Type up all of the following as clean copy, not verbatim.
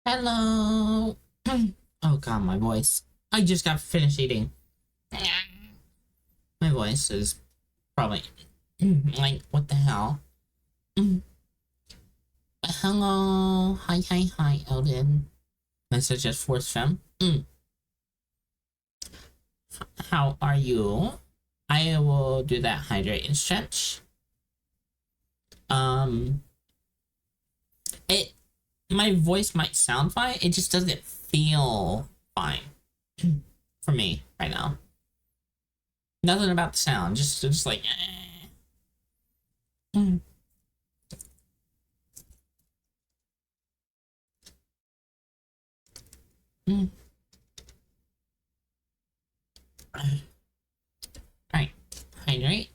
Hello. Oh god, my voice. I just got finished eating. My voice is probably like, what the hell? Hello. Hi, Eldon. This is just fourth fem. How are you? I will do that hydrate and stretch. Um, it, my voice might sound fine. It just doesn't feel fine for me right now. Nothing about the sound, just like. Alright, hydrate.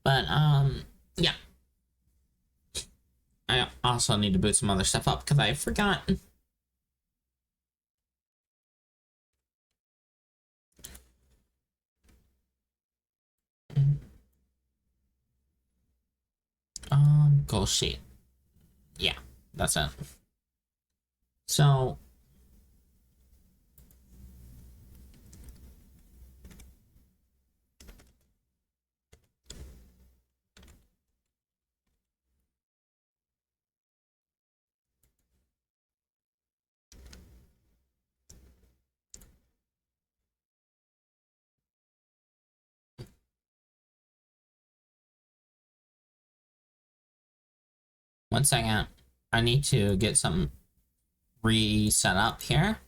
But yeah. I also need to boot some other stuff up because I forgot. Goal sheet. Yeah, that's it. So one second. I need to get some reset up here.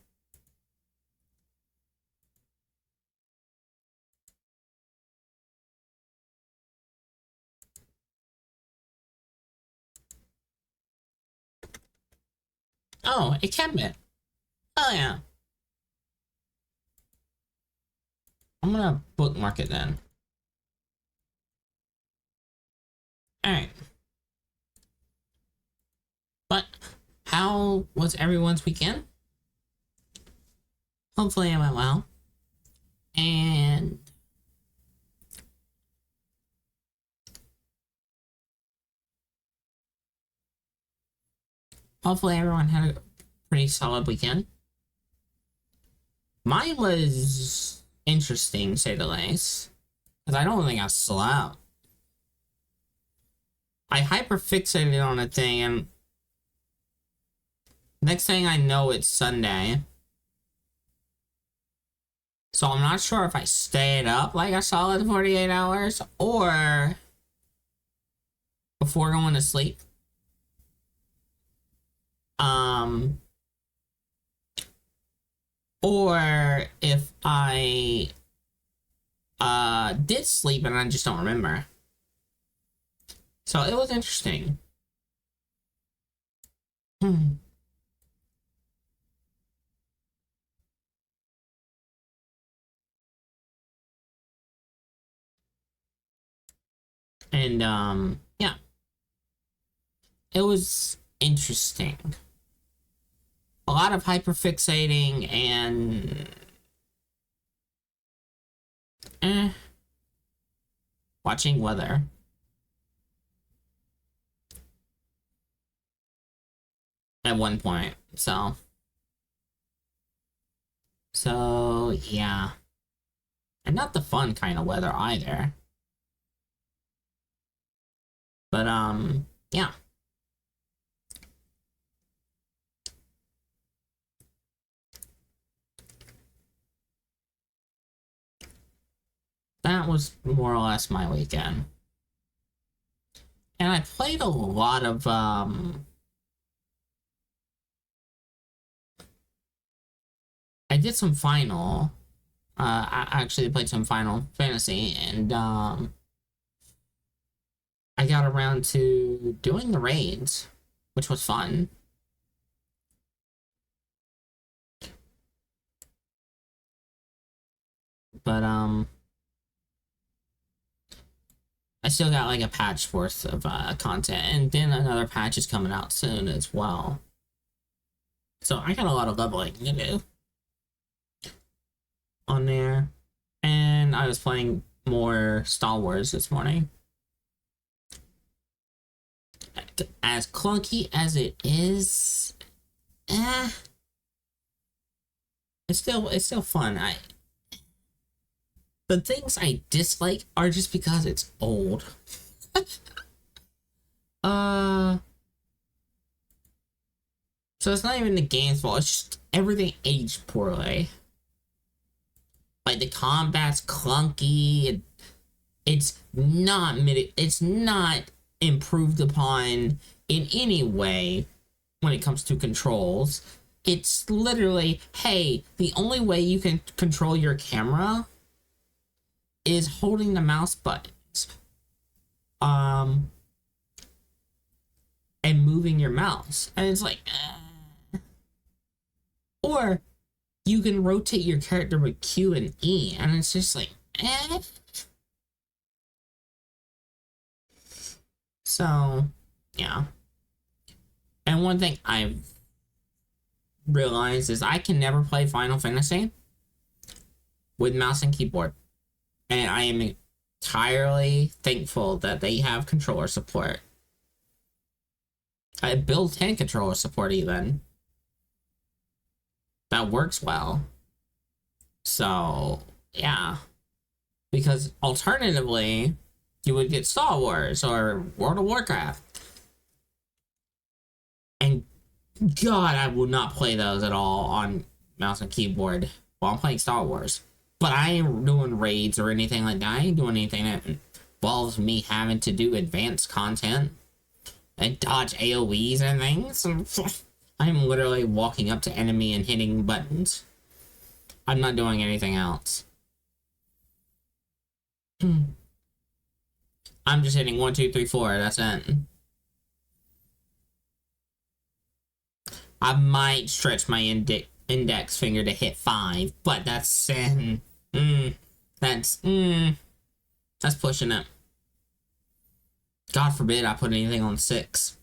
Oh, it can be. Oh yeah. I'm gonna bookmark it then. Alright. But how was everyone's weekend? Hopefully it went well. And hopefully everyone had a pretty solid weekend. Mine was interesting, to say the least. Because I don't think I slept. I hyperfixated on a thing, and next thing I know, it's Sunday. So I'm not sure if I stayed up like a solid 48 hours or before going to sleep. Or if I did sleep and I just don't remember. So it was interesting. And yeah. It was interesting. A lot of hyperfixating and watching weather. At one point, so yeah. And not the fun kind of weather either. But yeah. That was more or less my weekend. And I played a lot of I did some Final. I actually played some Final Fantasy, and I got around to doing the raids, which was fun. But I still got like a patch worth of content, and then another patch is coming out soon as well. So I got a lot of leveling to do on there. And I was playing more Star Wars this morning. As clunky as it is, it's still fun. The things I dislike are just because it's old. So it's not even the game's fault, it's just everything aged poorly. Like the combat's clunky, it's not improved upon in any way when it comes to controls. It's literally, hey, the only way you can control your camera is holding the mouse buttons. And moving your mouse. And it's like, Or you can rotate your character with Q and E, and it's just like, So, yeah. And one thing I've realized is I can never play Final Fantasy with mouse and keyboard. And I am entirely thankful that they have controller support. I built-in controller support even. That works well. So, yeah. Because alternatively, you would get Star Wars or World of Warcraft. And God, I would not play those at all on mouse and keyboard while I'm playing Star Wars. But I ain't doing raids or anything like that. I ain't doing anything that involves me having to do advanced content and dodge AoEs and things. I'm literally walking up to enemy and hitting buttons. I'm not doing anything else. I'm just hitting 1, 2, 3, 4. That's it. I might stretch my index finger to hit 5, but that's that's pushing it. God forbid I put anything on 6.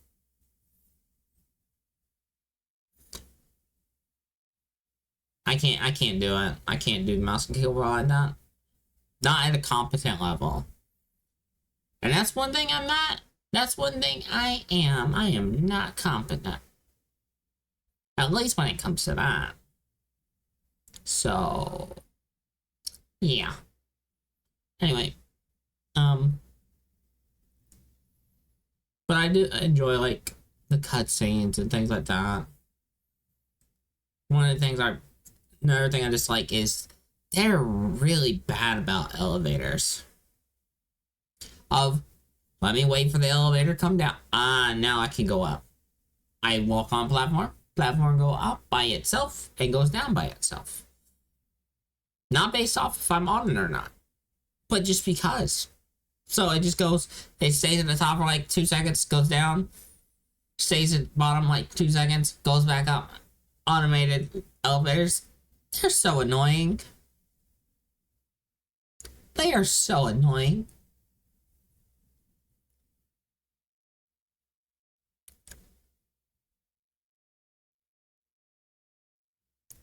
I can't do it. I can't do mouse and keyboard like that. Not at a competent level. And that's one thing I'm not. That's one thing I am. I am not competent. At least when it comes to that. So, yeah. Anyway, but I do enjoy like the cutscenes and things like that. Another thing I dislike is they're really bad about elevators. Let me wait for the elevator to come down. Now I can go up. I walk on platform go up by itself and goes down by itself. Not based off if I'm on it or not, but just because. So it just goes, it stays at the top for like 2 seconds, goes down, stays at the bottom like 2 seconds, goes back up. Automated elevators, they're so annoying. They are so annoying.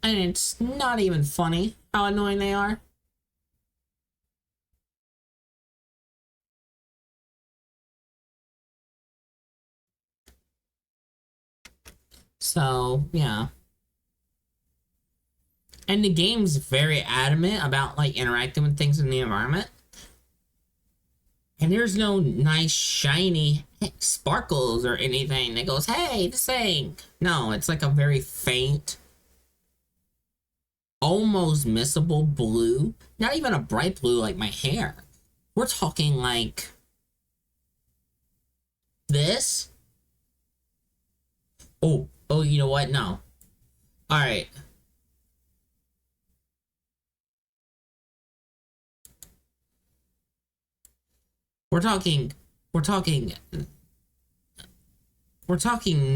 And it's not even funny how annoying they are. So, yeah. And the game's very adamant about, like, interacting with things in the environment. And there's no nice, shiny sparkles or anything that goes, hey, this thing. No, it's like a very faint, almost missable blue. Not even a bright blue like my hair. We're talking like this. Oh, you know what? No. All right. We're talking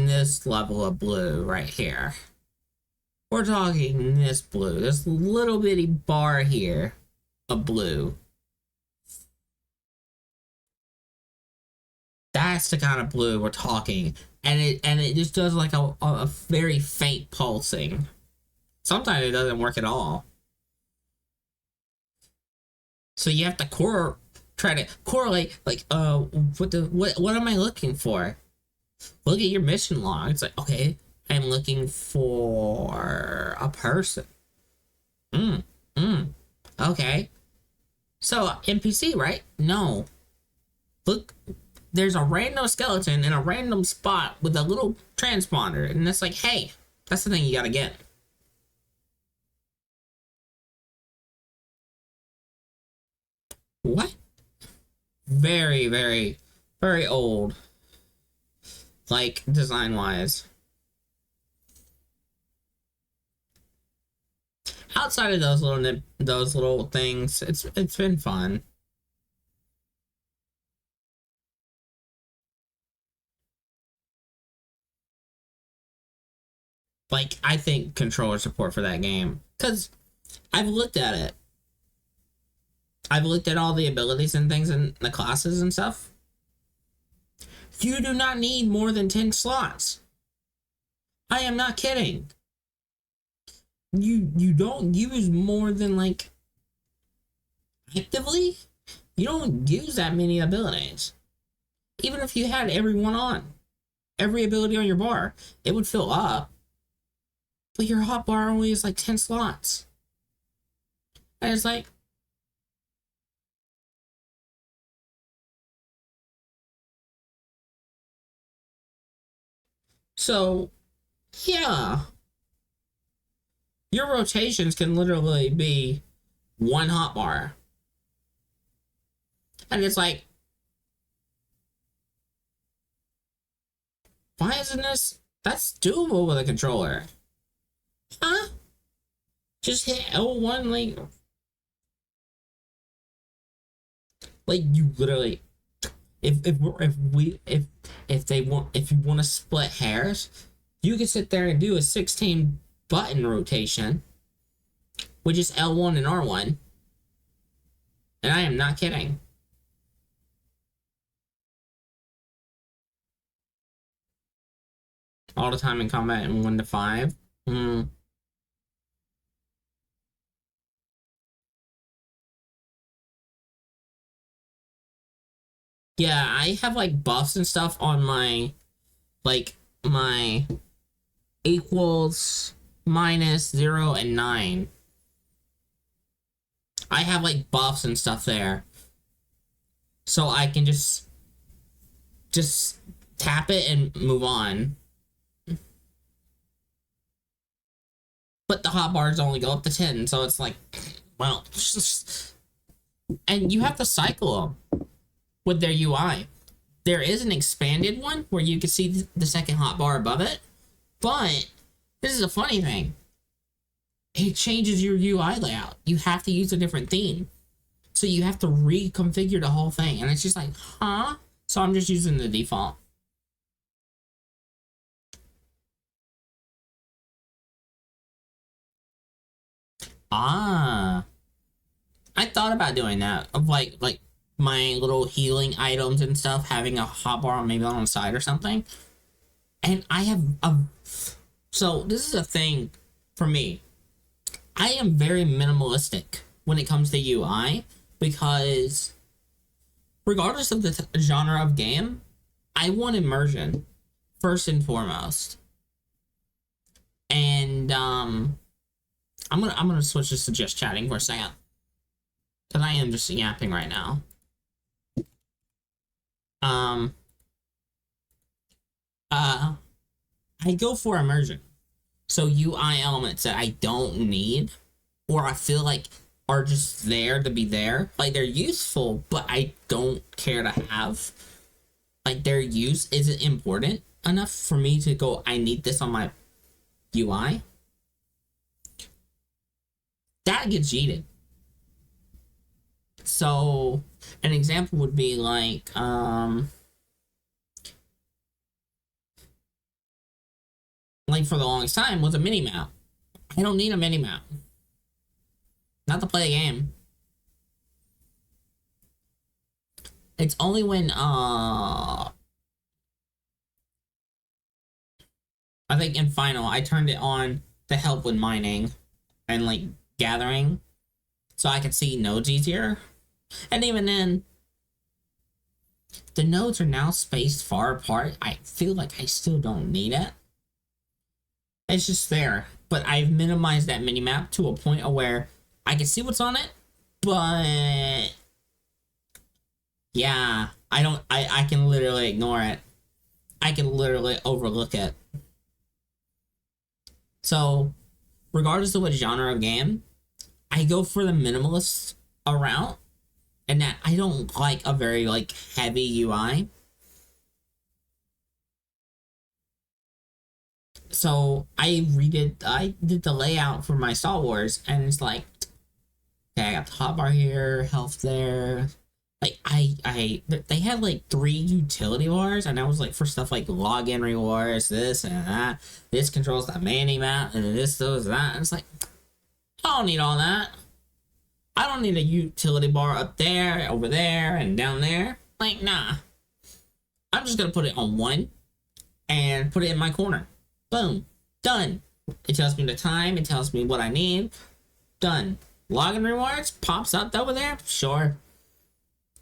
this level of blue right here. We're talking this blue, this little bitty bar here of blue. That's the kind of blue we're talking. and it just does like a very faint pulsing. Sometimes it doesn't work at all. So you have to try to correlate like what am I looking for? Look at your mission log. It's like, okay, I'm looking for a person. Mm, mm. Okay. So NPC, right? No. Look, there's a random skeleton in a random spot with a little transponder, and it's like, hey, that's the thing you gotta get. What? Very, very, very old. Like design wise. Outside of those little things, it's been fun. Like, I think controller support for that game, because I've looked at it. I've looked at all the abilities and things in the classes and stuff. You do not need more than 10 slots. I am not kidding. You don't use more than, like, actively, you don't use that many abilities. Even if you had every ability on your bar, it would fill up. But your hotbar only is like 10 slots. And it's like, so, yeah. Your rotations can literally be one hotbar. And it's like, why isn't this? That's doable with a controller. Huh? Just hit L1 like you literally if you want to split hairs, you can sit there and do a 16 button rotation, which is L1 and R1. And I am not kidding. All the time in combat in 1 to 5. Hmm. Yeah, I have like buffs and stuff on my equals, minus, 0, and 9. I have like buffs and stuff there. So I can just tap it and move on. But the hotbars only go up to 10, so it's like, well, and you have to cycle them with their UI. There is an expanded one where you can see the second hotbar above it, but this is a funny thing. It changes your UI layout. You have to use a different theme. So you have to reconfigure the whole thing, and it's just like, huh? So I'm just using the default. Ah. I thought about doing that, of like my little healing items and stuff, having a hotbar maybe on the side or something. And I have a so this is a thing for me. I am very minimalistic when it comes to UI, because regardless of the genre of game, I want immersion first and foremost. And I'm gonna switch this to just chatting for a second, because I am just yapping right now. Um, I go for immersion. So UI elements that I don't need, or I feel like are just there to be there. Like, they're useful, but I don't care to have. Like, their use isn't important enough for me to go, I need this on my UI. That gets cheated. So an example would be like for the longest time was a mini map. I don't need a mini map. Not to play a game. It's only when I think in final, I turned it on to help with mining and like gathering, so I could see nodes easier. And even then, the nodes are now spaced far apart. I feel like I still don't need it. It's just there. But I've minimized that minimap to a point where I can see what's on it, but yeah, I can literally ignore it. I can literally overlook it. So, regardless of what genre of game, I go for the minimalist route, and that I don't like a very like heavy UI. So I did the layout for my Star Wars, and it's like, okay, I got the hotbar here, health there. Like they had like 3 utility bars, and that was like for stuff like login rewards, this and that. This controls the mini map, and this does that. And it's like, I don't need all that. I don't need a utility bar up there, over there, and down there. Like, nah. I'm just gonna put it on one and put it in my corner. Boom. Done. It tells me the time, it tells me what I need. Done. Login rewards pops up over there. Sure.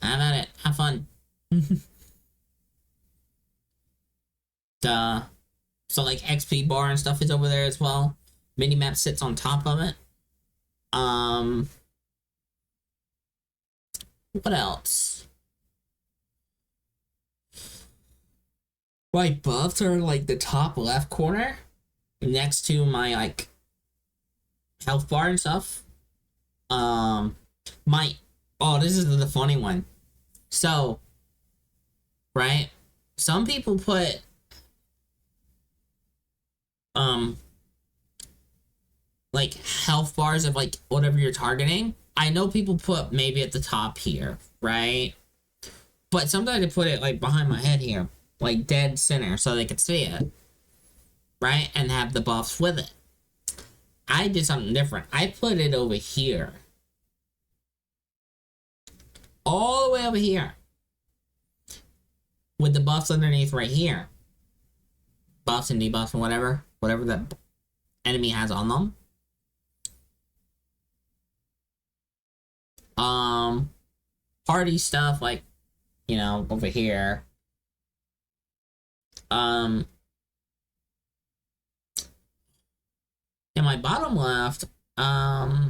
Have at it. Have fun. Duh. So like XP bar and stuff is over there as well. Minimap sits on top of it. What else? My buffs are like the top left corner next to my like health bar and stuff. My oh, this is the funny one. So, right? Some people put like health bars of like whatever you're targeting. I know people put maybe at the top here, right? But sometimes they put it like behind my head here, like dead center, so they could see it, right? And have the buffs with it. I did something different. I put it over here. All the way over here. With the buffs underneath right here. Buffs and debuffs and whatever that enemy has on them. Party stuff like, you know, over here. In my bottom left, I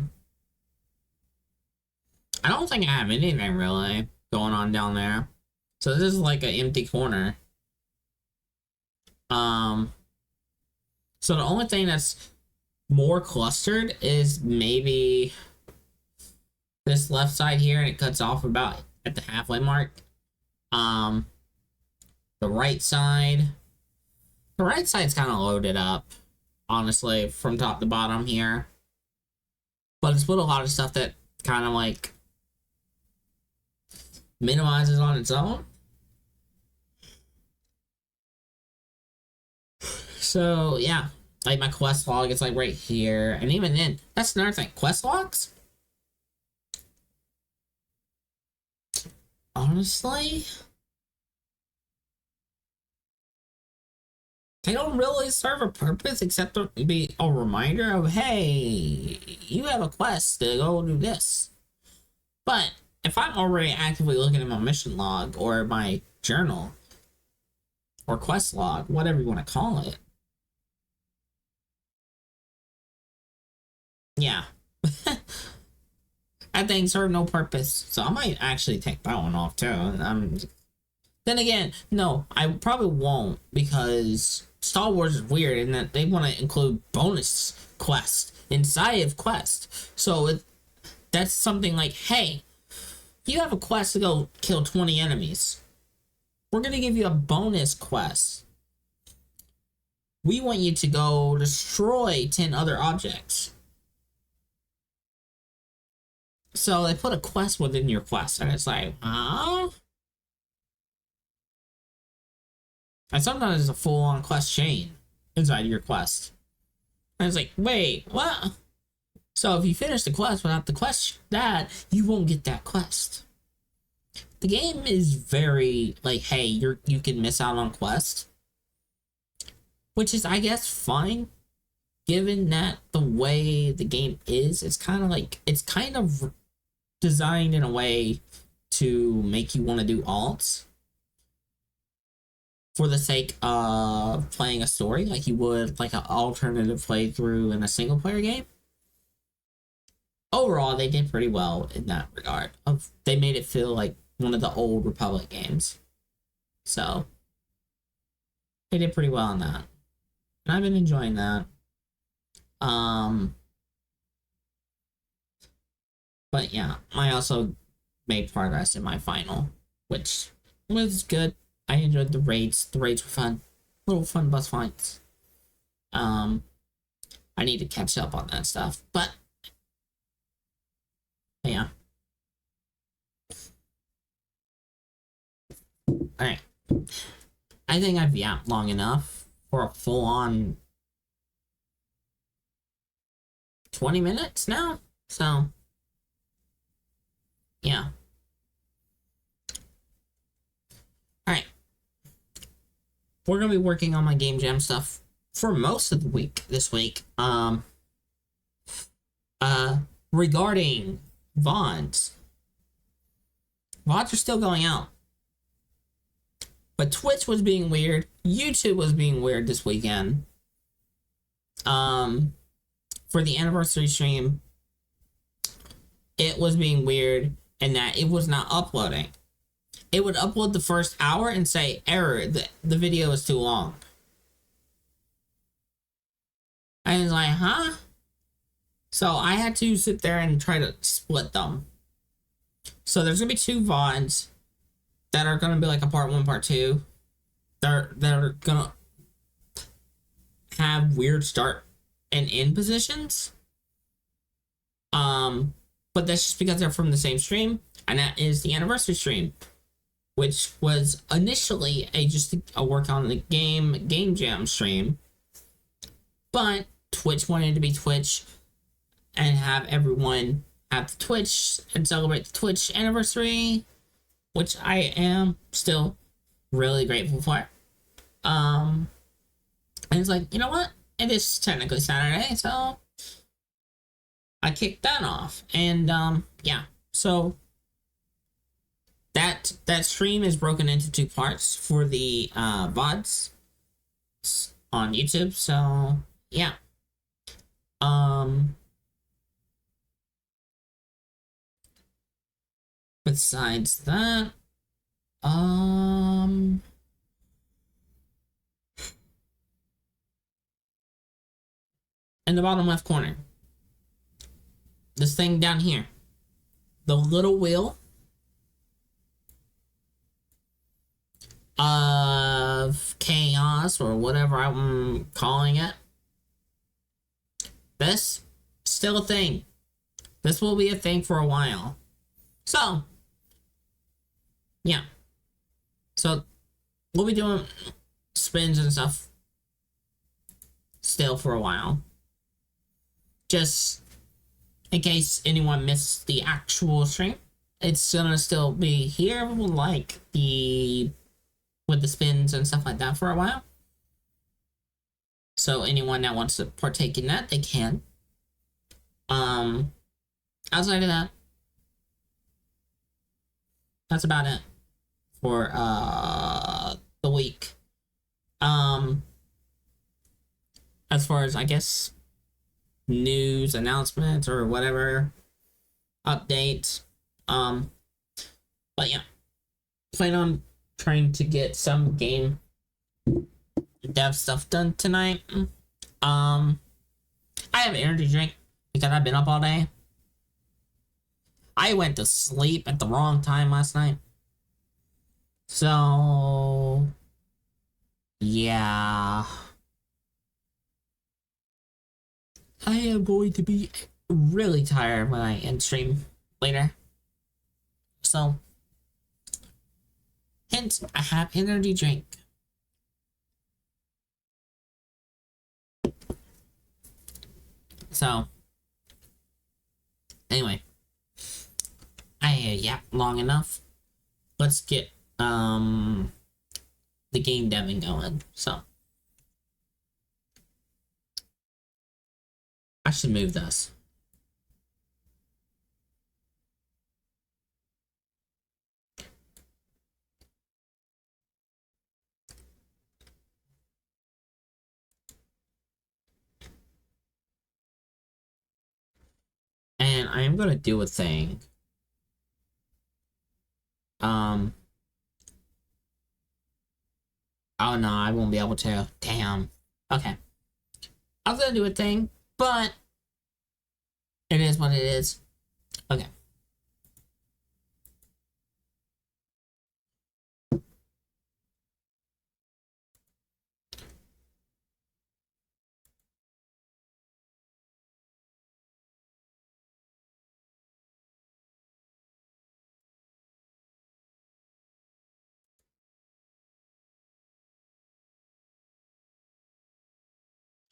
don't think I have anything really going on down there. So this is like an empty corner. So the only thing that's more clustered is maybe this left side here, and it cuts off about at the halfway mark. The right side. The right side's kind of loaded up, honestly, from top to bottom here. But it's put a lot of stuff that kind of like minimizes on its own. So yeah, like my quest log is like right here, and even then, that's another thing. Quest logs, honestly, they don't really serve a purpose except to be a reminder of, hey, you have a quest to go do this. But if I'm already actively looking at my mission log or my journal or quest log, whatever you want to call it, yeah, that thing served no purpose. So I might actually take that one off too. Then again, no, I probably won't, because Star Wars is weird in that they want to include bonus quests inside of quest. So that's something like, hey, you have a quest to go kill 20 enemies. We're going to give you a bonus quest. We want you to go destroy 10 other objects. So they put a quest within your quest, and it's like, huh? And sometimes it's a full-on quest chain inside your quest. And it's like, wait, what? So if you finish the quest without the quest that, you won't get that quest. The game is very like, hey, you can miss out on quests. which is, I guess, fine, given that the way the game is. It's kind of designed in a way to make you want to do alts for the sake of playing a story, like you would like an alternative playthrough in a single player game. Overall, they did pretty well in that regard. They made it feel like one of the old Republic games. So they did pretty well on that. And I've been enjoying that. But yeah, I also made progress in my final, which was good. I enjoyed the raids. The raids were fun. Little fun boss fights. I need to catch up on that stuff. But yeah. Alright. I think I've yapped long enough for a full-on 20 minutes now. So, yeah. Alright. We're going to be working on my Game Jam stuff for most of the week this week. Regarding VODs. VODs are still going out. But Twitch was being weird. YouTube was being weird this weekend. For the anniversary stream, it was being weird in that it was not uploading. It would upload the first hour and say, error, the video is too long. I was like, huh? So I had to sit there and try to split them. So there's going to be 2 VODs that are going to be like a part 1, part 2. That are going to have weird start and end positions. But that's just because they're from the same stream. And that is the anniversary stream, which was initially just a work on the game jam stream. But Twitch wanted to be Twitch and have everyone have the Twitch and celebrate the Twitch anniversary, which I am still really grateful for. And it's like, you know what? It is technically Saturday, so I kicked that off. And yeah, so that stream is broken into 2 parts for the VODs on YouTube. So yeah. Besides that, in the bottom left corner, this thing down here, the little wheel of chaos, or whatever I'm calling it, this still a thing. This will be a thing for a while. So yeah, so we'll be doing spins and stuff still for a while, just in case anyone missed the actual stream. It's gonna still be here, like with the spins and stuff like that for a while. So anyone that wants to partake in that, they can. Outside of that, that's about it for the week. As far as, I guess, news, announcements, or whatever, updates. But yeah, plan on trying to get some game dev stuff done tonight. I have an energy drink because I've been up all day. I went to sleep at the wrong time last night. So yeah, I am going to be really tired when I end stream later. So hence I have energy drink. So anyway, I yapped long enough. Let's get the game deving going. So I should move this. And I am gonna do a thing. Um. Oh no, I won't be able to. Damn. Okay. I was gonna do a thing, but it is what it is. Okay.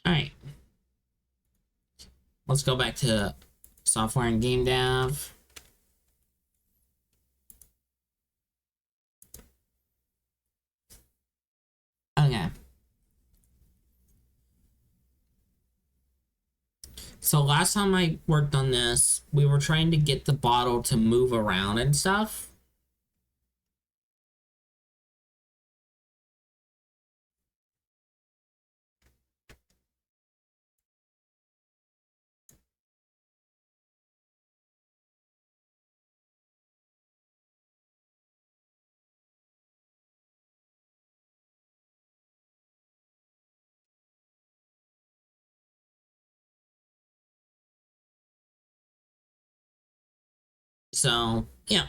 Alright. Let's go back to software and game dev. Okay. So last time I worked on this, we were trying to get the bottle to move around and stuff. So, yeah.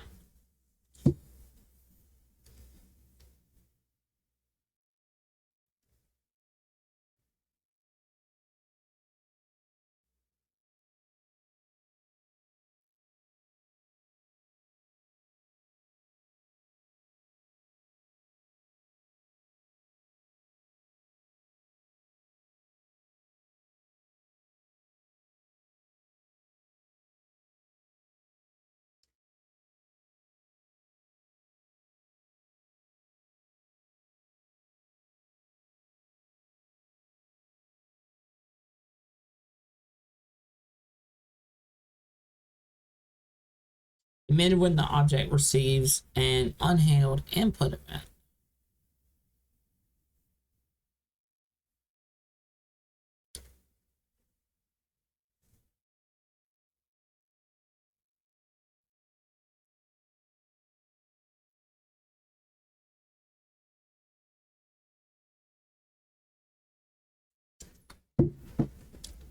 Emitted when the object receives an unhandled input event.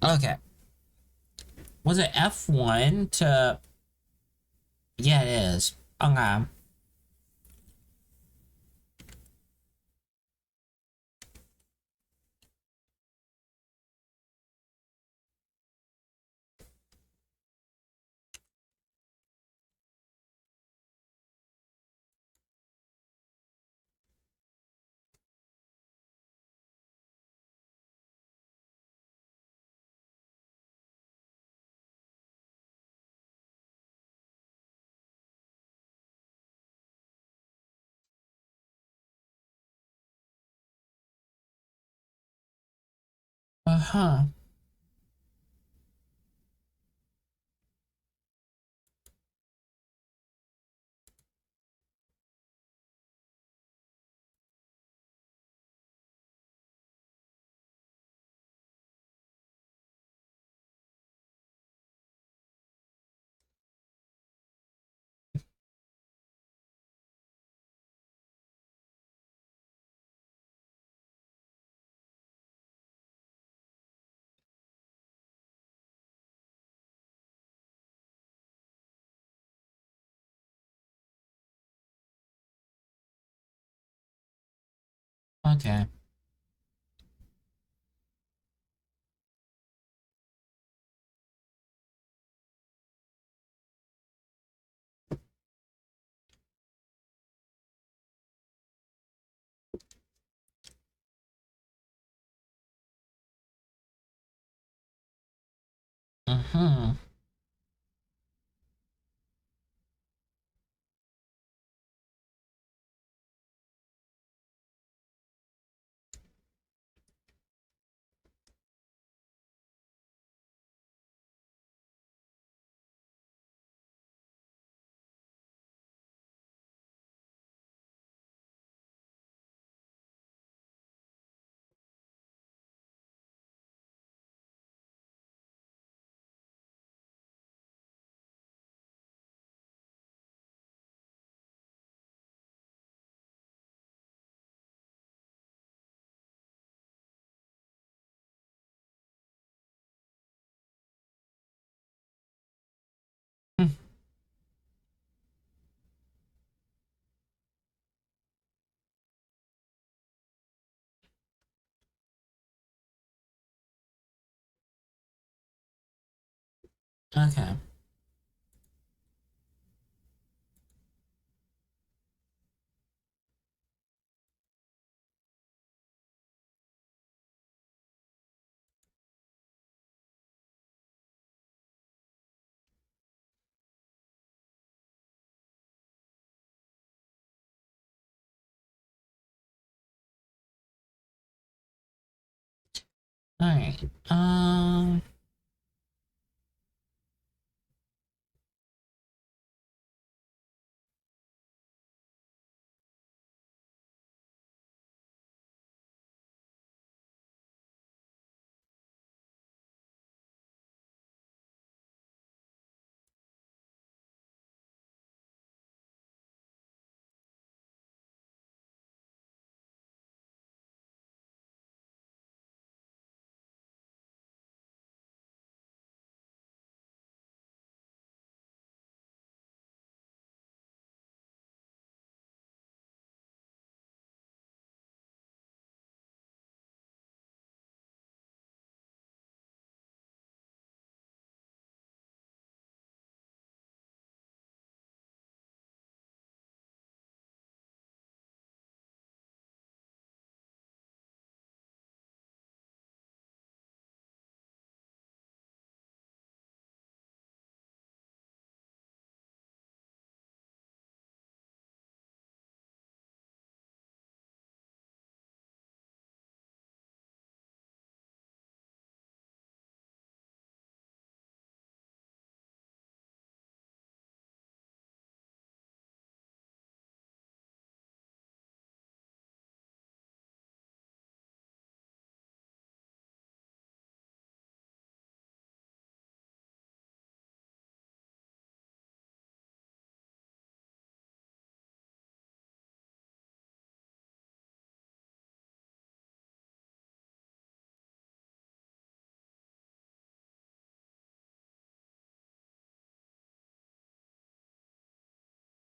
Okay. Was it F1 to... Yeah, it is. Okay. Uh-huh. Okay. Uh-huh. Okay. All right.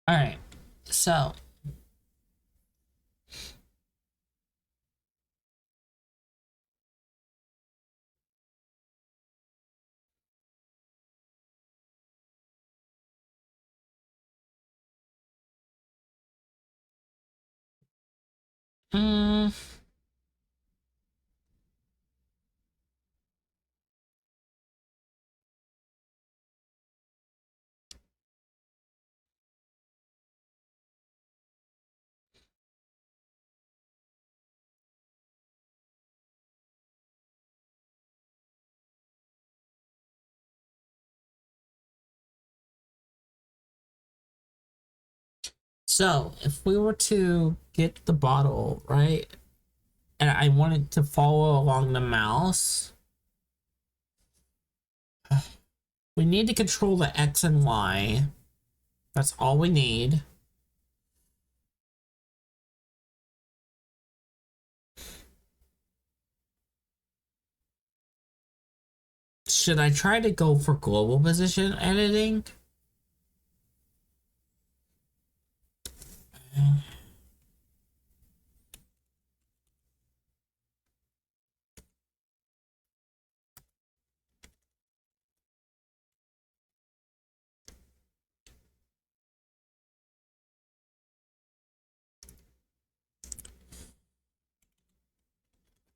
All right. So, mm, so if we were to get the bottle, right, and I wanted to follow along the mouse, we need to control the X and Y. That's all we need. Should I try to go for global position editing?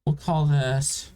We'll call this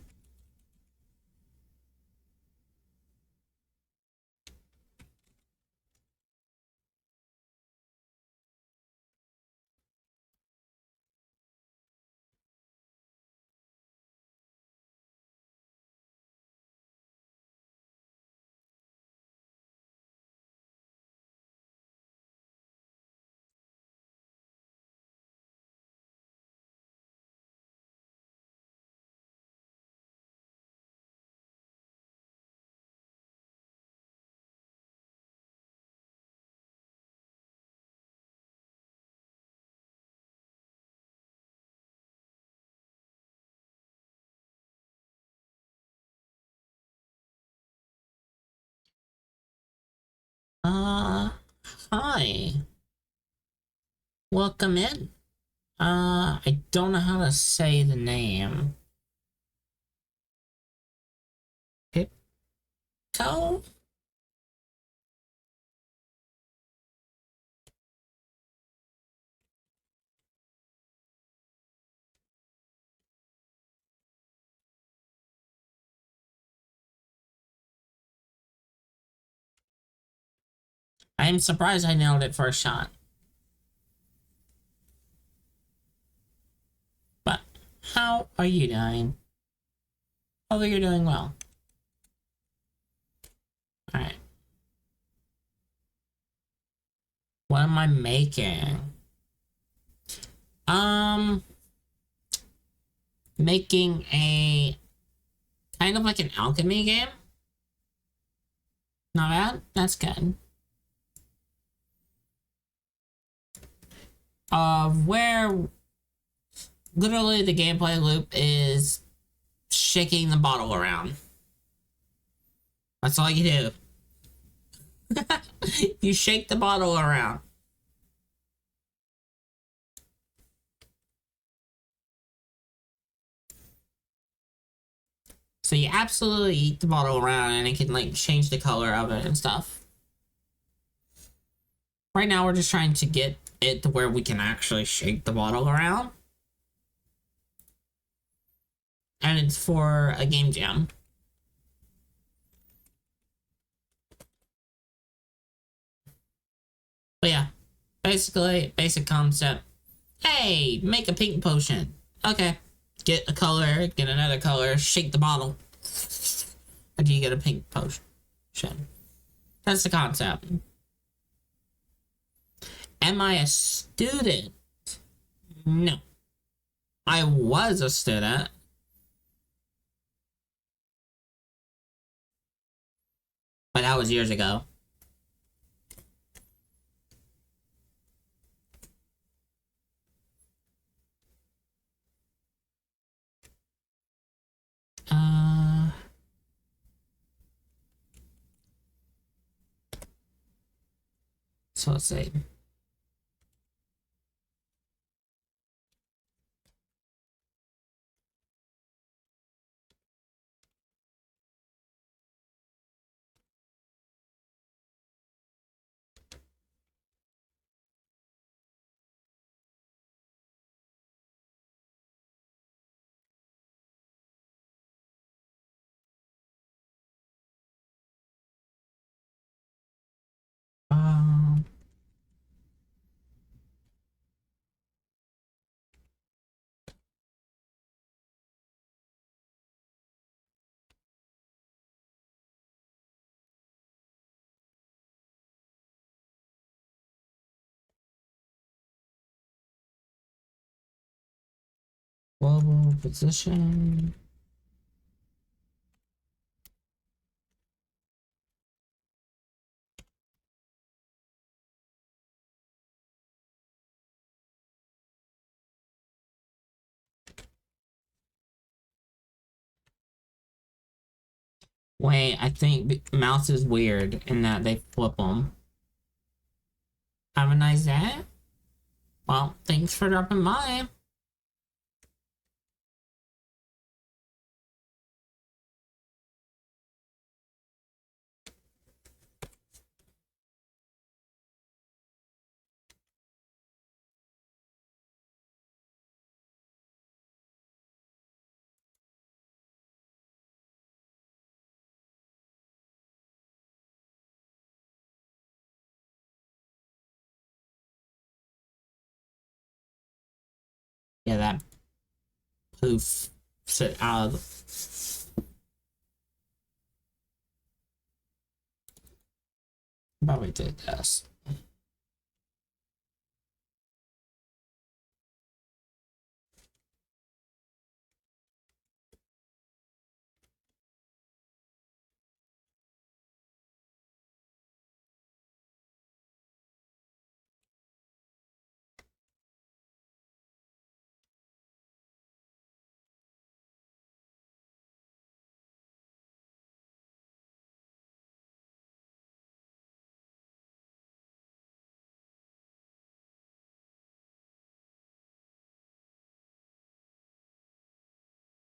uh hi. Welcome in. I don't know how to say the name. Pipco? I'm surprised I nailed it first shot. But how are you doing? Hopefully you're doing well. Alright. What am I making? Making a kind of like an alchemy game. Not bad. That's good. Where literally the gameplay loop is shaking the bottle around. That's all you do. You shake the bottle around. So you absolutely eat the bottle around and it can like change the color of it and stuff. Right now we're just trying to get it to where we can actually shake the bottle around. And it's for a game jam. But yeah, basically, basic concept. Hey, make a pink potion. Okay, get a color, get another color, shake the bottle. And you get a pink potion. That's the concept. Am I a student? No. I was a student. But that was years ago. So let's see. Um, Global position. Wait, I think mouse is weird in that they flip them. Have a nice day. Well, thanks for dropping by. Yeah, that poof sit out of probably did this.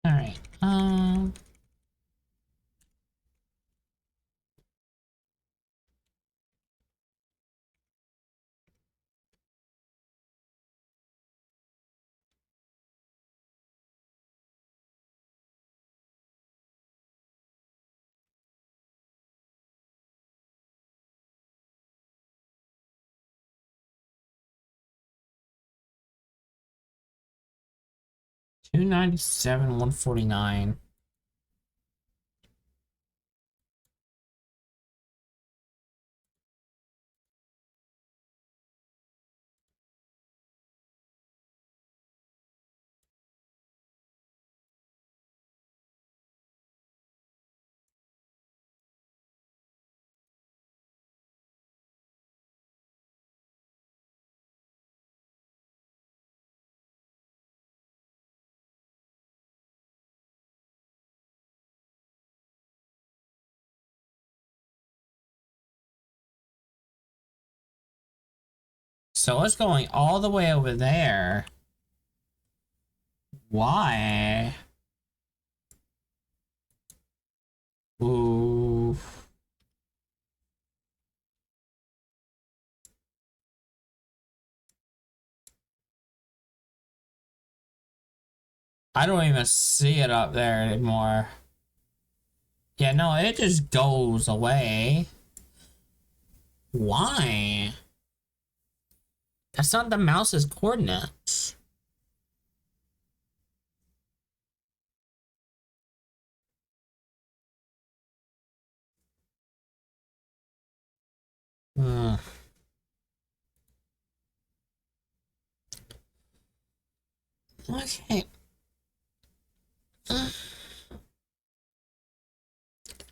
All right. 297, 149. So it's going all the way over there. Why? Ooh. I don't even see it up there anymore. Yeah, no, it just goes away. Why? That's not the mouse's coordinates. Hmm. Okay.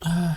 Uh,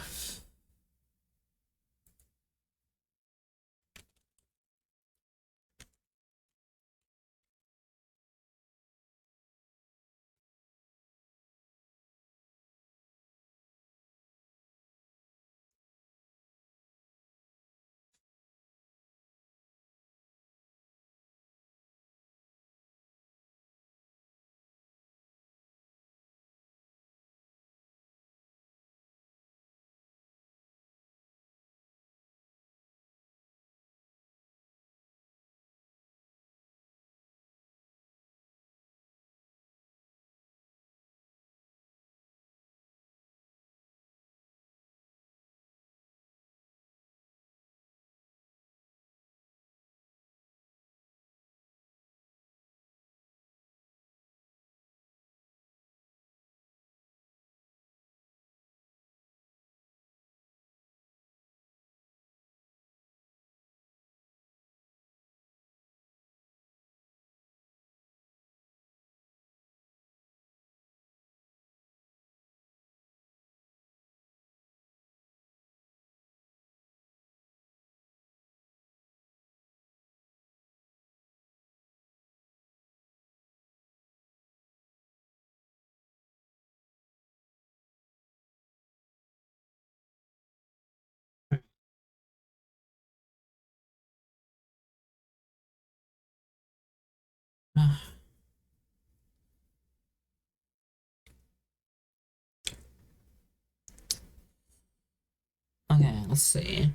okay, let's see.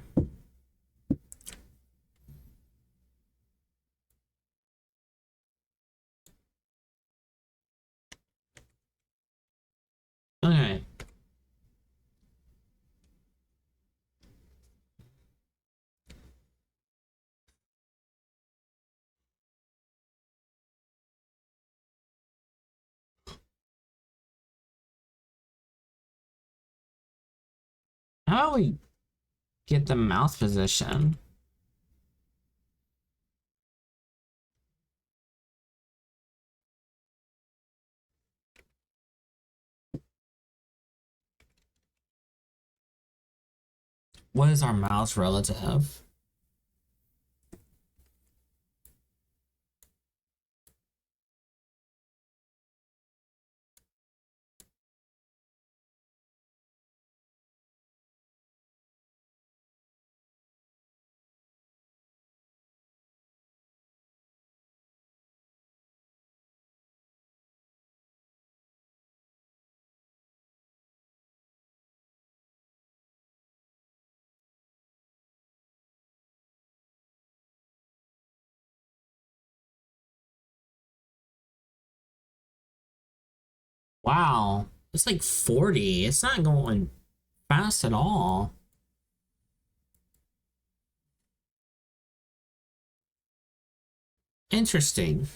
Okay. How about we get the mouse position? What is our mouse relative? Wow. It's like 40. It's not going fast at all. Interesting.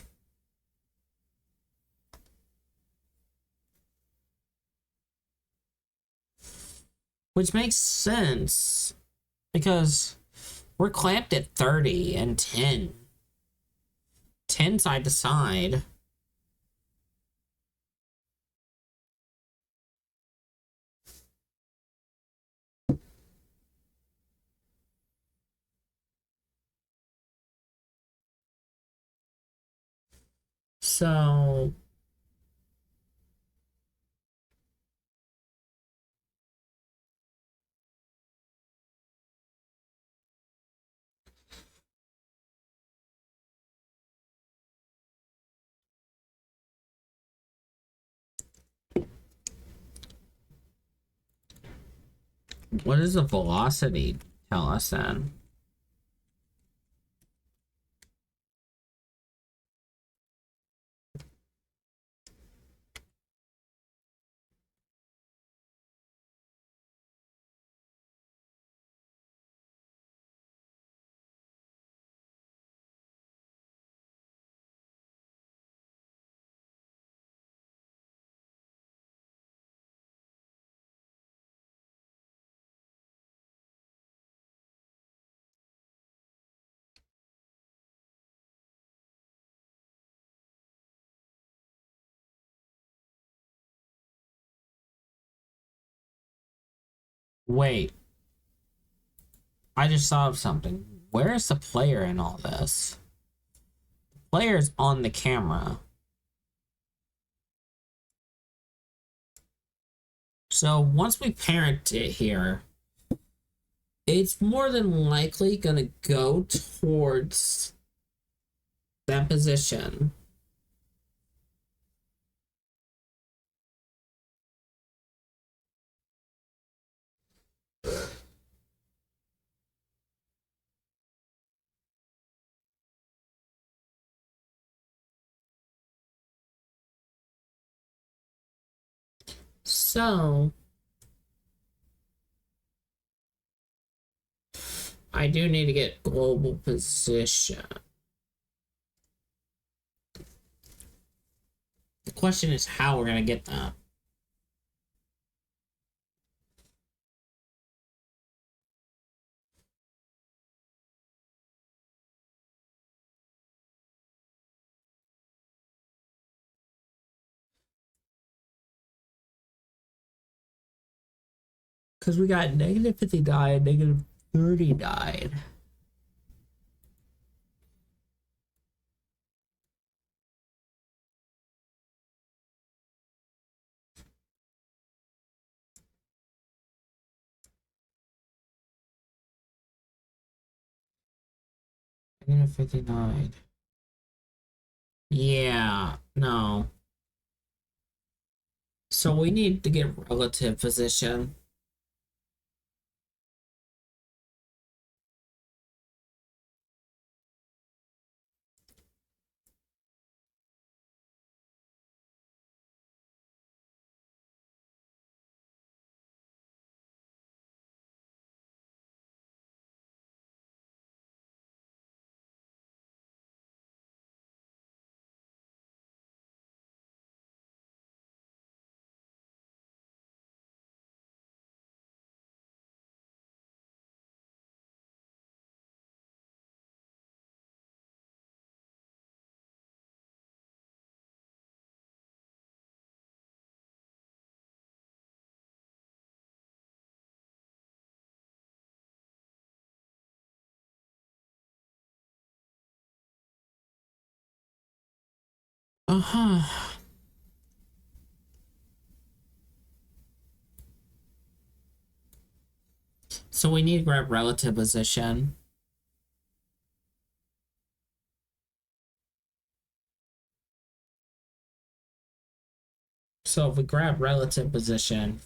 which makes sense because we're clamped at 30 and 10. 10 side to side. So what does the velocity tell us then? Wait, I just thought of something. Where's the player in all this? The player's on the camera. So once we parent it here, it's more than likely gonna go towards that position. So I do need to get global position. The question is how we're gonna get that. Because we got negative 50 died, negative 30 died. Negative 59. Yeah, no. So we need to get relative position. Uh-huh. So we need to grab relative position. So if we grab relative position,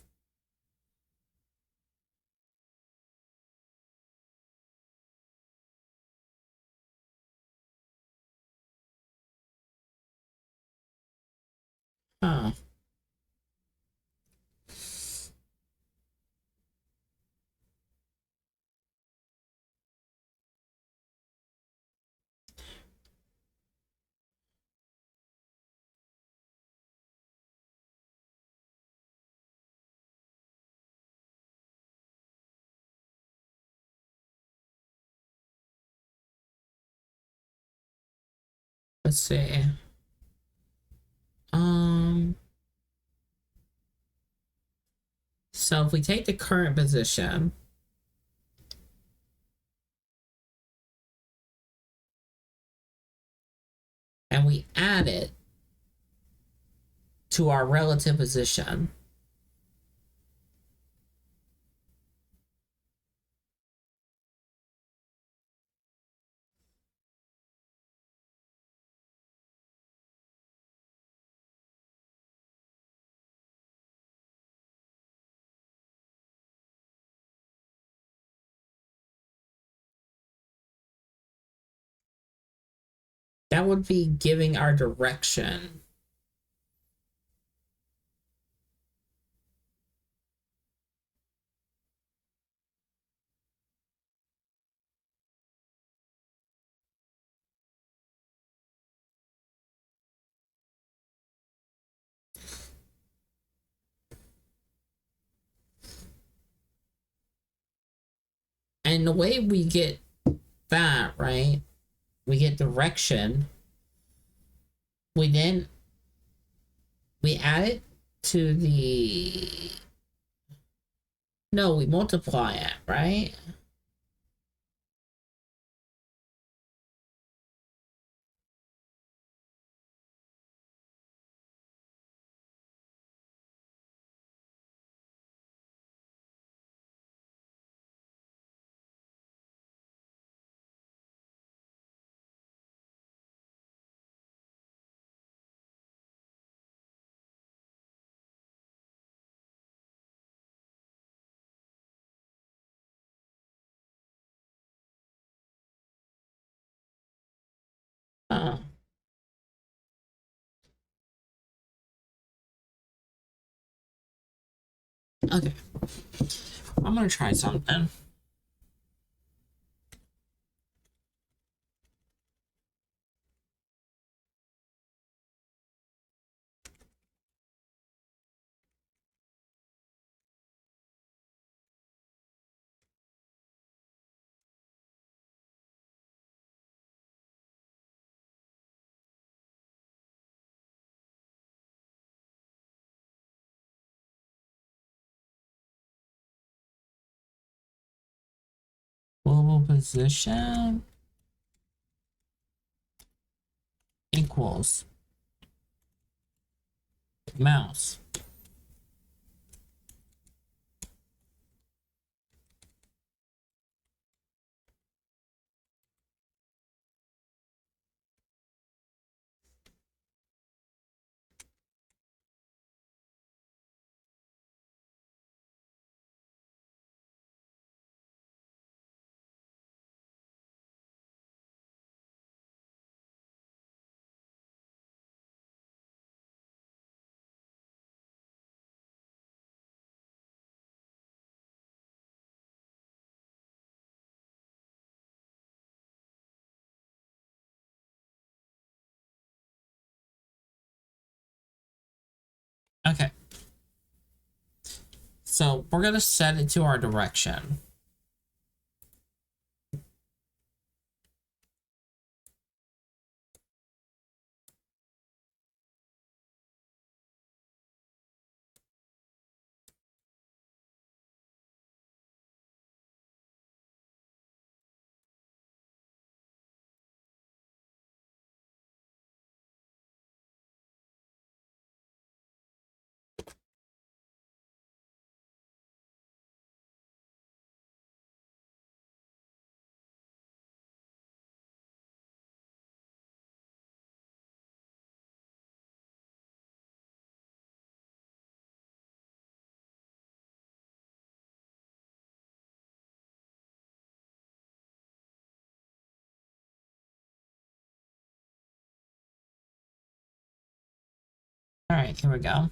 huh? Let's see. Um, so if we take the current position and we add it to our relative position, that would be giving our direction. And the way we get that, right? We get direction. We add it to the, no, we multiply it, right? Uh, okay. I'm gonna try something. Global position equals mouse. Okay. So we're gonna set it to our direction. All right, here we go.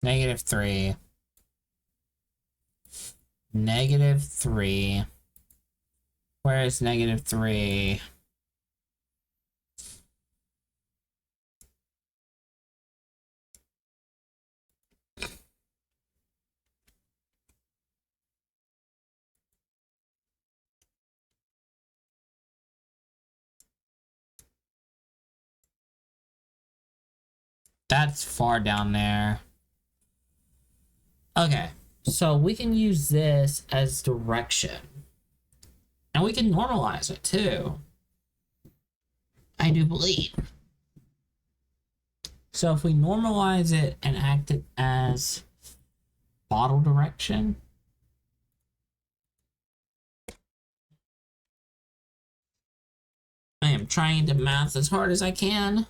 -3. -3. Where is -3? That's far down there. Okay, so we can use this as direction. And we can normalize it too. I do believe. So if we normalize it and act it as bottle direction. I am trying to math as hard as I can.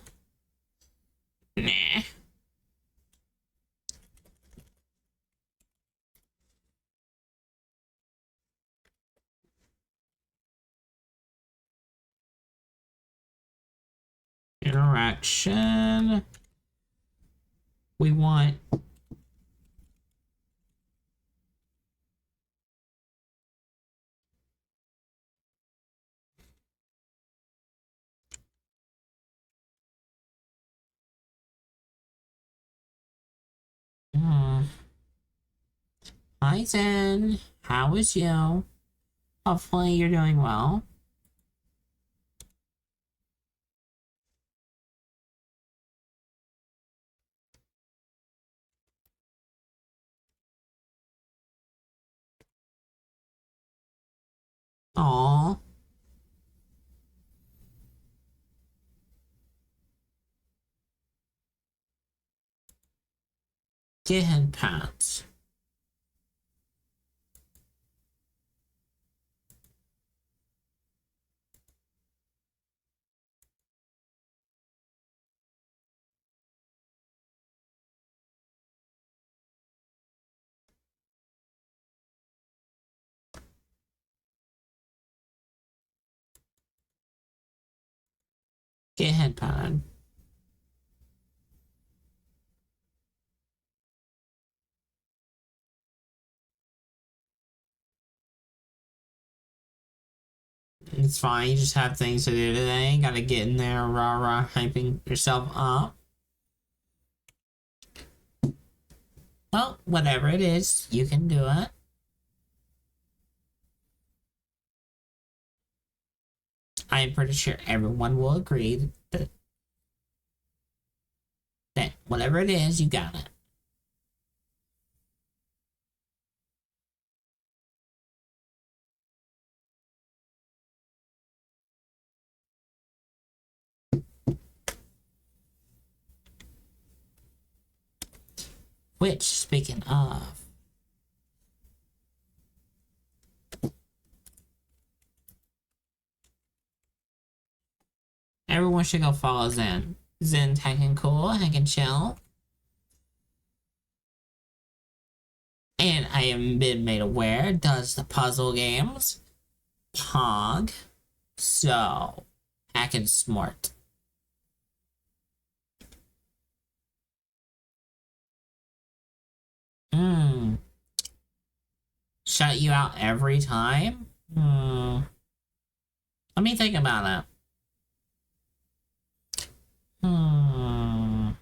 Nah. Interaction. We want Hi Zen, how is you? Hopefully you're doing well. Aww. Get pants. Get headband. It's fine, you just have things to do today. Gotta get in there, rah rah, hyping yourself up. Well, whatever it is, you can do it. I am pretty sure everyone will agree that whatever it is, you got it. Which, speaking of, everyone should go follow Zen. Zen's hacking cool, hacking chill. And I have been made aware, does the puzzle games. Pog. So, hacking smart. Shut you out every time? Let me think about it. Ah.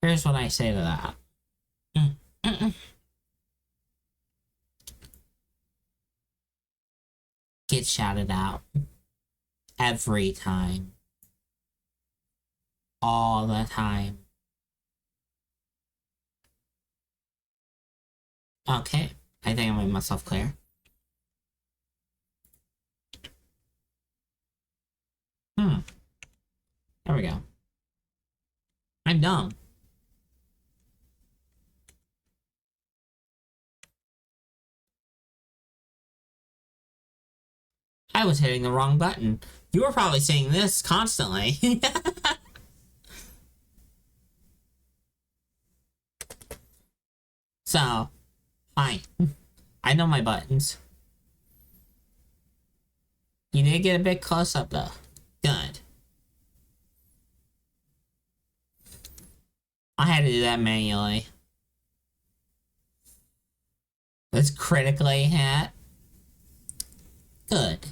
Here's what I say to that. Get shouted out. Every time. All the time. Okay. I think I made myself clear. There we go. I'm dumb. I was hitting the wrong button. You were probably saying this constantly. So, fine. I know my buttons. You did get a bit close up though. Good. I had to do that manually. Let's critically hit. Good.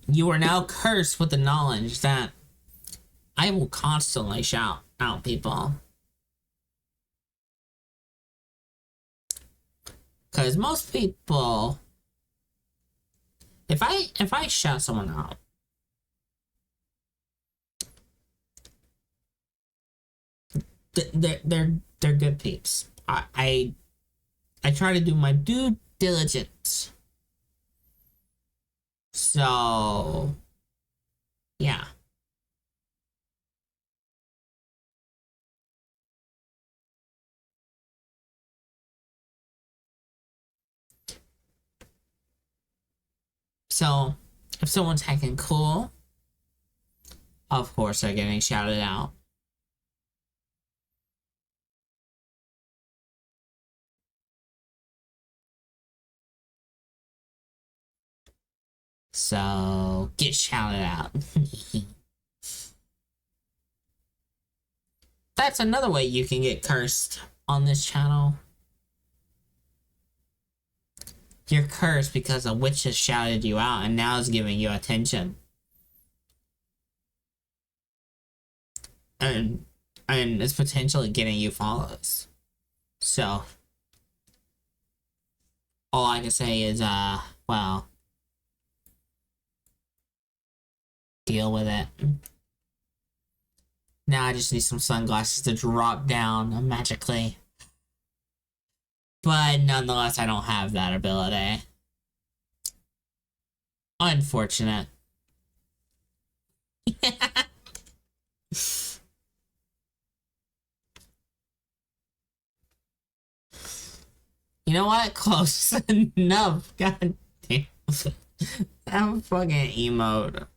You are now cursed with the knowledge that I will constantly shout out people. Because most people, if I shout someone out, they're good peeps. I try to do my due diligence. So yeah. So if someone's hacking cool, of course they're getting shouted out. So get shouted out. That's another way you can get cursed on this channel. You're cursed because a witch has shouted you out and now is giving you attention. And it's potentially getting you follows. So all I can say is well, deal with it. Now I just need some sunglasses to drop down magically. But nonetheless, I don't have that ability. Unfortunate. You know what? Close enough. God damn. I'm fucking emote.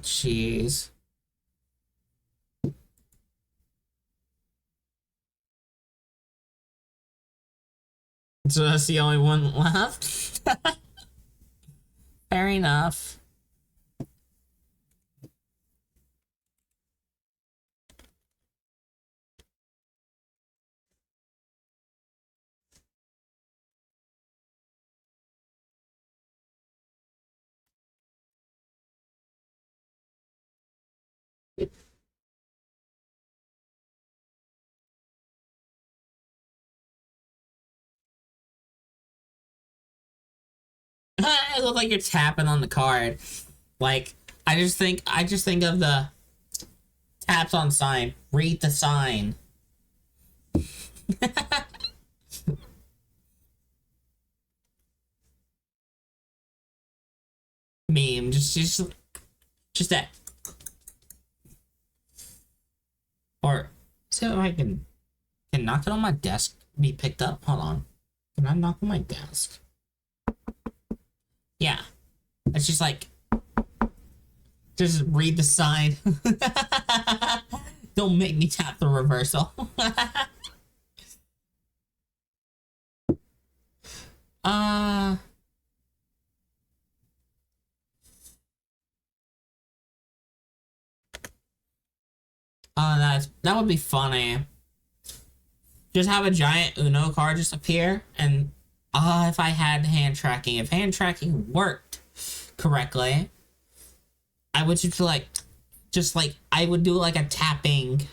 Jeez. So that's the only one left? Fair enough. It looks like you're tapping on the card. Like, I just think of the taps on sign. Read the sign. Meme. Just that. Or see if I can knock it on my desk be picked up. Hold on. Can I knock on my desk? Yeah. It's just like, just read the sign. Don't make me tap the reversal. That would be funny. Just have a giant Uno card just appear, and if I had hand tracking, if hand tracking worked correctly, I would just like I would do like a tapping.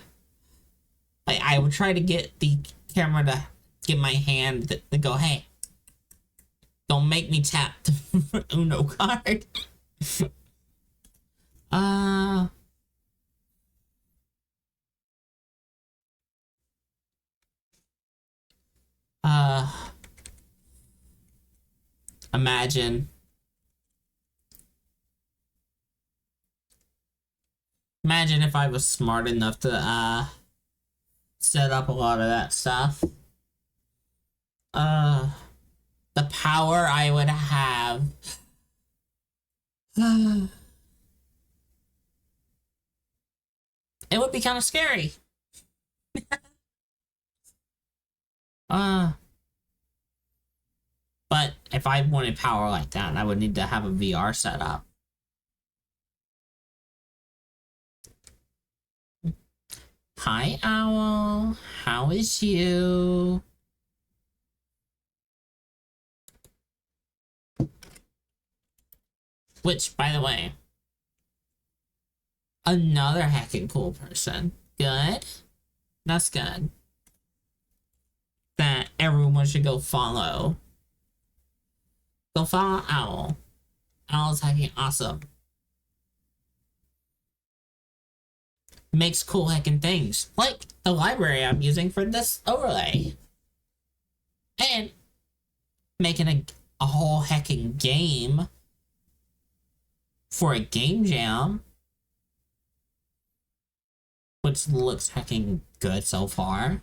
Like I would try to get the camera to get my hand to go, hey, don't make me tap the Uno card. Imagine. Imagine if I was smart enough to set up a lot of that stuff. The power I would have. It would be kind of scary. But if I wanted power like that, I would need to have a VR setup. Hi, Owl. How is you? Which, by the way, another heckin' cool person. Good. That's good. That everyone should go follow. Go follow Owl. Owl's heckin' awesome. Makes cool heckin' things. Like the library I'm using for this overlay. And making a whole heckin' game for a game jam. Which looks heckin' good so far.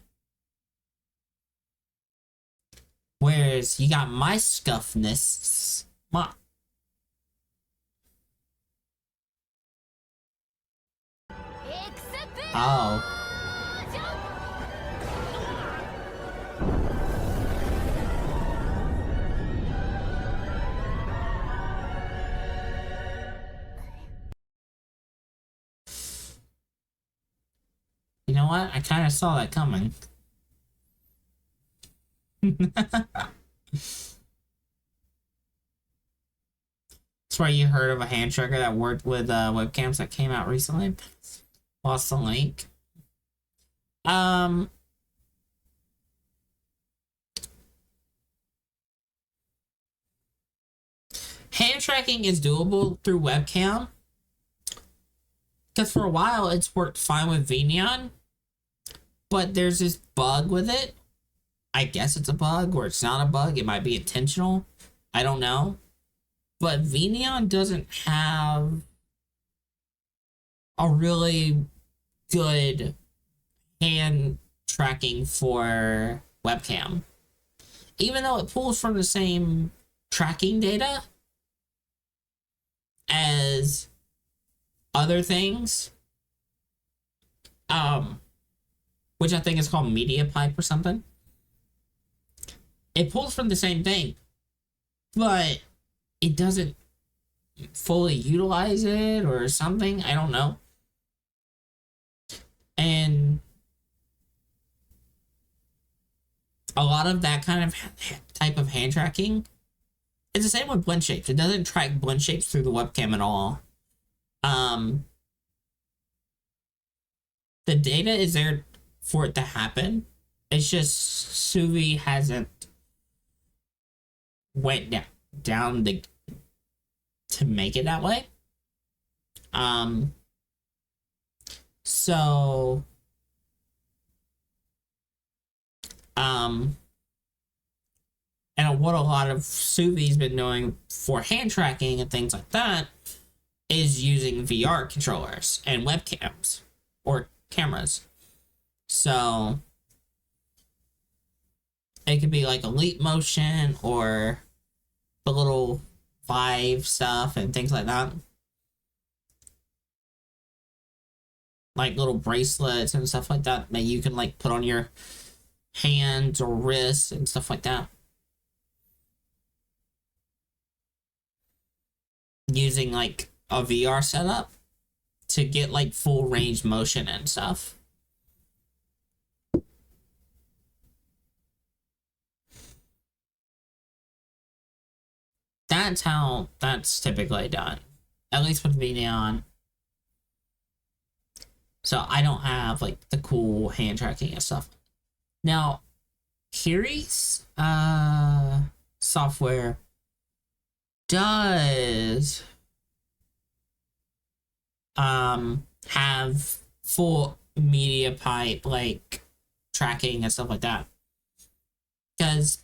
Whereas you got my scuffness. Oh. You know what? I kind of saw that coming. That's why you heard of a hand tracker that worked with webcams that came out recently. Lost the link. Hand tracking is doable through webcam. Because for a while it's worked fine with VNeon. But there's this bug with it. I guess it's a bug or it's not a bug. It might be intentional. I don't know. But VNeon doesn't have a really good hand tracking for webcam. Even though it pulls from the same tracking data as other things, which I think is called Media Pipe or something. It pulls from the same thing, but it doesn't fully utilize it or something. I don't know. And a lot of that kind of type of hand tracking is the same with blend shapes. It doesn't track blend shapes through the webcam at all. The data is there for it to happen. It's just Suvi hasn't went down to make it that way. So and what a lot of Suvi's been doing for hand tracking and things like that is using VR controllers and webcams or cameras. So it could be like a leap motion or the little Vive stuff and things like that. Like little bracelets and stuff like that that you can like put on your hands or wrists and stuff like that. Using like a VR setup to get like full range motion and stuff. That's how that's typically done, at least with VNeon. So I don't have like the cool hand tracking and stuff. Now, Kiri's software does have full media pipe like tracking and stuff like that, because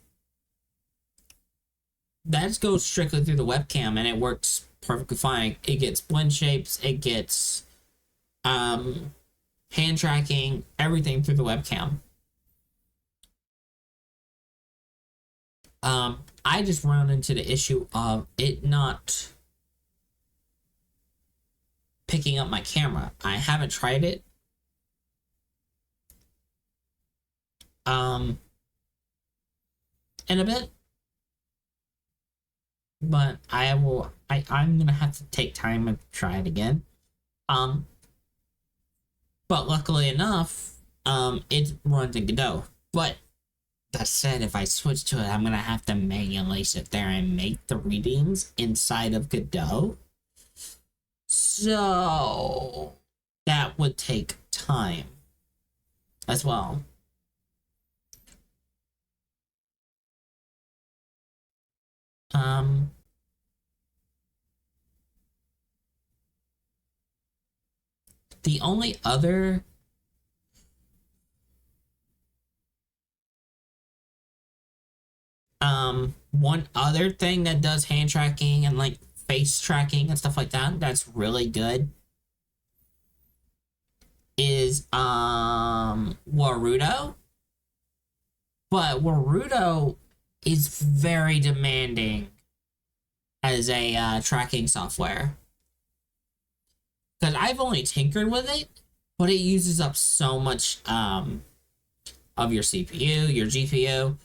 that goes strictly through the webcam and it works perfectly fine. It gets blend shapes, it gets hand tracking, everything through the webcam. I just run into the issue of it not picking up my camera. I haven't tried it. In a bit. But I'm gonna have to take time and try it again. But luckily enough, it runs in Godot. But that said, if I switch to it, I'm gonna have to manually sit there and make the readings inside of Godot. So that would take time as well. Um, the only other one other thing that does hand tracking and like face tracking and stuff like that that's really good is Warudo. But Warudo is very demanding as a tracking software. Because I've only tinkered with it, but it uses up so much of your CPU, your GPU.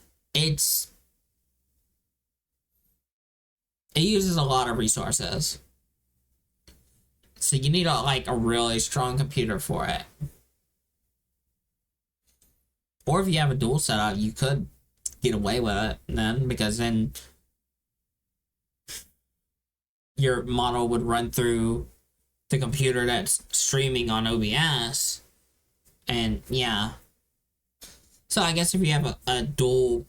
It uses a lot of resources. So you need a really strong computer for it. Or if you have a dual setup, you could get away with it then, because then your model would run through the computer that's streaming on OBS. And yeah. So I guess if you have a dual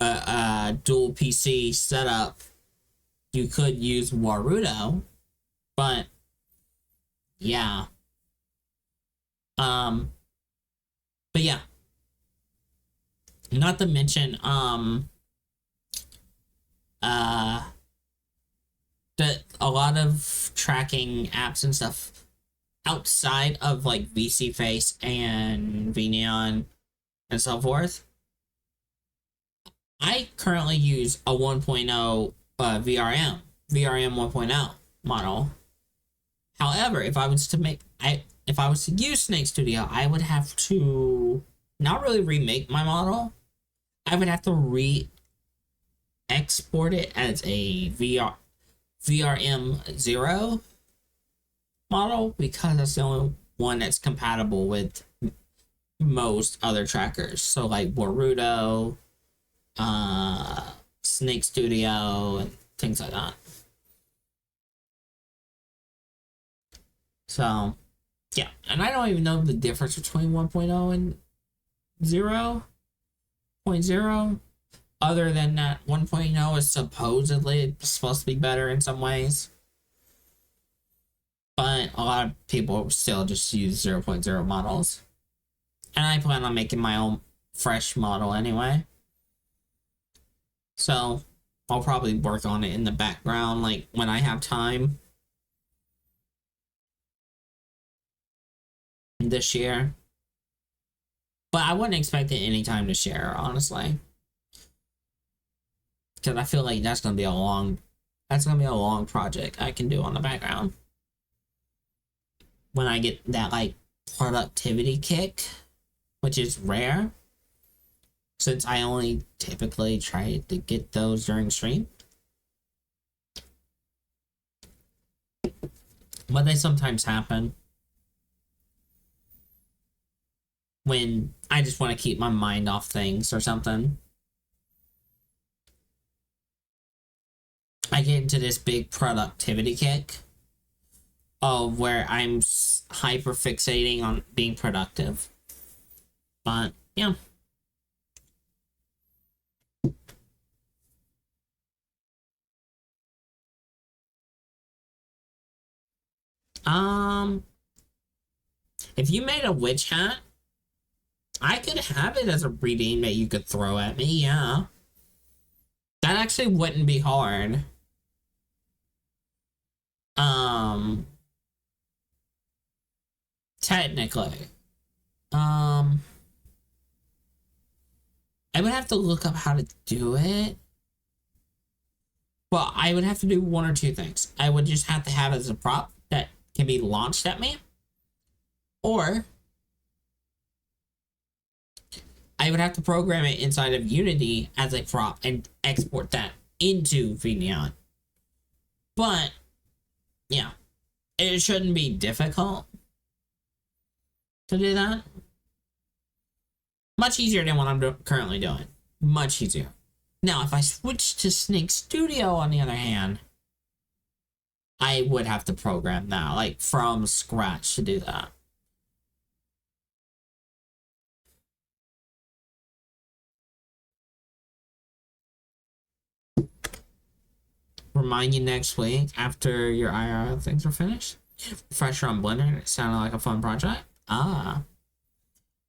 PC setup, you could use Warudo, but yeah. But yeah. Not to mention, that a lot of tracking apps and stuff outside of like VC Face and VNeon and so forth. I currently use a 1.0 VRM 1.0 model. However, if I was to use Snake Studio, I would have to not really remake my model. I would have to re-export it as a VRM 0 model, because that's the only one that's compatible with most other trackers. So like Warudo, Snake Studio, and things like that. So yeah, and I don't even know the difference between 1.0 and 0.0, other than that 1.0 is supposedly supposed to be better in some ways, but a lot of people still just use 0.0 models, and I plan on making my own fresh model anyway, so I'll probably work on it in the background like when I have time this year. But I wouldn't expect it any time this year, honestly, because I feel like that's gonna be a long project I can do on the background when I get that like productivity kick, which is rare since I only typically try to get those during stream, but they sometimes happen when I just want to keep my mind off things or something. I get into this big productivity kick of where I'm hyper fixating on being productive. But yeah. If you made a witch hat, I could have it as a reading that you could throw at me, yeah. That actually wouldn't be hard. Technically. I would have to look up how to do it. Well, I would have to do one or two things. I would just have to have it as a prop that can be launched at me. Or I would have to program it inside of Unity as a prop and export that into VNeon. But, yeah, it shouldn't be difficult. to do that. Much easier than what I'm currently doing. Much easier. Now, if I switch to Snake Studio, on the other hand, I would have to program that, like, from scratch to do that. Remind you next week after your IRL things are finished. Refresher on Blender. It sounded like a fun project. Ah.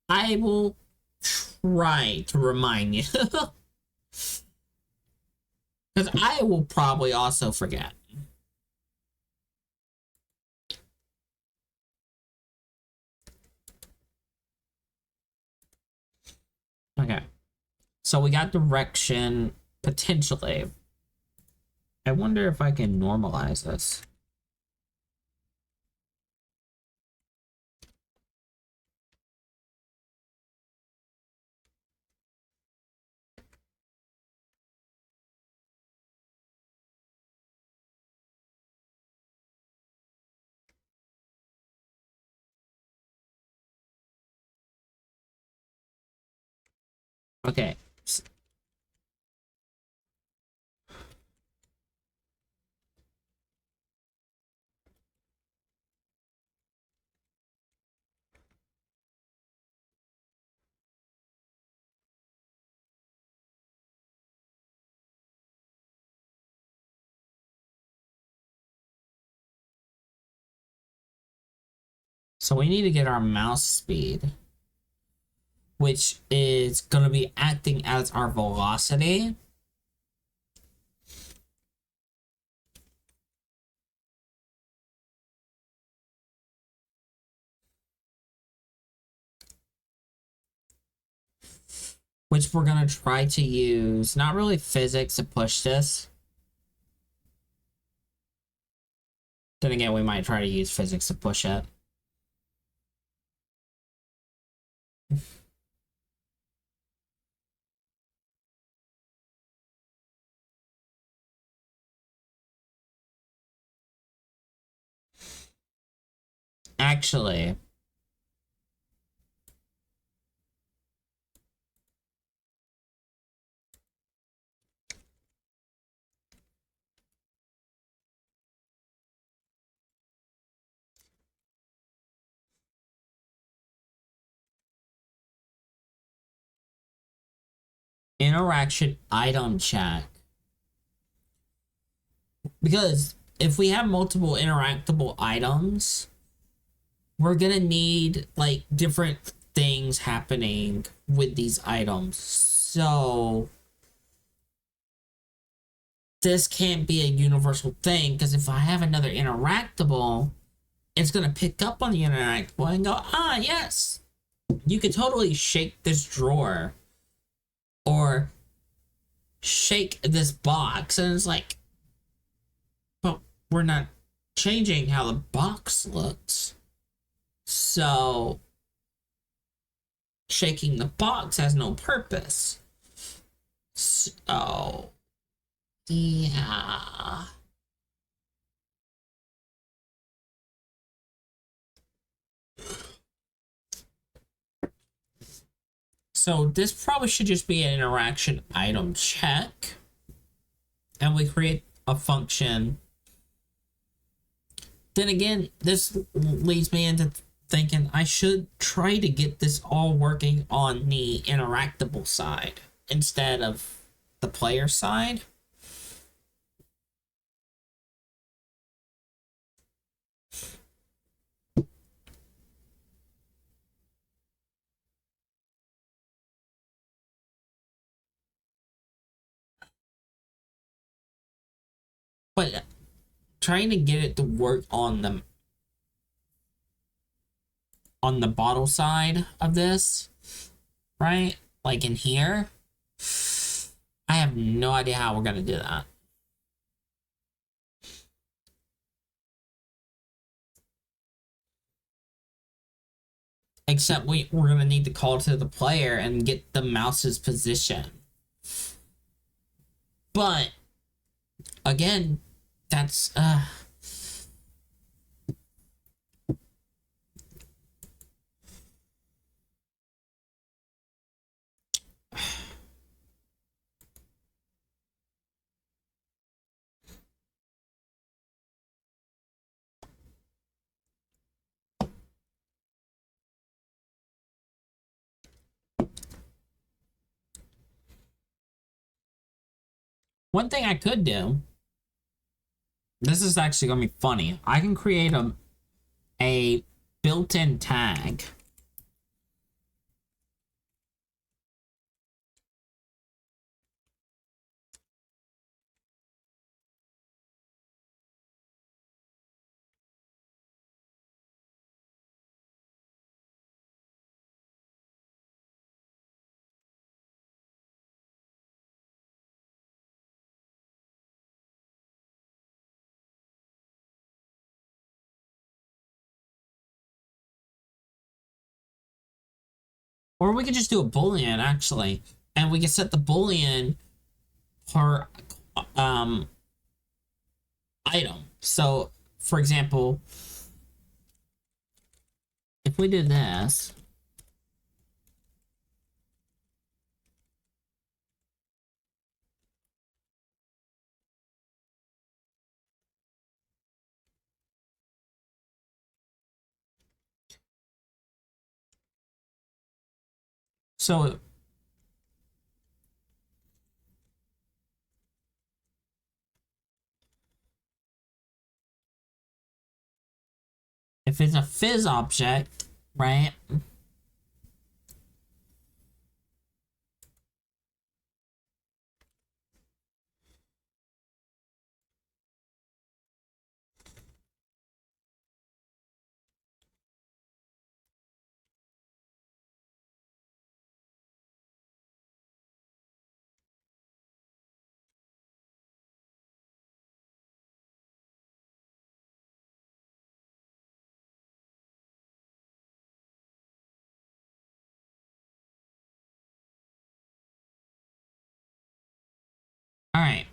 I will try to remind you. Because I will probably also forget. Okay. So we got direction, potentially. I wonder if I can normalize this. Okay. So we need to get our mouse speed, which is going to be acting as our velocity. Which we're going to try to use, not really physics to push this. Then again, we might try to use physics to push it. Actually, interaction item check. Because if we have multiple interactable items, we're gonna need like different things happening with these items. So this can't be a universal thing, because if I have another interactable, it's gonna pick up on the interactable and go, ah, yes, you could totally shake this drawer or shake this box, and it's like, but we're not changing how the box looks. So shaking the box has no purpose. So yeah. So this probably should just be an interaction item check. And we create a function. Then again, this leads me into thinking I should try to get this all working on the interactable side instead of the player side. But trying to get it to work on the bottle side of this, right? Like in here, I have no idea how we're gonna do that. Except we're gonna need to call to the player and get the mouse's position. But again, that's One thing I could do, this is actually gonna be funny. I can create a built-in tag. Or we could just do a boolean actually. And we can set the boolean per item. So for example, if we do this, so if it's a phys object, right? All right.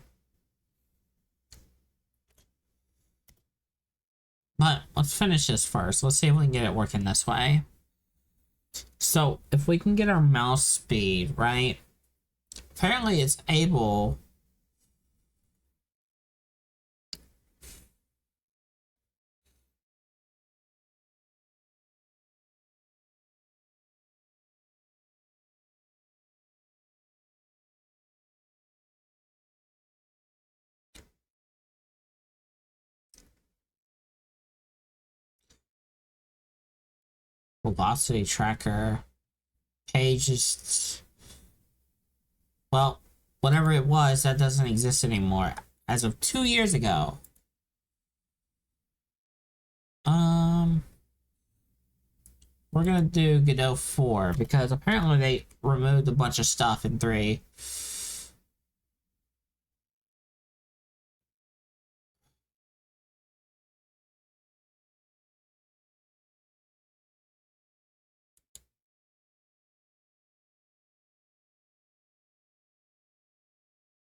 But let's finish this first. Let's see if we can get it working this way. So if we can get our mouse speed, right? Apparently it's able. Velocity tracker. Pages. Well, whatever it was, that doesn't exist anymore. As of 2 years ago. Um, we're gonna do Godot 4 because apparently they removed a bunch of stuff in 3.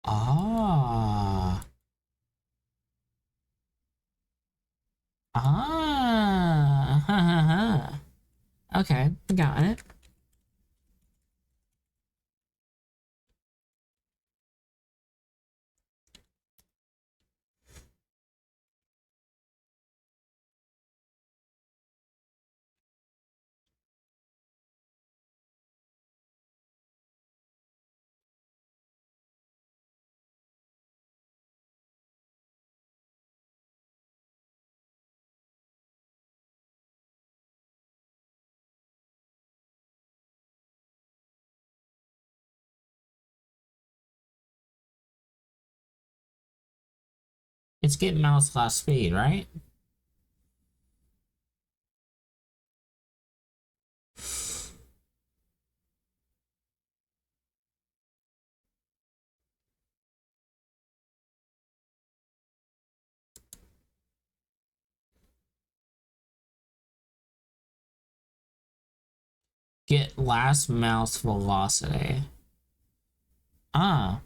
Ah. Ah. Ha, ha, ha. Okay, got it. It's getting mouse class speed, right? Get last mouse velocity. Ah.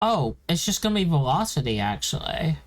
Oh, it's just gonna be velocity, actually.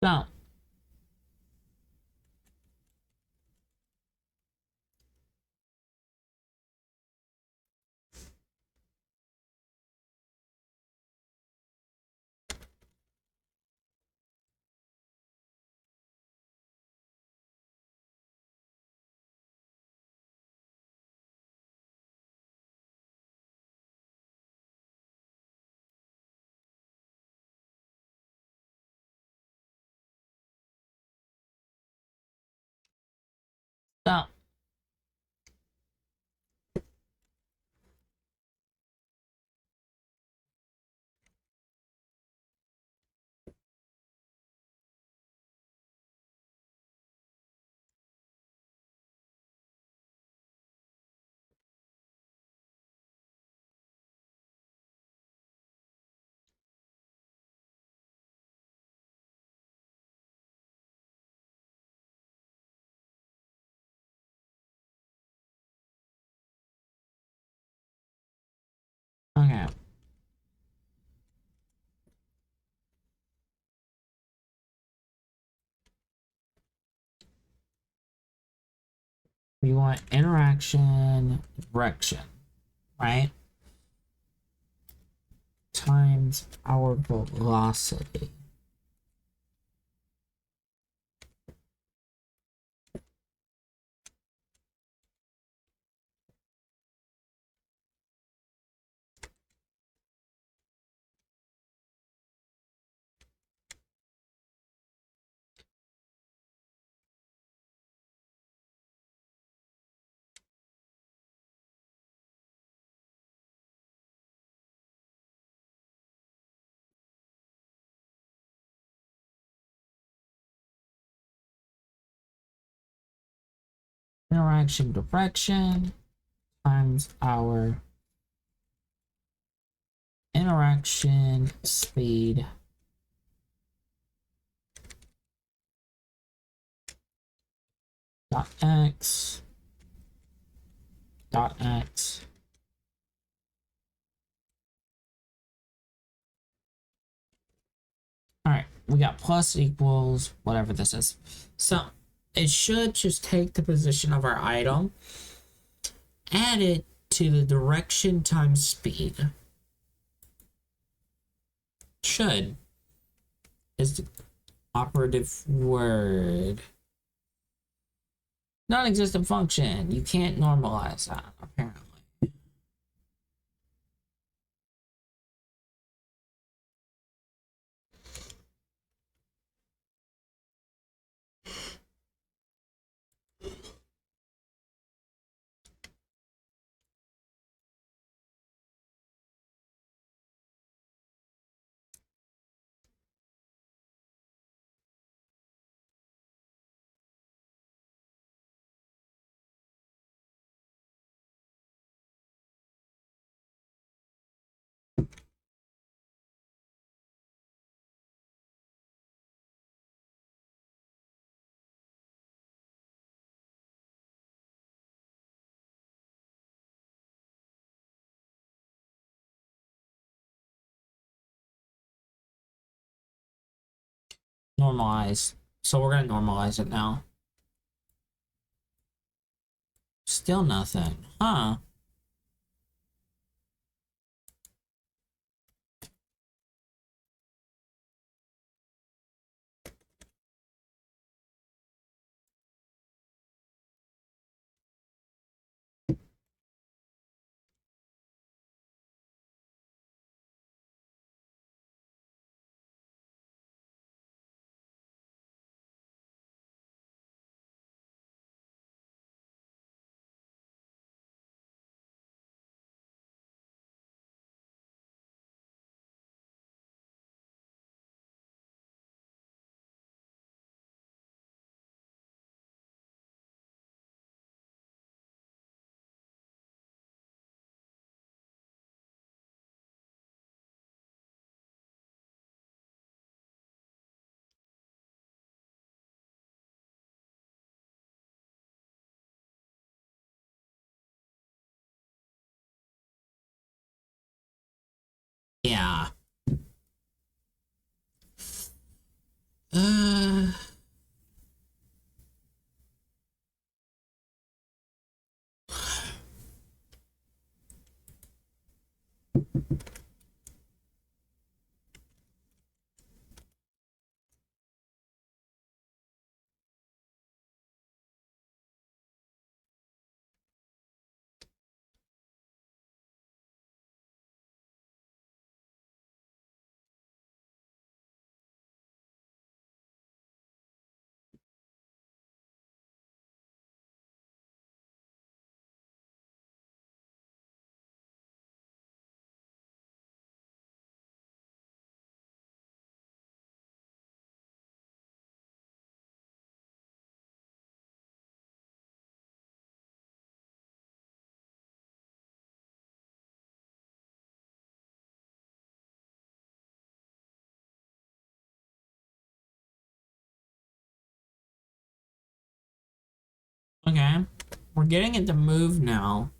So, so, okay. We want interaction direction, right? Times our velocity. Interaction direction times our interaction speed dot x dot x. All right, we got plus equals whatever this is. So it should just take the position of our item, add it to the direction times speed. Should is the operative word. Non-existent function. You can't normalize that, apparently. Normalize. So we're gonna normalize it now. Still nothing. Huh. We're getting it to move now.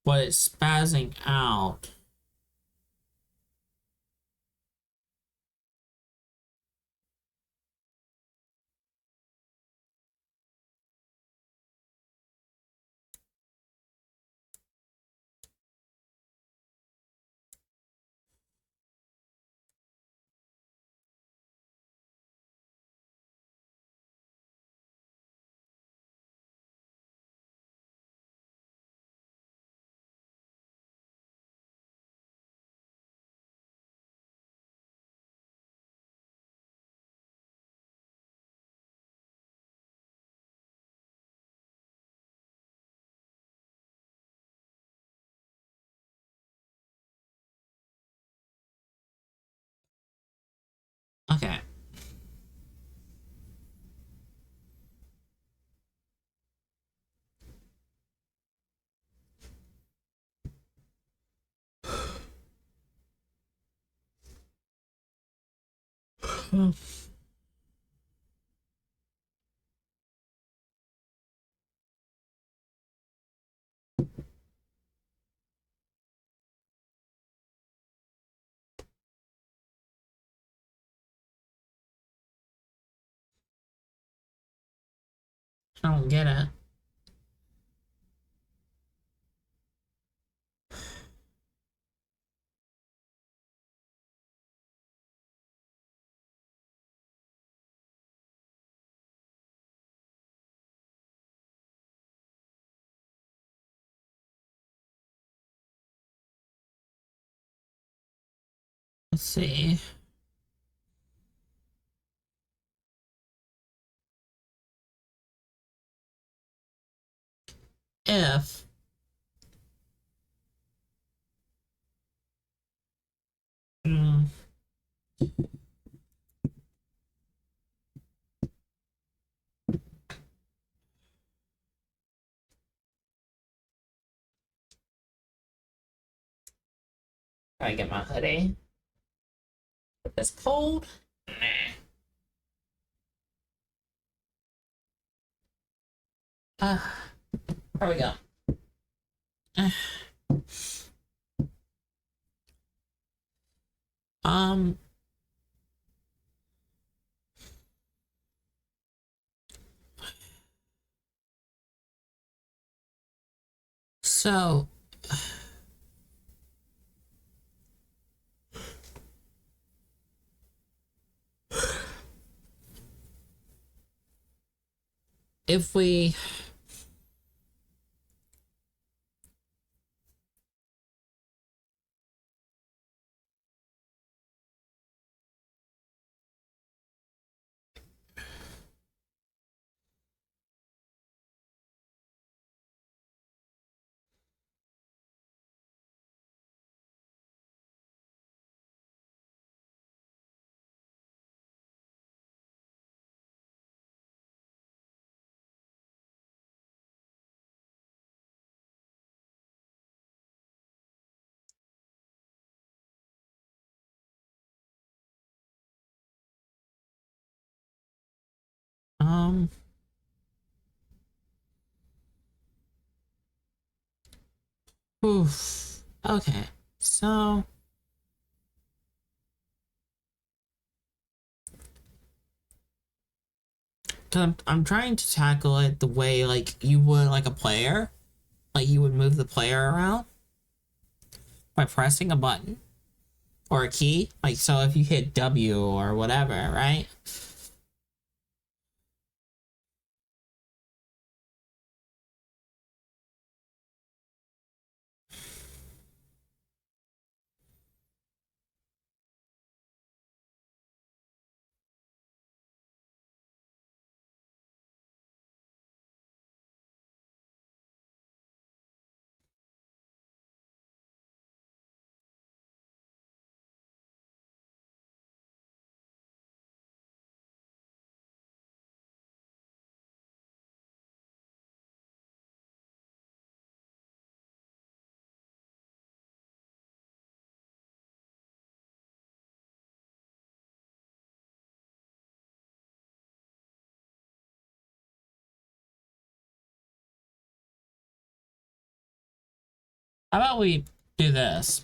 But it's spazzing out. Okay. I don't get it. Let's see. If mm, I get my hoodie. It's cold. Nah. There we go. Um. So if we um oof. Okay. So I'm trying to tackle it the way like you would like a player. Like you would move the player around by pressing a button or a key. Like so if you hit W or whatever, right? How about we do this?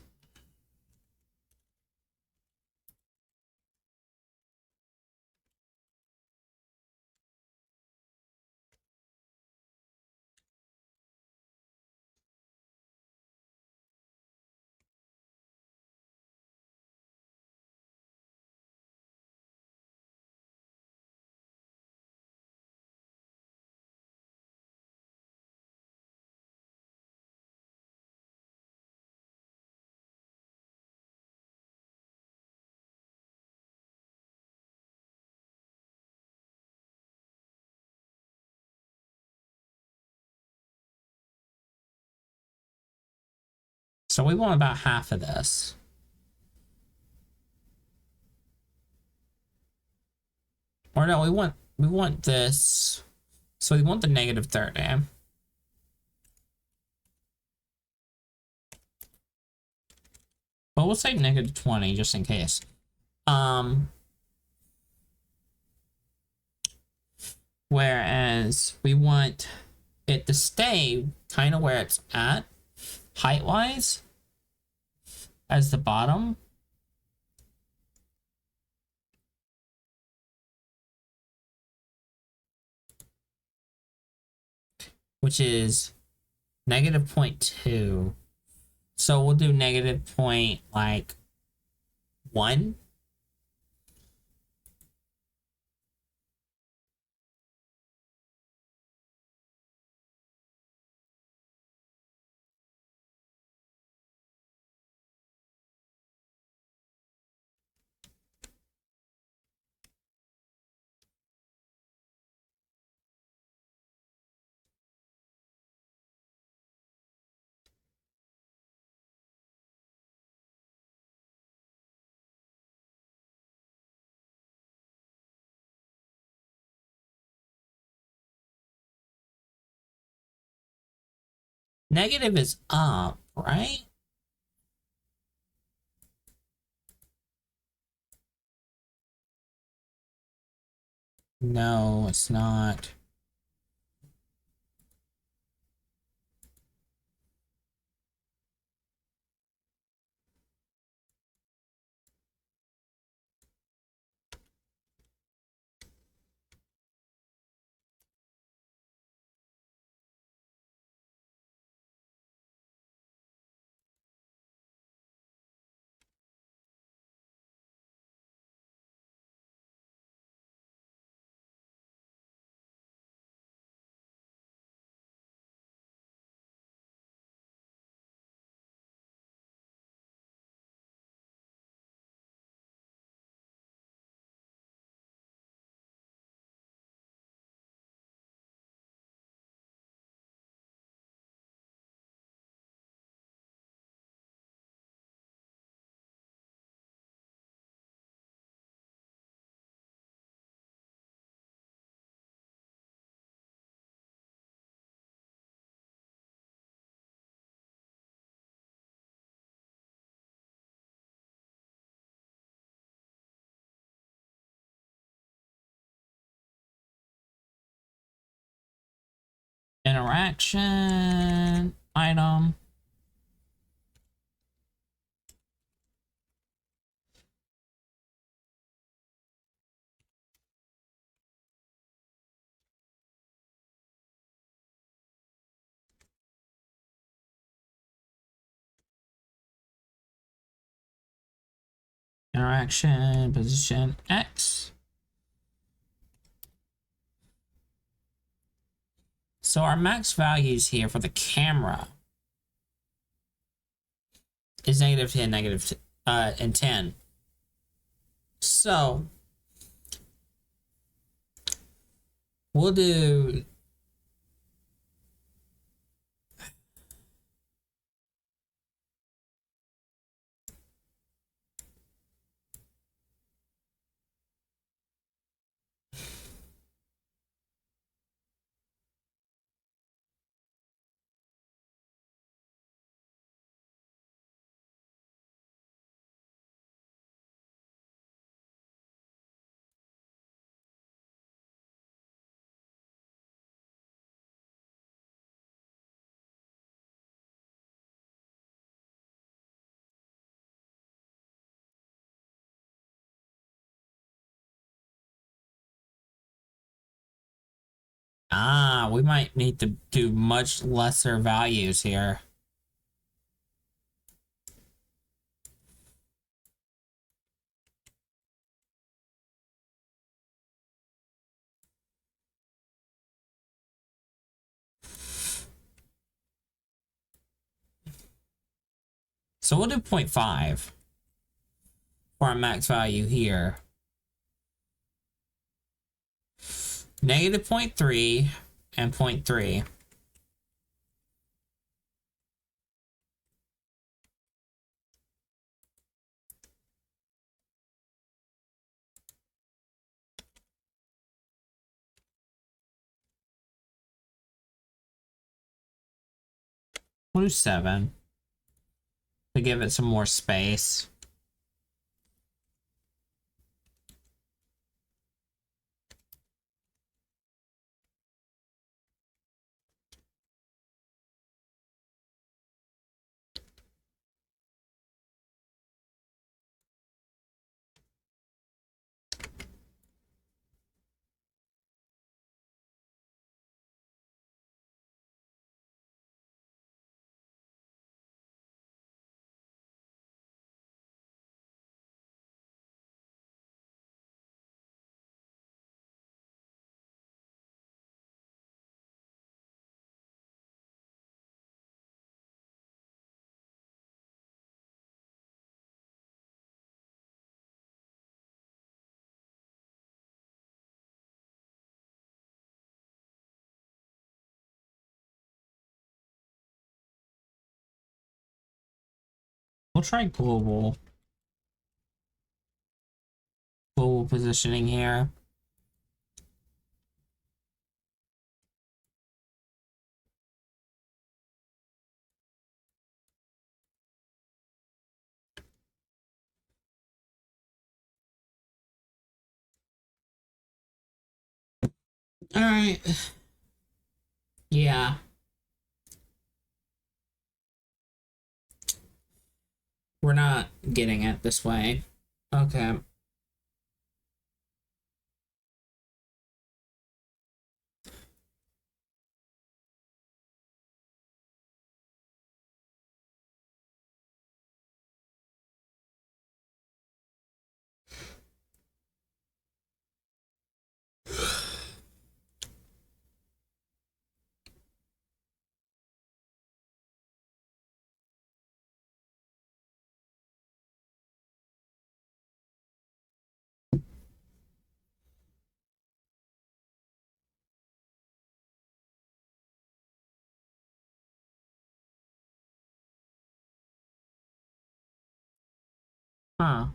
So we want about half of this. Or no, we want this. So we want the negative 30. But we'll say negative 20 just in case. Whereas we want it to stay kind of where it's at, height-wise, as the bottom. Which is negative 0.2. So we'll do negative point, like, 1. Negative is up, right? No, it's not. Interaction item. Interaction position X. So our max values here for the camera is negative 10, negative and 10. So we'll do Ah, we might need to do much lesser values here. So we'll do 0.5 for our max value here. Negative 0.3 and 0.3. We'll do 7 to give it some more space. We'll try global positioning here. All right. Yeah. We're not getting it this way. Okay. Huh.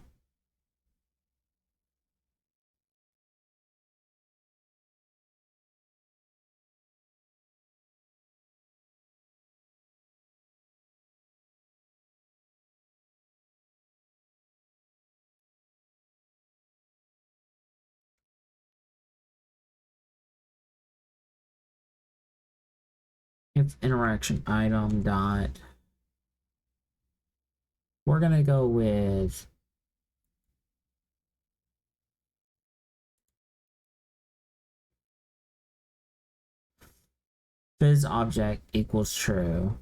If interaction item dot. We're gonna go with phys object equals true.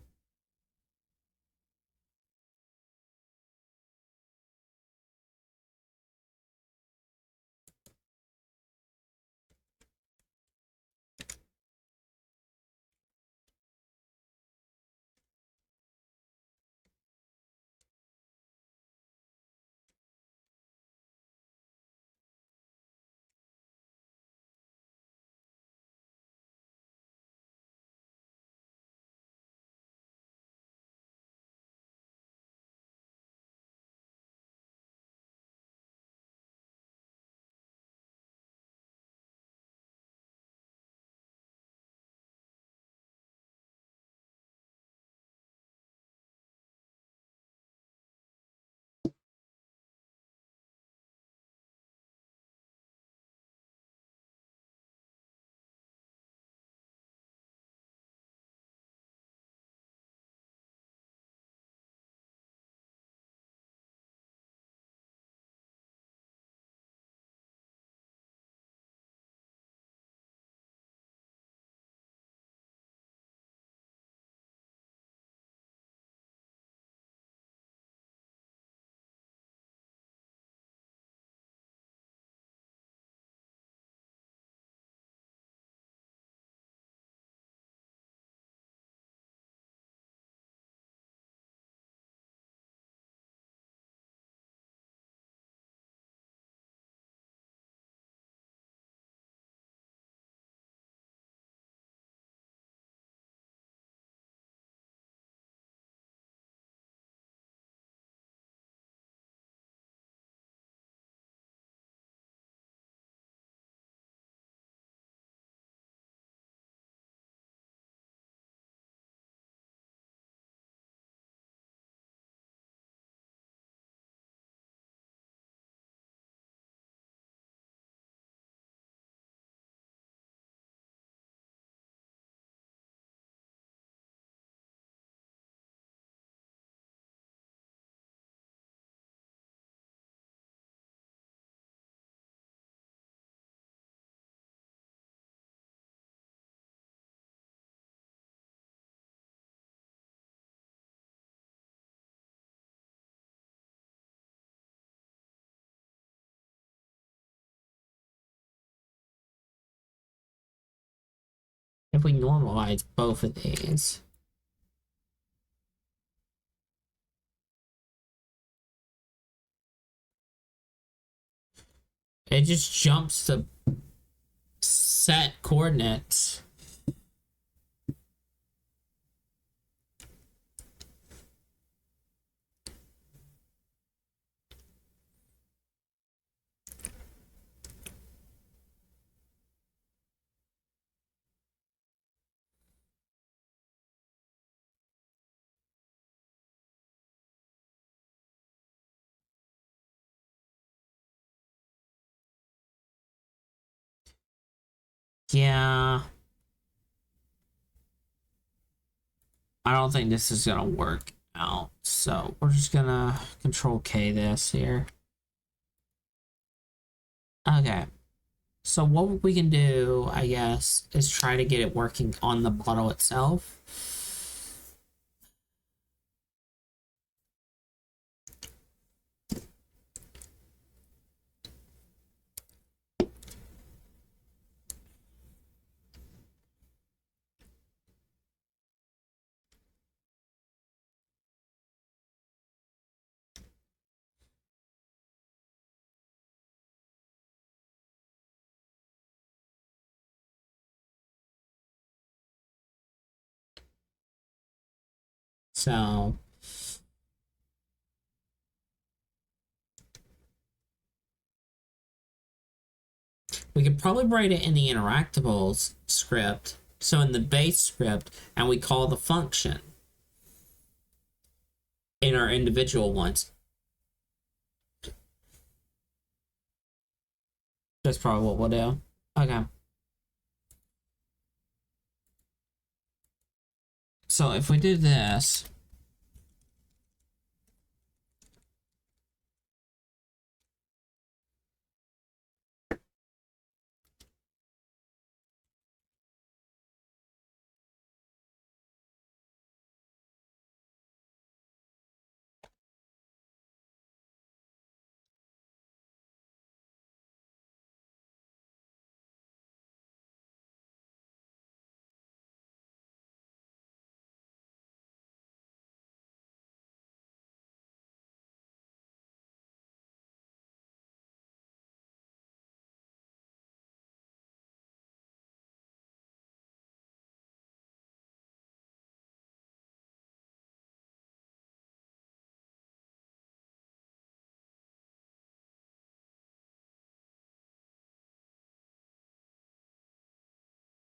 if we normalize both of these. It just jumps to set coordinates. Yeah. I don't think this is gonna work out. So we're just gonna control K this here. Okay. So what we can do, I guess, is try to get it working on the bottle itself. So we could probably write it in the interactables script. So in the base script, and we call the function in our individual ones. That's probably what we'll do. Okay. So if we do this,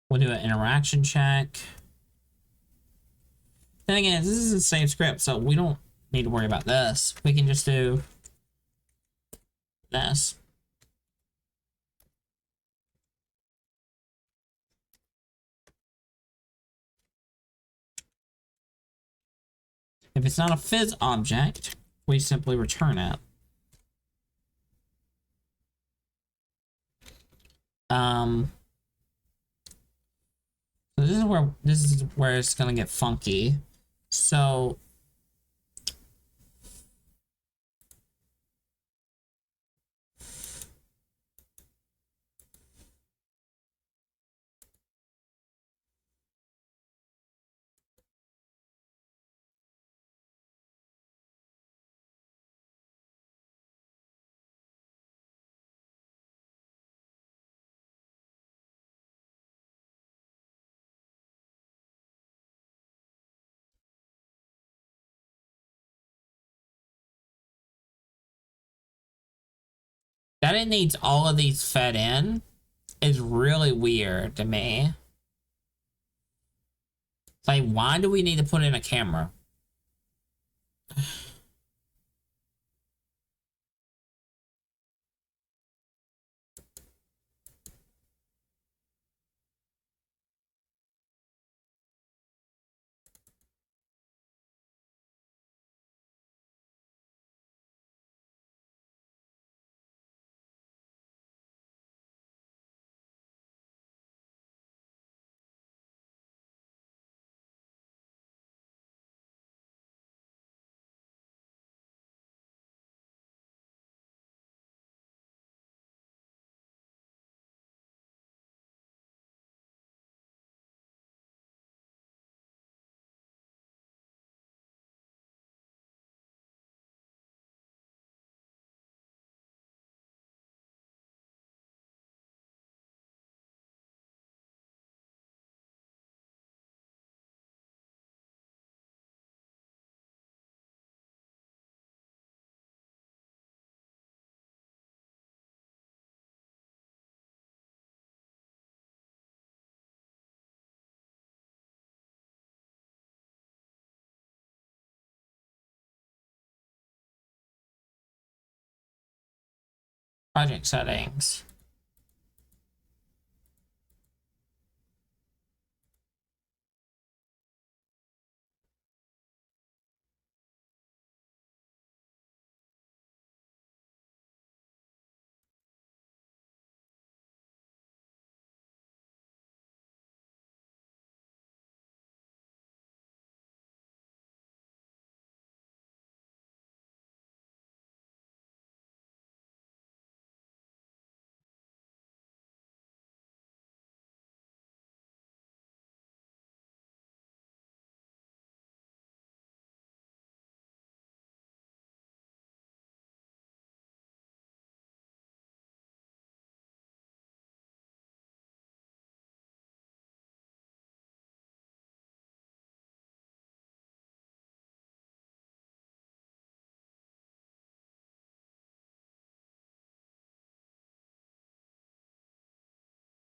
we'll do an interaction check. Then again, this is the same script, so we don't need to worry about this. We can just do this. If it's not a phys object, we simply return it. So this is where it's gonna get funky. So that it needs all of these fed in is really weird to me. Like, why do we need to put in a camera? Project settings.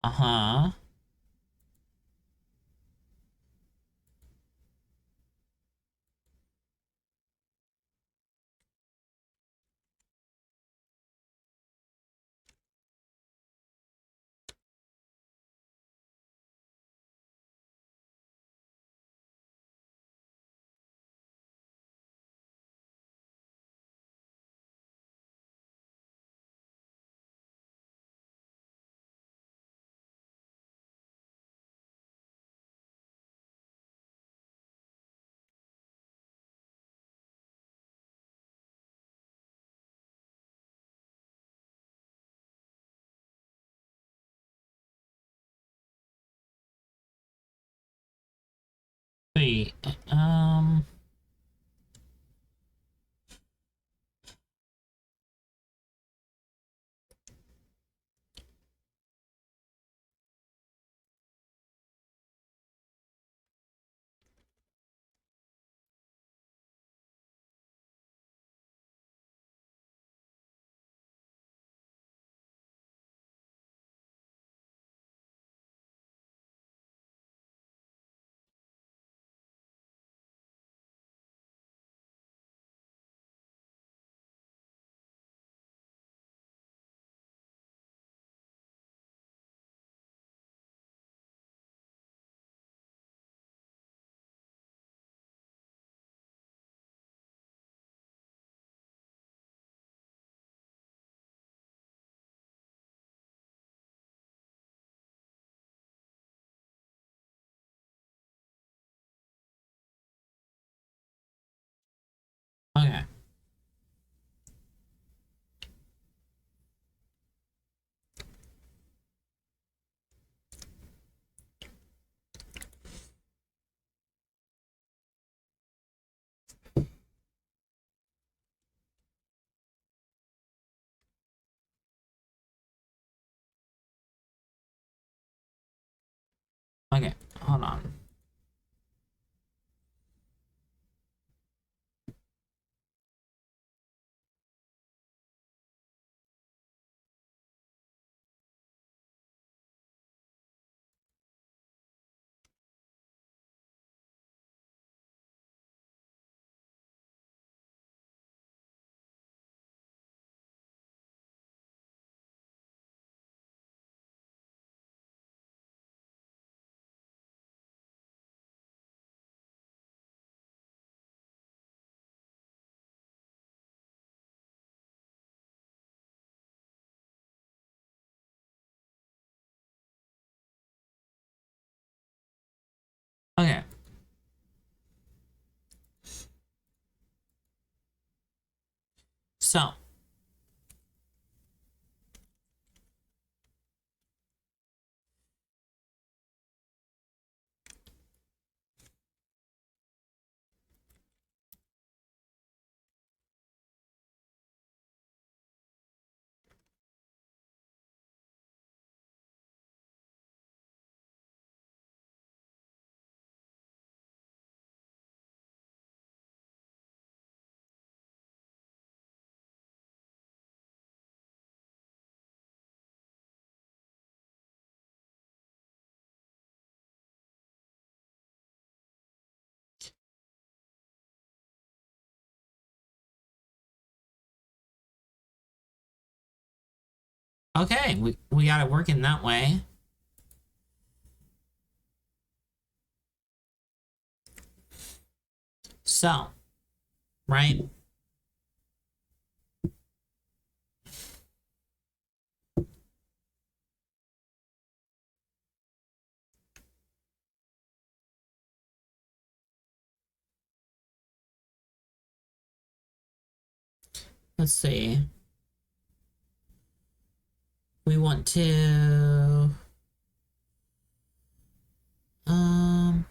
Uh-huh. See. Um. Okay. Okay. Hold on. Okay. So. Okay, we got it working that way. So, right? Let's see. We want to um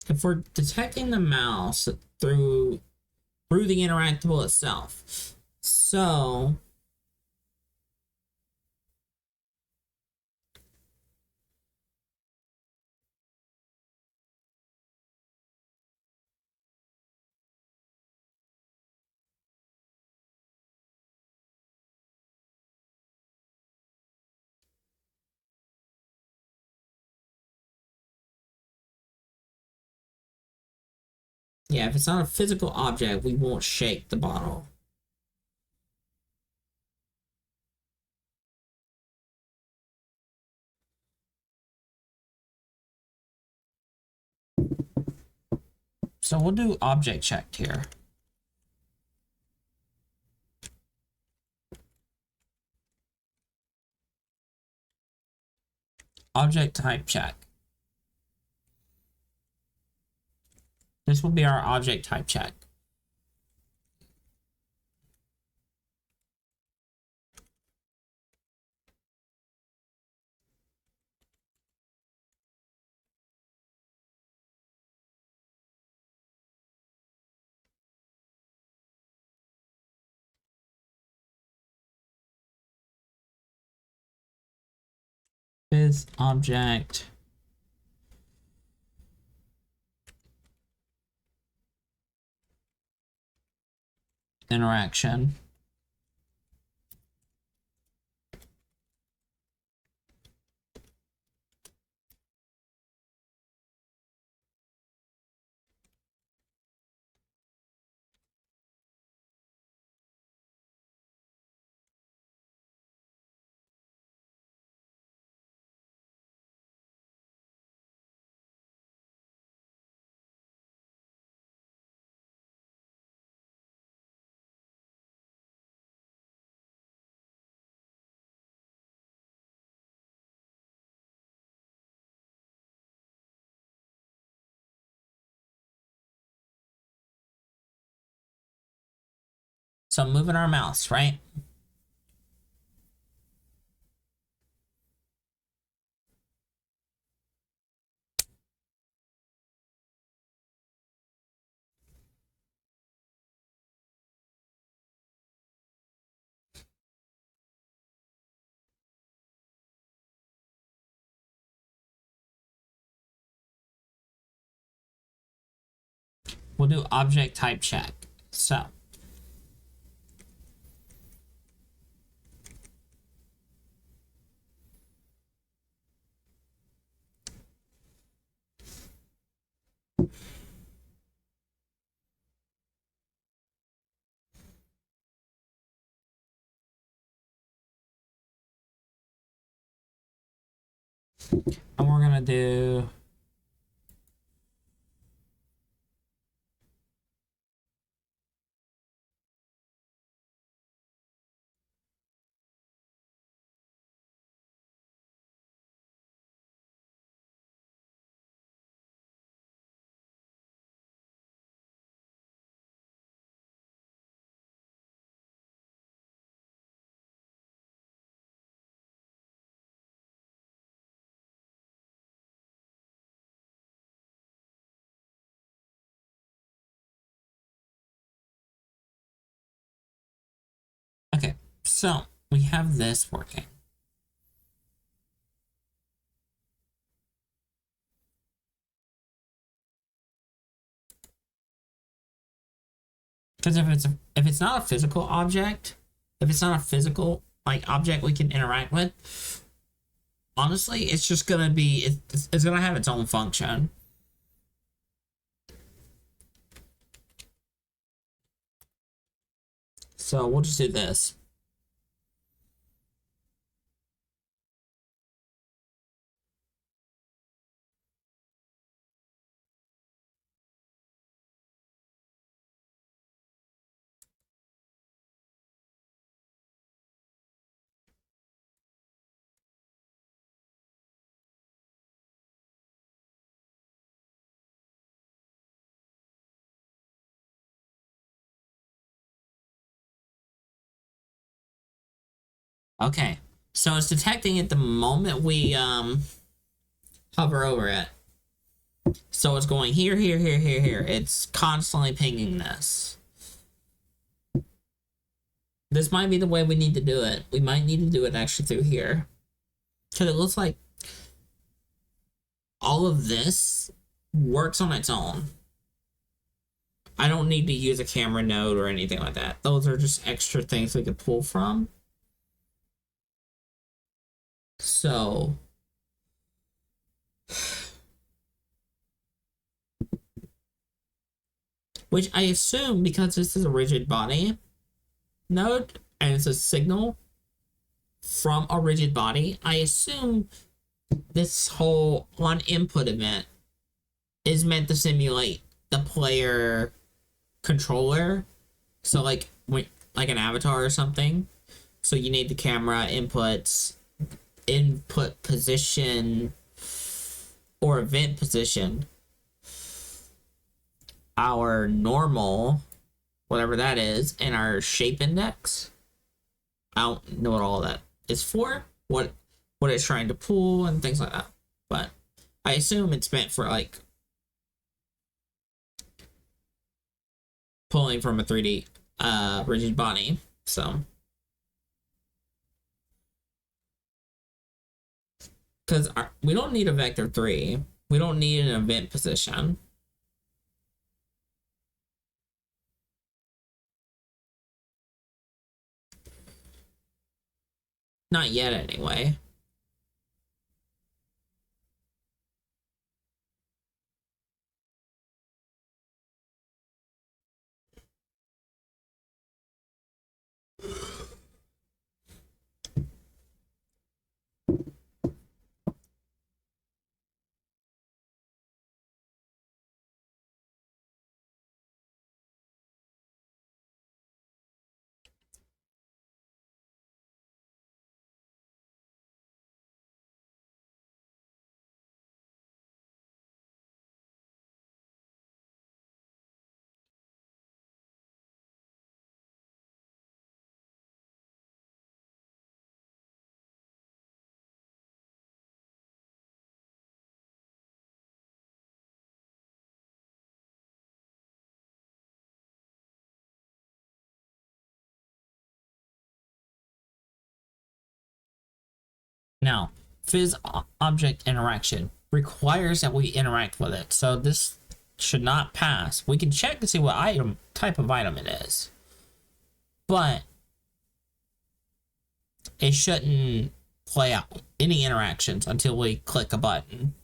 if we're detecting the mouse through the interactable itself. So yeah, if it's not a physical object, we won't shake the bottle. So we'll do object check here. Object type check. This will be our object type check. Is object interaction. So I'm moving our mouse, right? We'll do object type check. So and we're gonna do okay. So we have this working. Because if it's not a physical object, if it's not a physical like object we can interact with, honestly, it's just gonna be it's gonna have its own function. So we'll just do this. Okay. So it's detecting it the moment we hover over it. So it's going here, here, here, here, here. It's constantly pinging this. This might be the way we need to do it. We might need to do it actually through here. Because it looks like all of this works on its own. I don't need to use a camera node or anything like that. Those are just extra things we could pull from. So which I assume, because this is a rigid body node and it's a signal from a rigid body, I assume this whole on input event is meant to simulate the player controller. So like an avatar or something. So you need the camera inputs, input position, or event position, our normal, whatever that is, and our shape index. I don't know what all that is for, what it's trying to pull and things like that. But I assume it's meant for like pulling from a 3D rigid body. So because we don't need a vector 3, we don't need an event position. Not yet, anyway. Now, phys object interaction requires that we interact with it. So this should not pass. We can check to see what type of item it is. But it shouldn't play out any interactions until we click a button.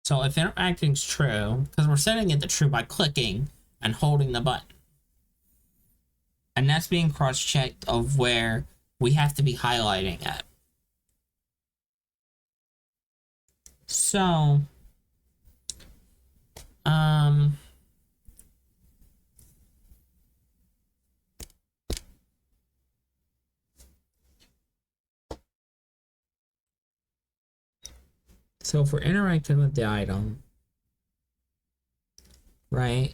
So if interacting is true, because we're setting it to true by clicking and holding the button. And that's being cross-checked of where we have to be highlighting it. So, so if we're interacting with the item, right?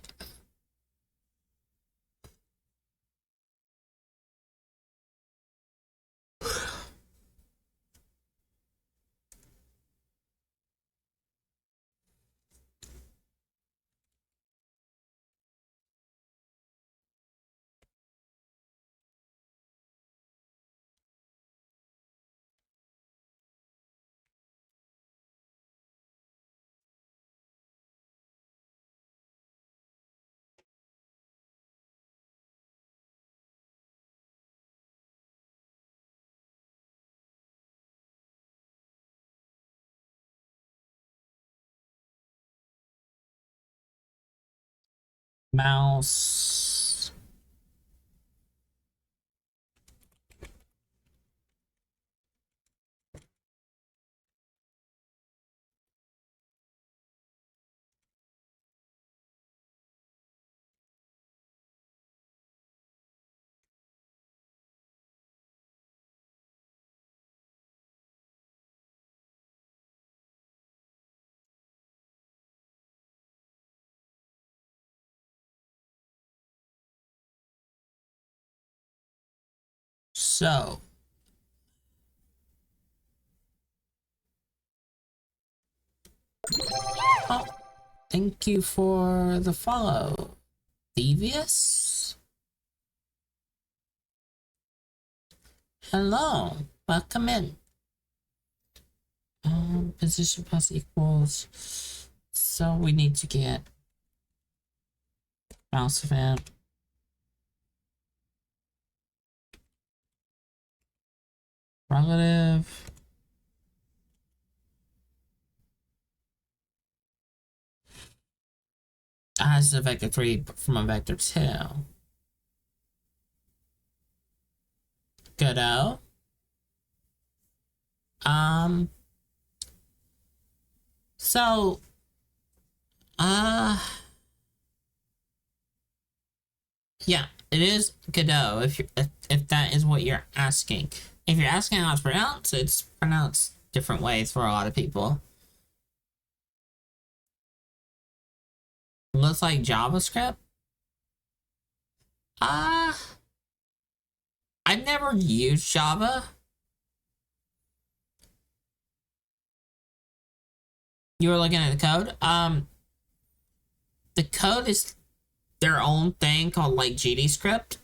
Mouse. So, oh, thank you for the follow, Devious. Hello, welcome in. Position plus equals. So we need to get mouse event. Relative. As a vector 3 from a vector 2. Goodo. So, yeah, it is Godot if that is what you're asking. If you're asking how it's pronounced different ways for a lot of people. Looks like JavaScript. I've never used Java. You were looking at the code. The code is their own thing called like GDScript.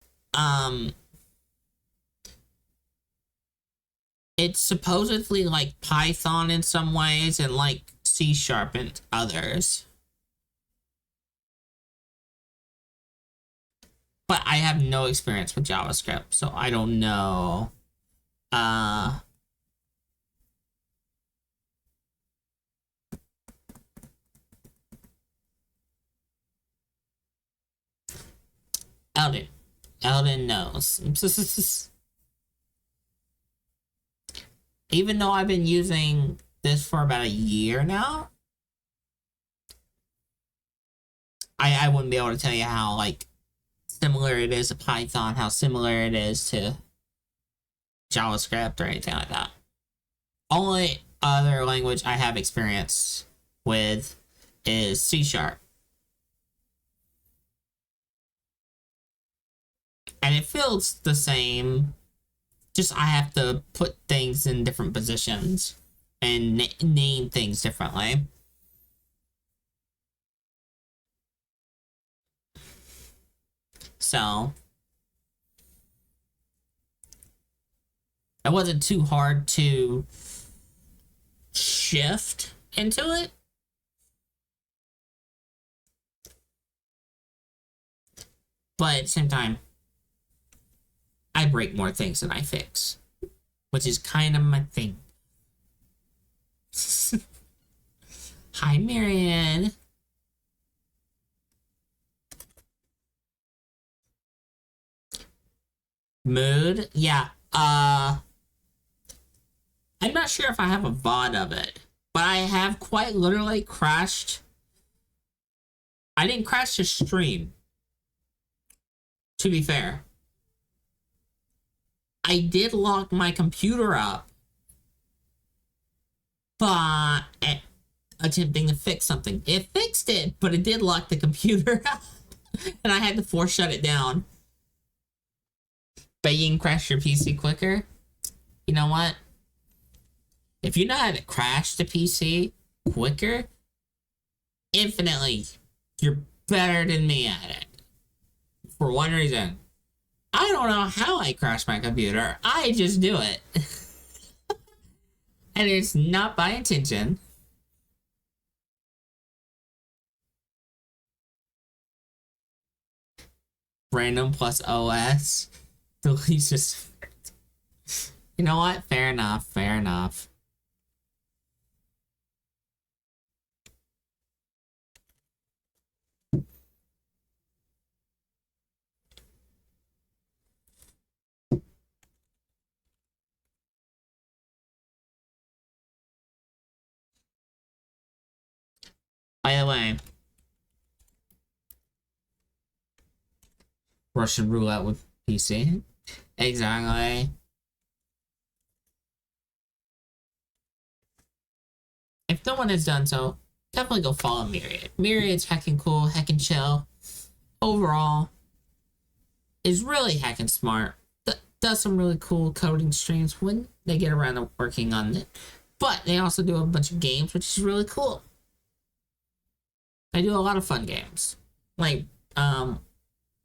It's supposedly like Python in some ways and like C# in others. But I have no experience with JavaScript, so I don't know. Eldon knows. Even though I've been using this for about a year now, I wouldn't be able to tell you how like similar it is to Python, how similar it is to JavaScript or anything like that. Only other language I have experience with is C#. And it feels the same, just I have to put things in different positions and name things differently. So it wasn't too hard to shift into it. But at the same time, I break more things than I fix, which is kind of my thing. Hi, Marianne. Mood? Yeah. I'm not sure if I have a VOD of it, but I have quite literally crashed. I didn't crash the stream, to be fair. I did lock my computer up, but attempting to fix something. It fixed it, but it did lock the computer up, and I had to force shut it down. But you can crash your PC quicker. You know what? If you know how to crash the PC quicker, infinitely, you're better than me at it. For one reason. I don't know how I crash my computer. I just do it. And it's not by intention. Random plus OS. Deletes just... You know what? Fair enough. Fair enough. By the way, Russian roulette with PC. Exactly. If no one has done so, definitely go follow Myriad. Myriad's heckin' cool, heckin' chill. Overall, is really heckin' smart. Does some really cool coding streams when they get around to working on it. But they also do a bunch of games, which is really cool. They do a lot of fun games. Like,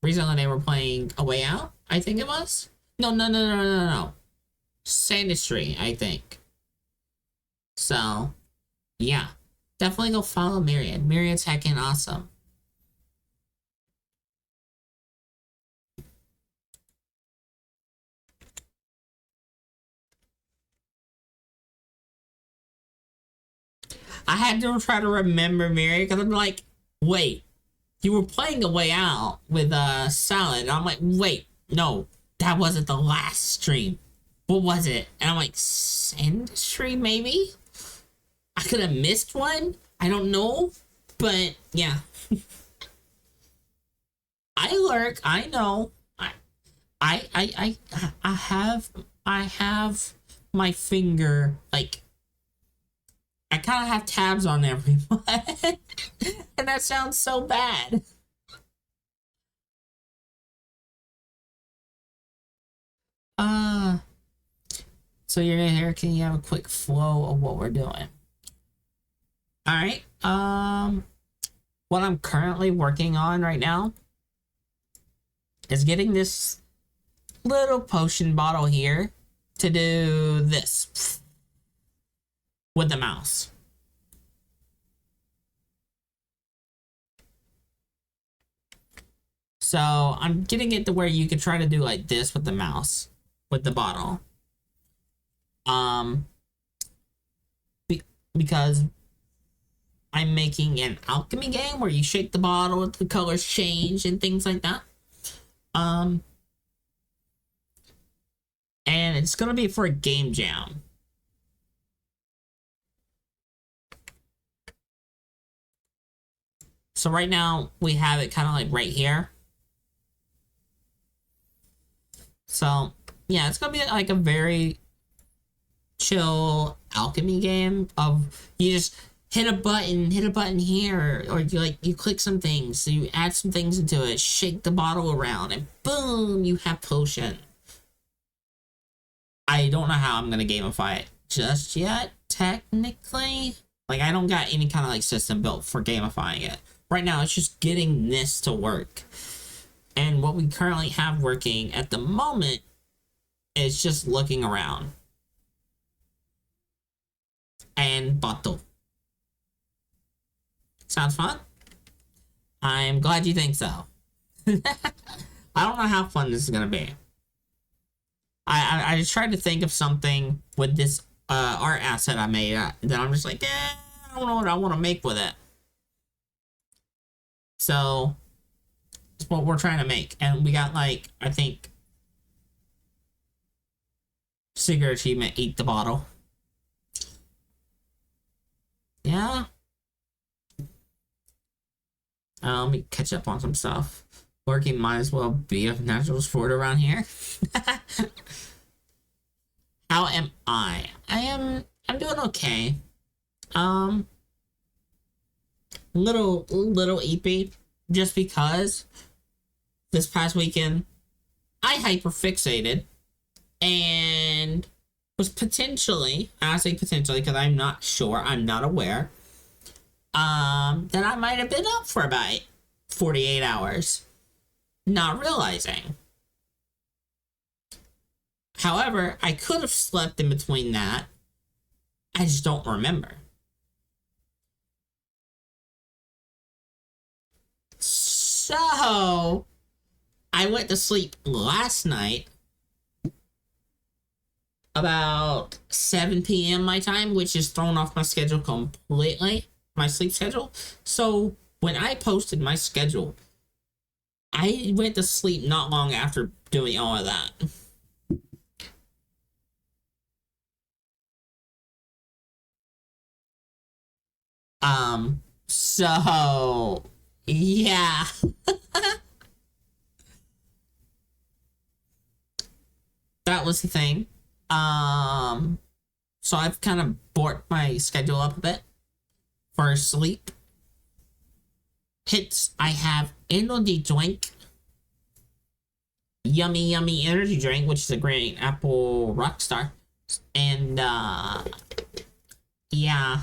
recently they were playing A Way Out, I think it was. No. Sandistry, I think. So, yeah. Definitely go follow Myriad. Myriad's heckin' awesome. I had to try to remember Myriad because I'm like, wait, you were playing A Way Out with Salad. And I'm like, wait, no, that wasn't the last stream. What was it? And I'm like, Sandistry, maybe? I could have missed one. I don't know. But, yeah. I lurk. I know. I have my finger, like, I kind of have tabs on everyone. And that sounds so bad. So you're here, can you have a quick flow of what we're doing? Alright, what I'm currently working on right now is getting this little potion bottle here to do this with the mouse. So I'm getting it to where you can try to do like this with the mouse, with the bottle. Because I'm making an alchemy game where you shake the bottle, the colors change and things like that. And it's gonna be for a game jam. So right now we have it kind of like right here. So yeah, it's gonna be like a very chill alchemy game of you just hit a button here, or you click some things, so you add some things into it, shake the bottle around, and boom, you have potion. I don't know how I'm gonna gamify it just yet, technically. Like, I don't got any kind of like system built for gamifying it. Right now, it's just getting this to work. And what we currently have working at the moment is just looking around. And bottle. Sounds fun? I'm glad you think so. I don't know how fun this is gonna be. I just tried to think of something with this art asset I made that I'm just like, I don't know what I want to make with it. So that's what we're trying to make. And we got like, I think, secret achievement, eat the bottle. Yeah. Let me catch up on some stuff. Working might as well be a natural sport around here. How am I? I'm doing okay. Little eepy, just because this past weekend I hyperfixated and was potentially, I say potentially because I'm not sure, I'm not aware, that I might have been up for about 48 hours, not realizing. However, I could have slept in between that. I just don't remember. So, I went to sleep last night about 7 p.m. my time, which is thrown off my schedule completely, my sleep schedule. So, when I posted my schedule, I went to sleep not long after doing all of that. So yeah. That was the thing. So I've kind of brought my schedule up a bit for sleep. Hits I have energy drink. Yummy energy drink, which is a great apple rockstar. And yeah.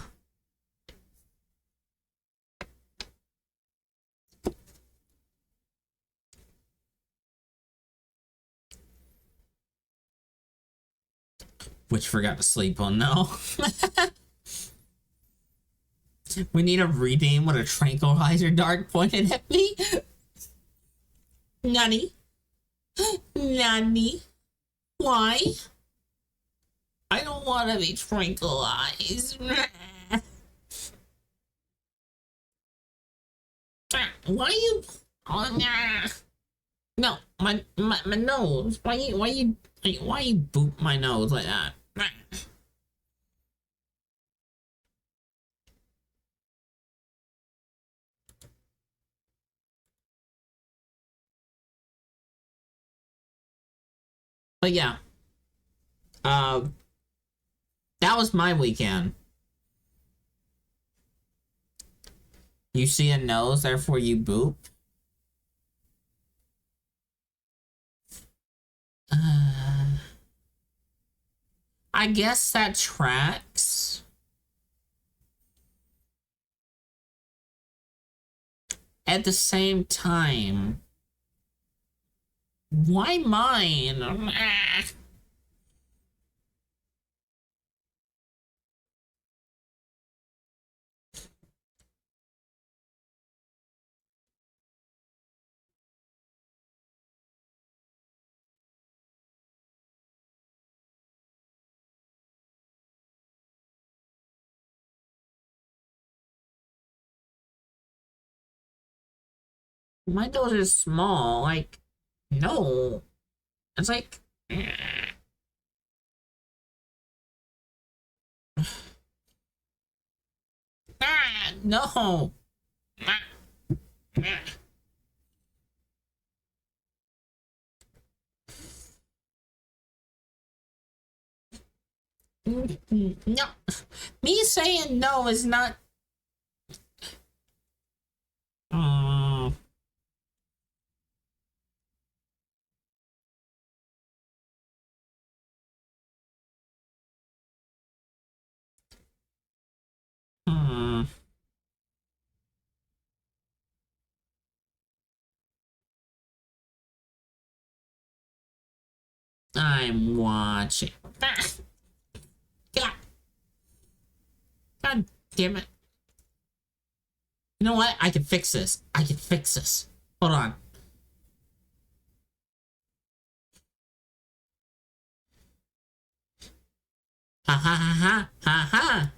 Which forgot to sleep on, no. We need a redeem with a tranquilizer dart pointed at me. Nani? Nani? Why? I don't want to be tranquilized. Why you? Oh, nah. No, my nose. Why you boop my nose like that? But yeah, uh, that was my weekend. You see a nose, therefore you boop. Uh, I guess that tracks. At the same time, why mine? My nose is small. Like, no. It's like. No. No. Me saying no is not. Uh, hmm. I'm watching. God, God damn it. You know what? I can fix this. I can fix this. Hold on. Ha ha ha ha ha ha.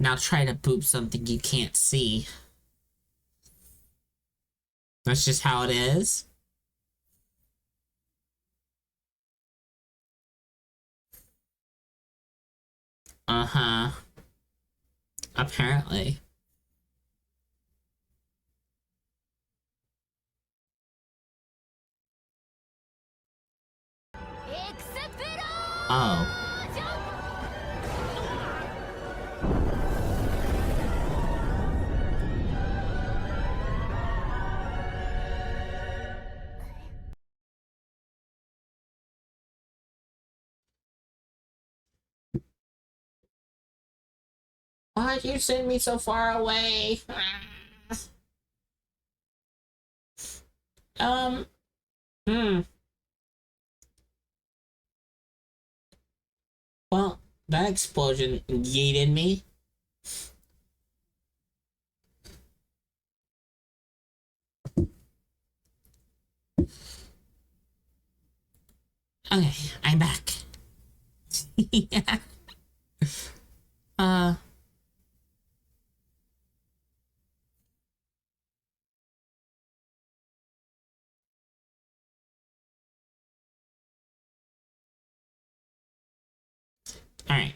Now try to boop something you can't see. That's just how it is. Uh-huh. Apparently. Oh. Why'd you send me so far away? Hmm. Well, that explosion yeeted me. Okay, I'm back. Yeah. Uh. Alright.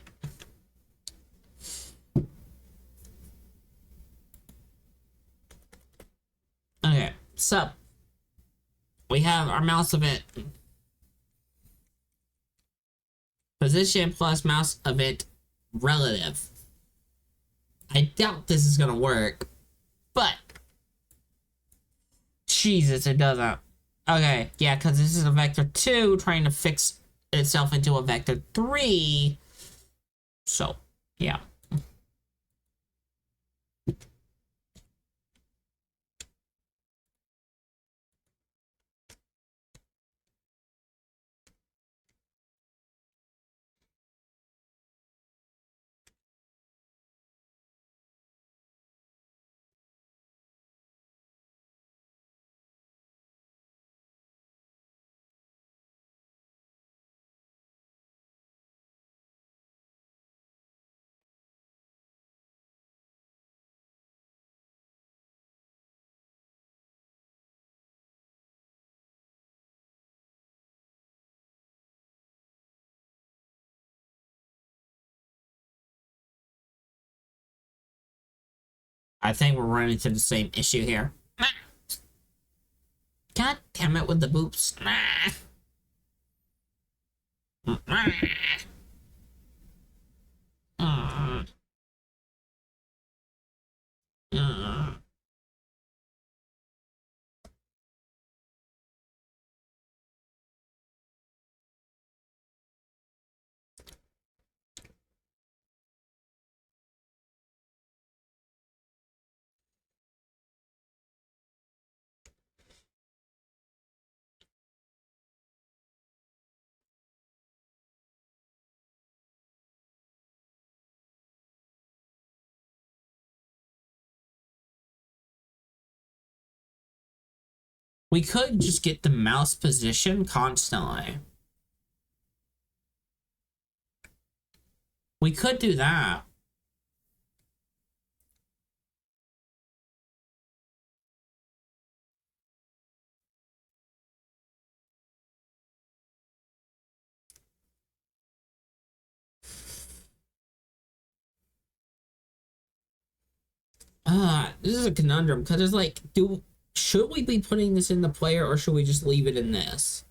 Okay, so we have our mouse event. Position plus mouse event relative. I doubt this is gonna work, but Jesus, it doesn't. Okay, yeah, because this is a vector 2 trying to fix itself into a vector 3. So, yeah. I think we're running into the same issue here. God damn it with the boops. We could just get the mouse position constantly. We could do that. This is a conundrum because it's like, should we be putting this in the player or should we just leave it in this?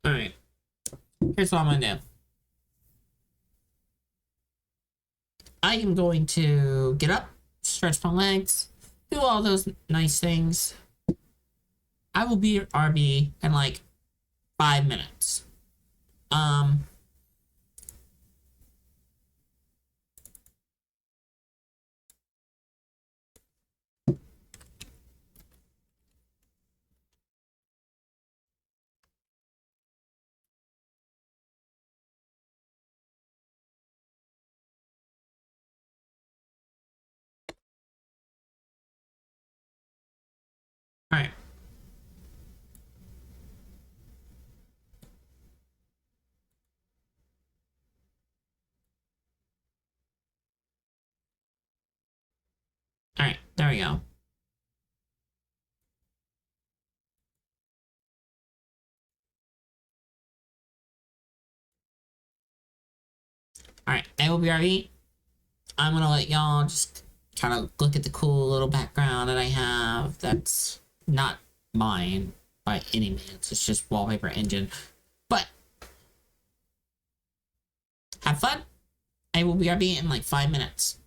All right. Here's what I'm gonna do. I am going to get up, stretch my legs, do all those nice things. I will be at RB in like 5 minutes. Um, all right. All right, there we go. All right, AOBRV. I'm gonna let y'all just kind of look at the cool little background that I have. That's not mine by any means. It's just wallpaper engine. But have fun. I will be RB in like 5 minutes.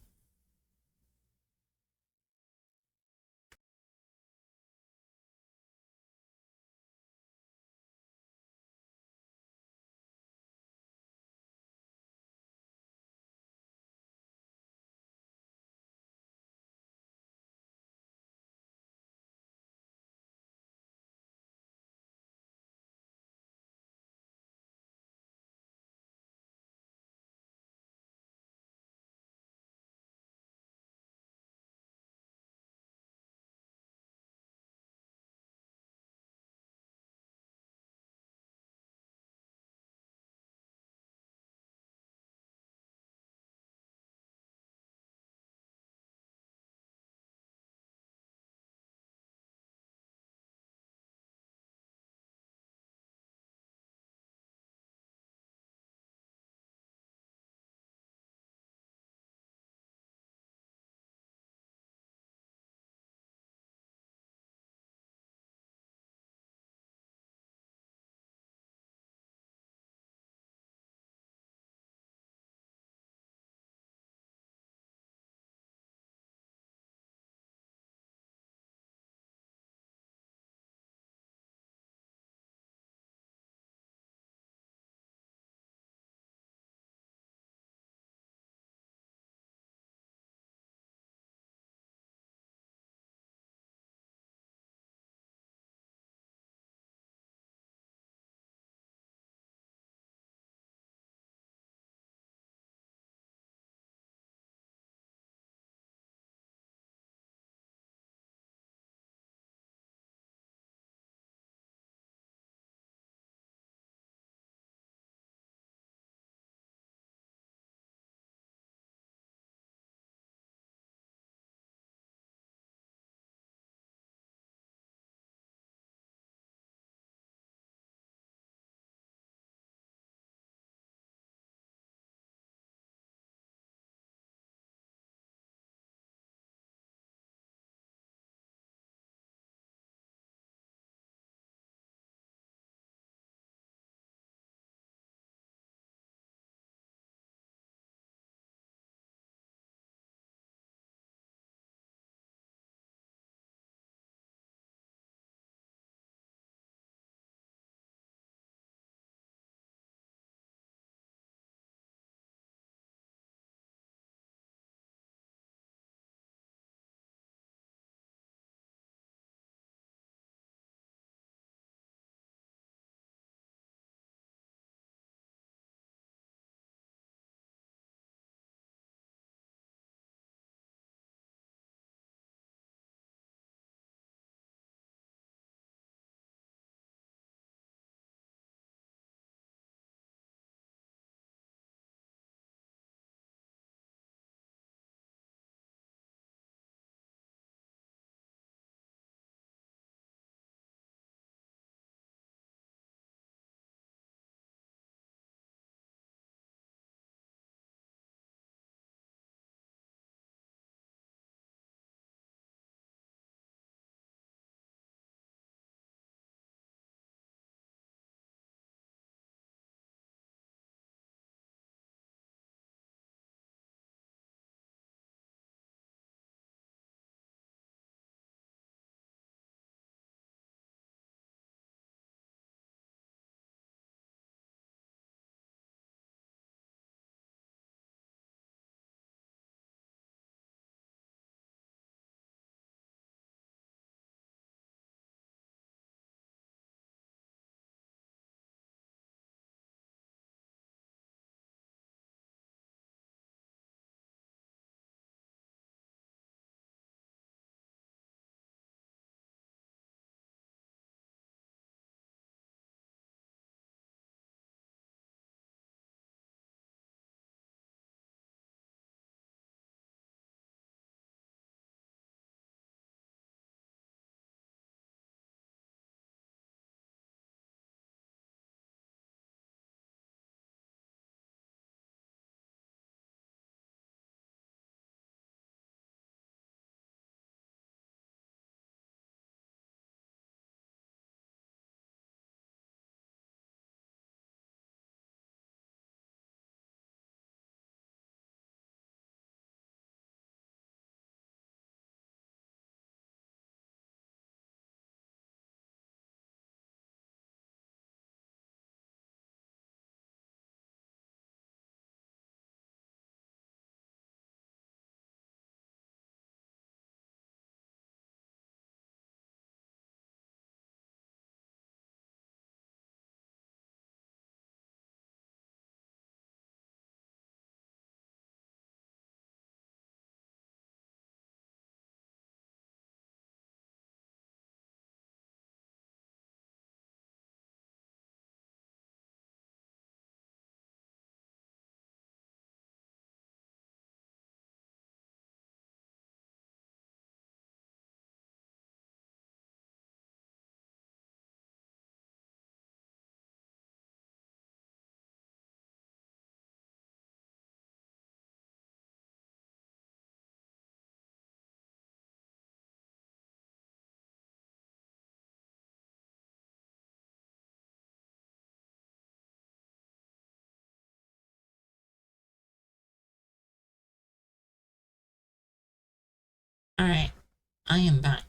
I am back.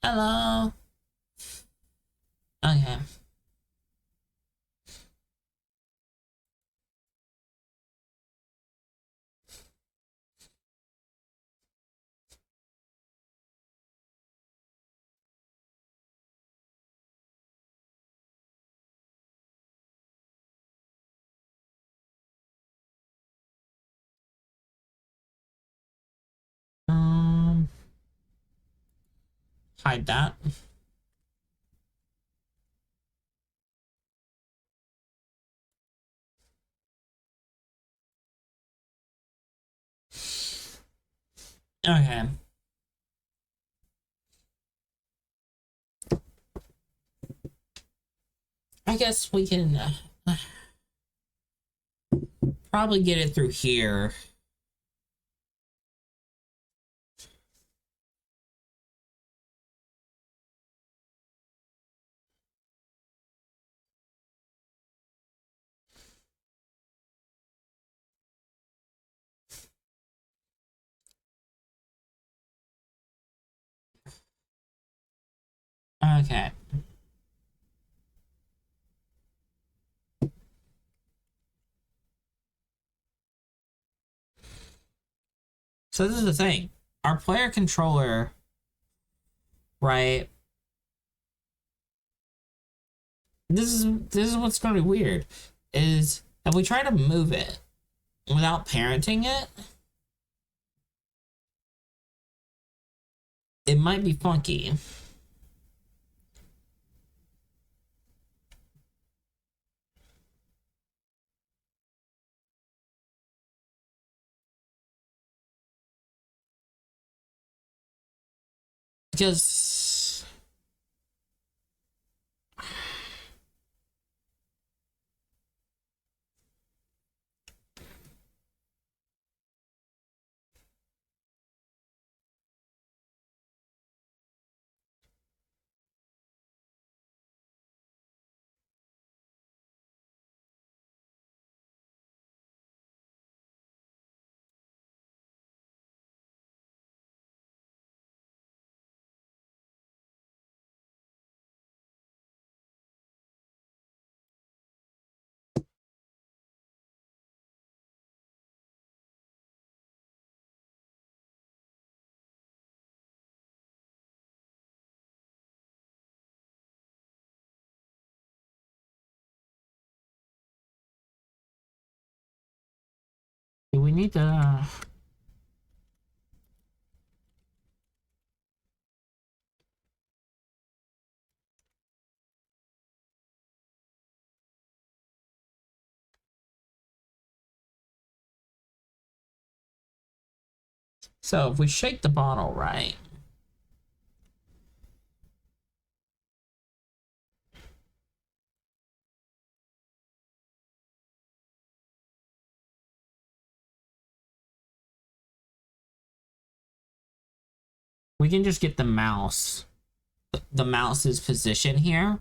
Hello. Okay. Um, hide that. Okay. I guess we can probably get it through here. Okay. So this is the thing. Our player controller, right? This is what's going to be weird. Is if we try to move it without parenting it, it might be funky. Because we need to. So if we shake the bottle right, we can just get the mouse, the mouse's position here.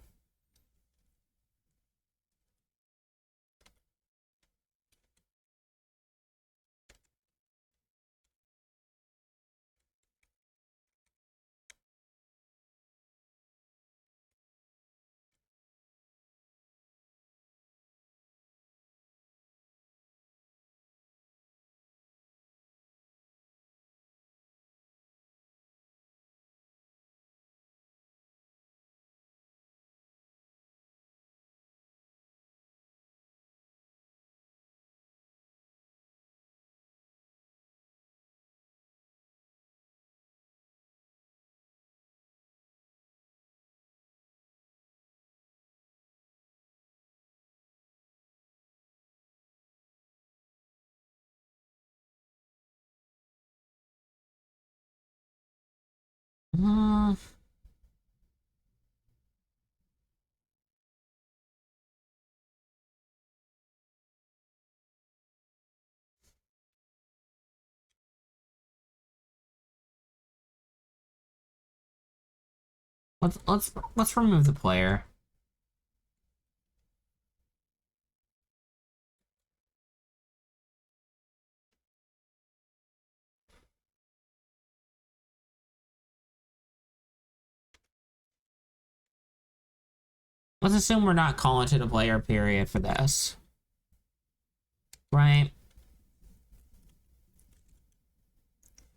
Hmm. Let's remove the player. Let's assume we're not calling to the player period for this. Right?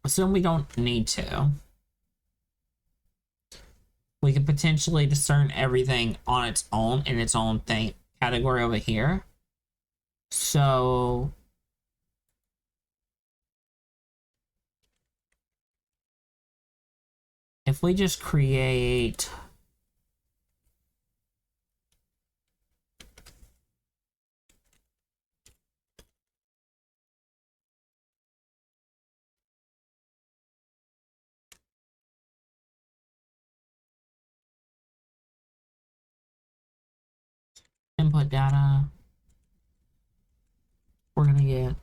Assume we don't need to. We could potentially discern everything on its own in its own thing category over here. So if we just create input data, we're gonna get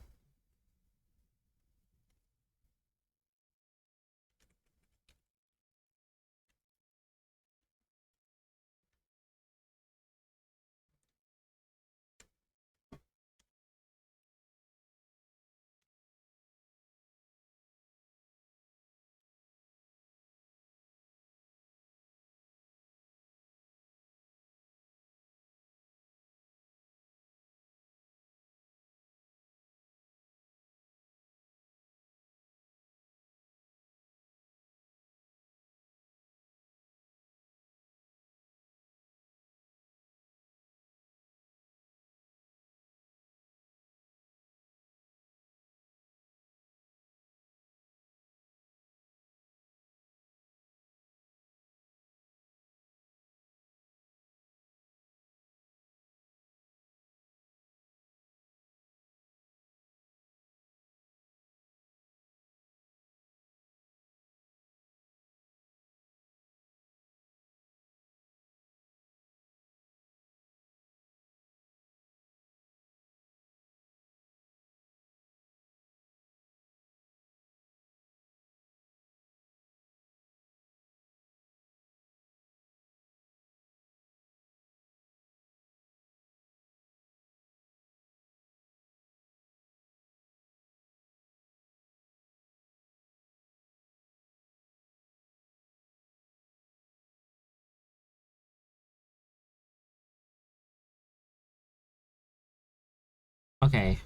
okay.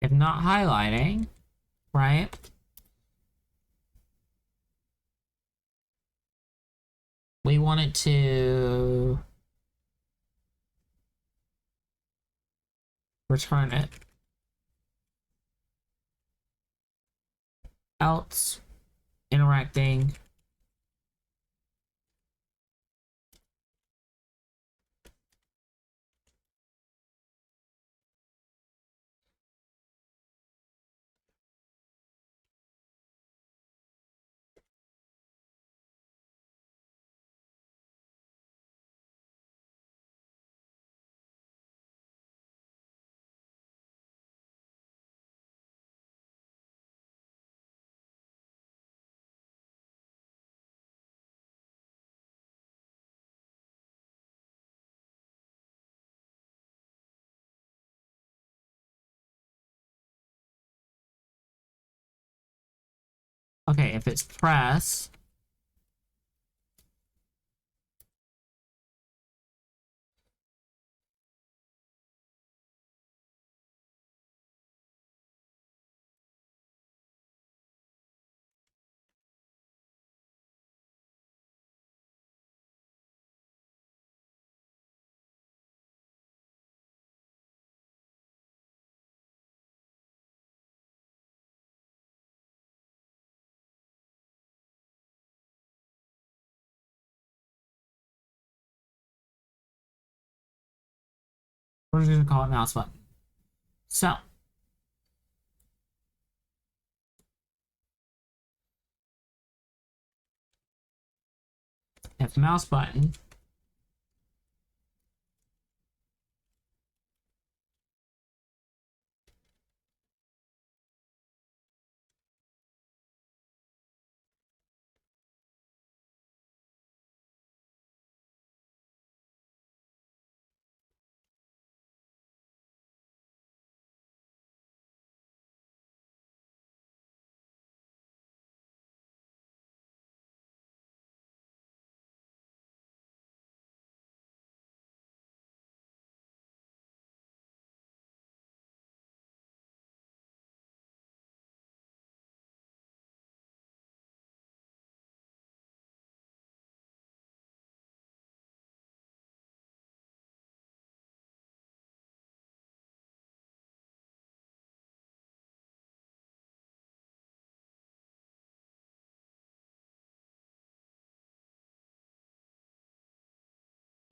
If not highlighting, right? We want it to return it. Else interacting okay, if it's press, we're just gonna call it mouse button. So if mouse button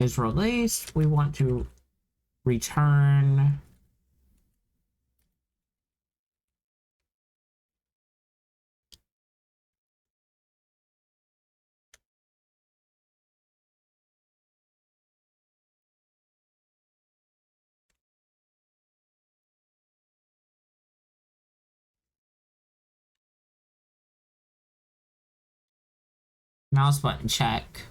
is released. We want to return mouse button check.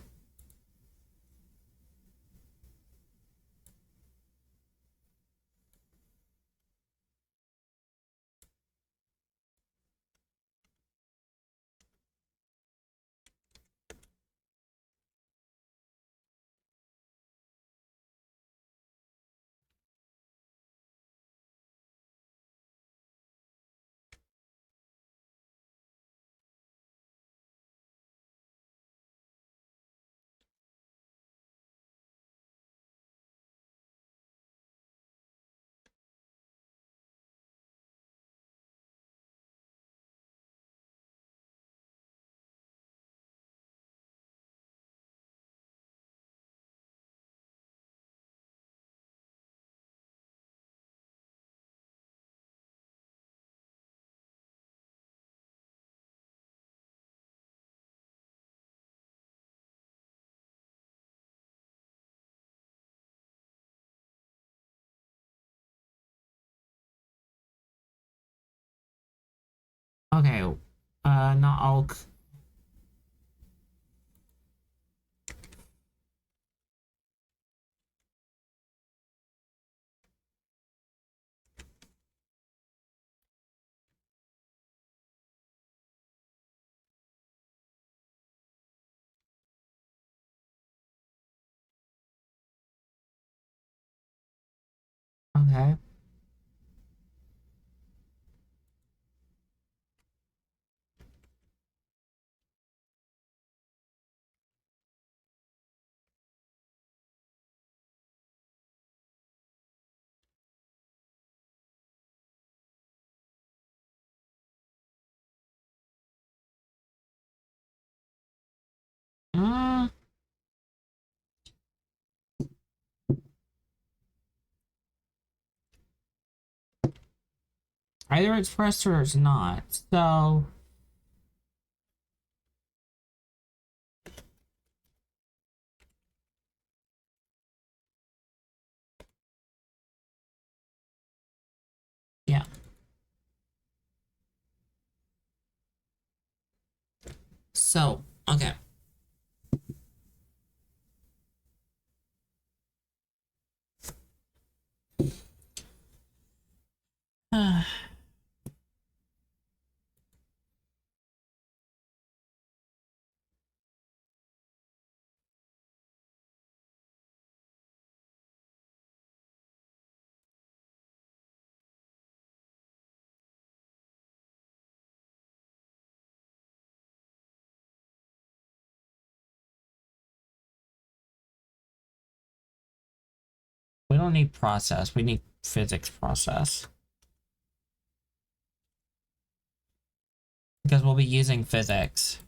Okay, not all. Okay. Mm, either it's pressed or it's not. So yeah. So okay. We don't need process. We need physics process because we'll be using physics.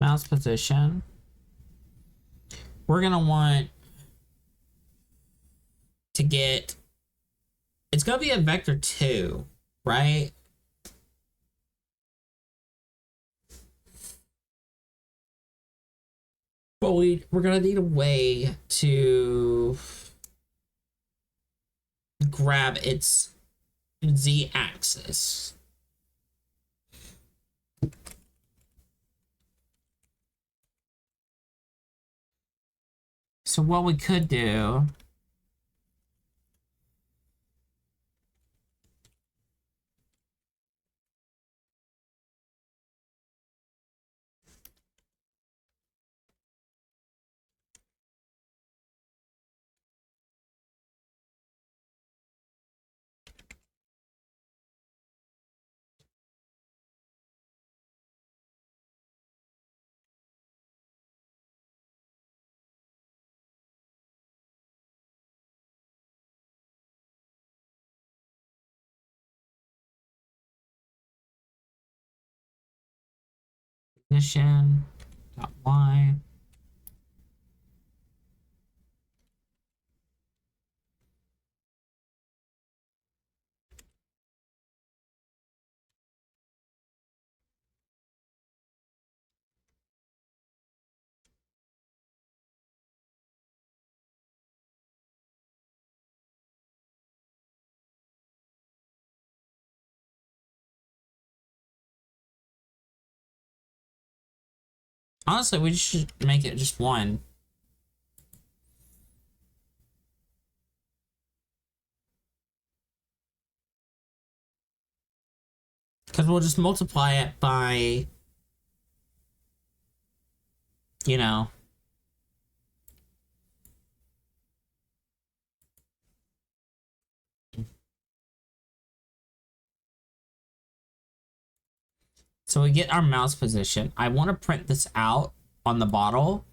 Mouse position. We're gonna want to get. It's gonna be a vector 2, right? But we're gonna need a way to grab its z-axis. So what we could do... Position dot y. Honestly, we should make it just one. Because we'll just multiply it by, you know, so we get our mouse position. I want to print this out on the bottle.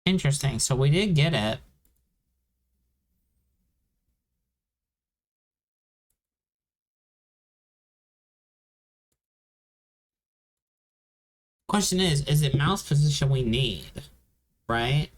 Interesting. So we did get it. Question is it mouse position we need, right?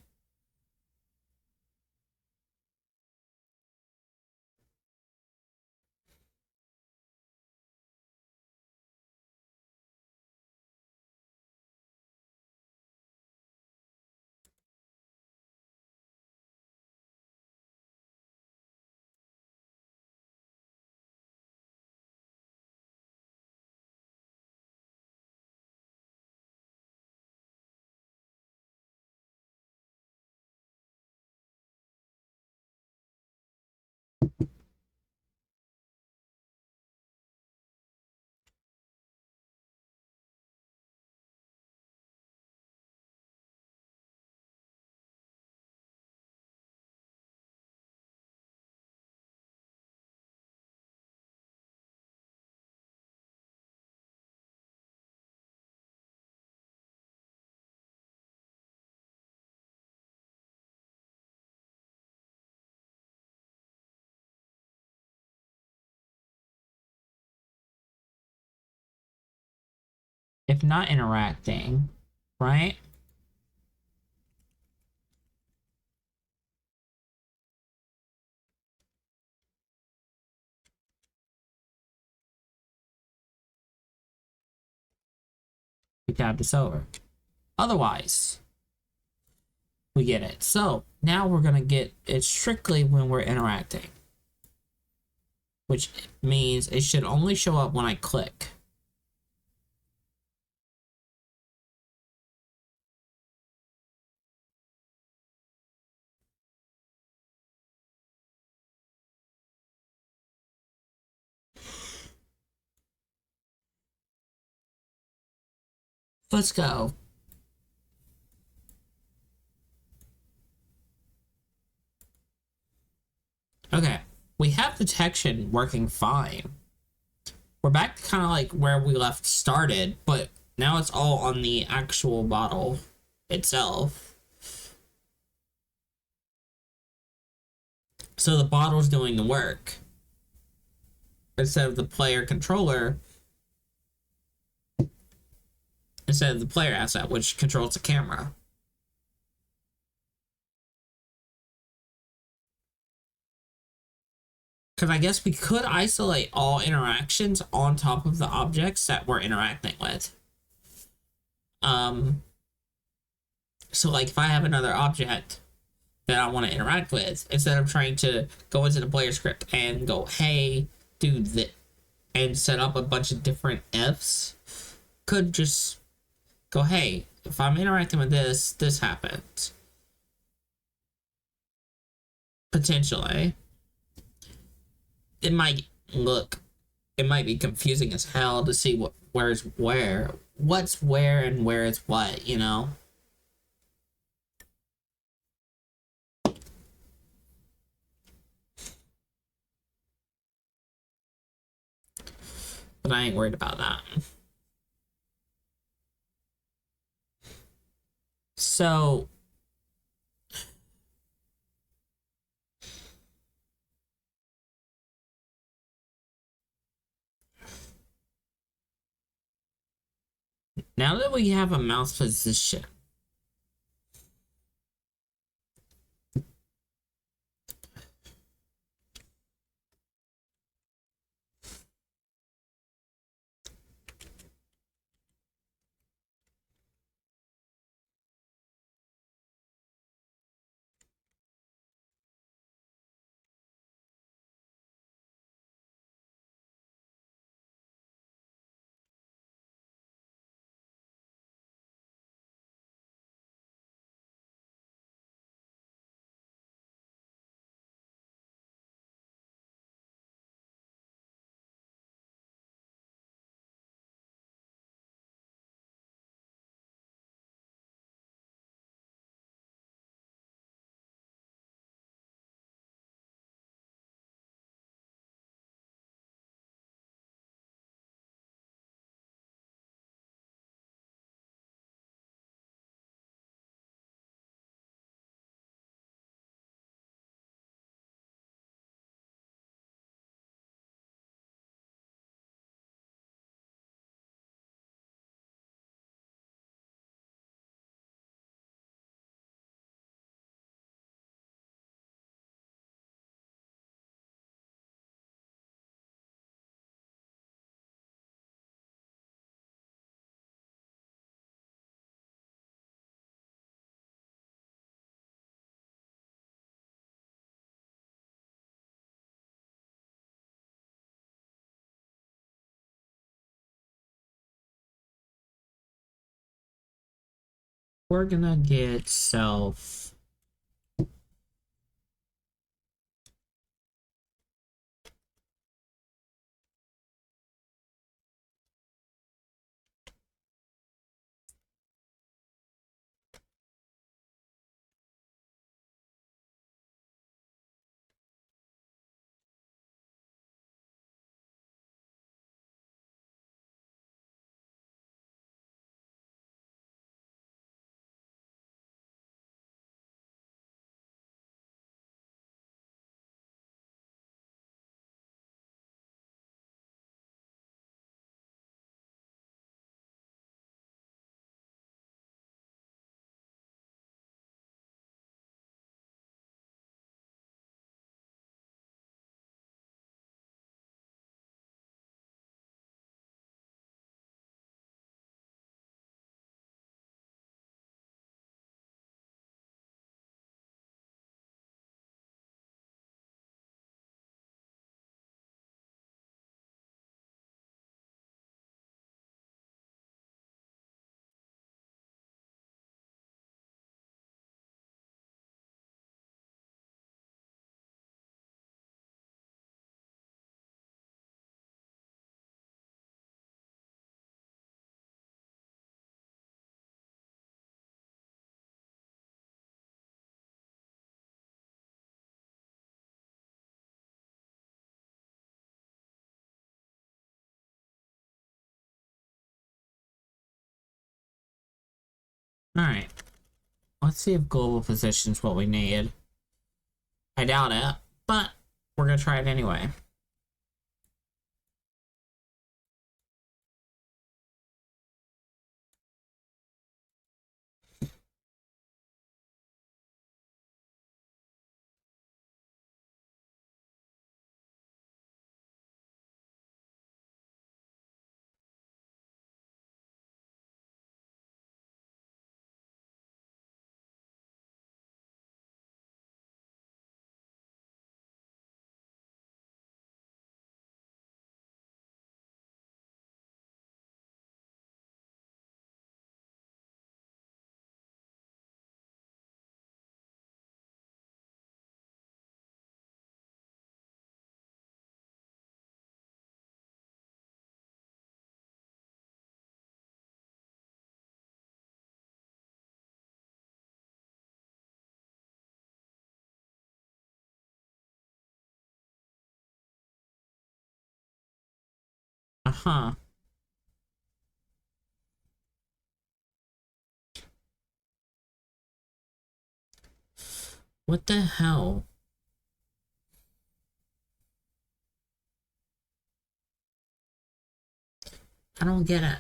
if not interacting, right? We tab this over. Otherwise, we get it. So now we're gonna get it strictly when we're interacting, which means it should only show up when I click. Let's go. Okay, we have detection working fine. We're back to kind of like where we left started, but now it's all on the actual bottle itself. So the bottle's doing the work instead of the player controller, instead of the player asset, which controls the camera. Because I guess we could isolate all interactions on top of the objects that we're interacting with. So like if I have another object that I want to interact with, instead of trying to go into the player script and go, hey, do that, and set up a bunch of different ifs, could just go, hey, if I'm interacting with this, this happens. Potentially. It might be confusing as hell to see where's where, what's where and where is what, you know? But I ain't worried about that. So now that we have a mouse position, we're gonna get self. Alright. Let's see if global position's what we need. I doubt it, but we're gonna try it anyway. Uh-huh. What the hell? I don't get it.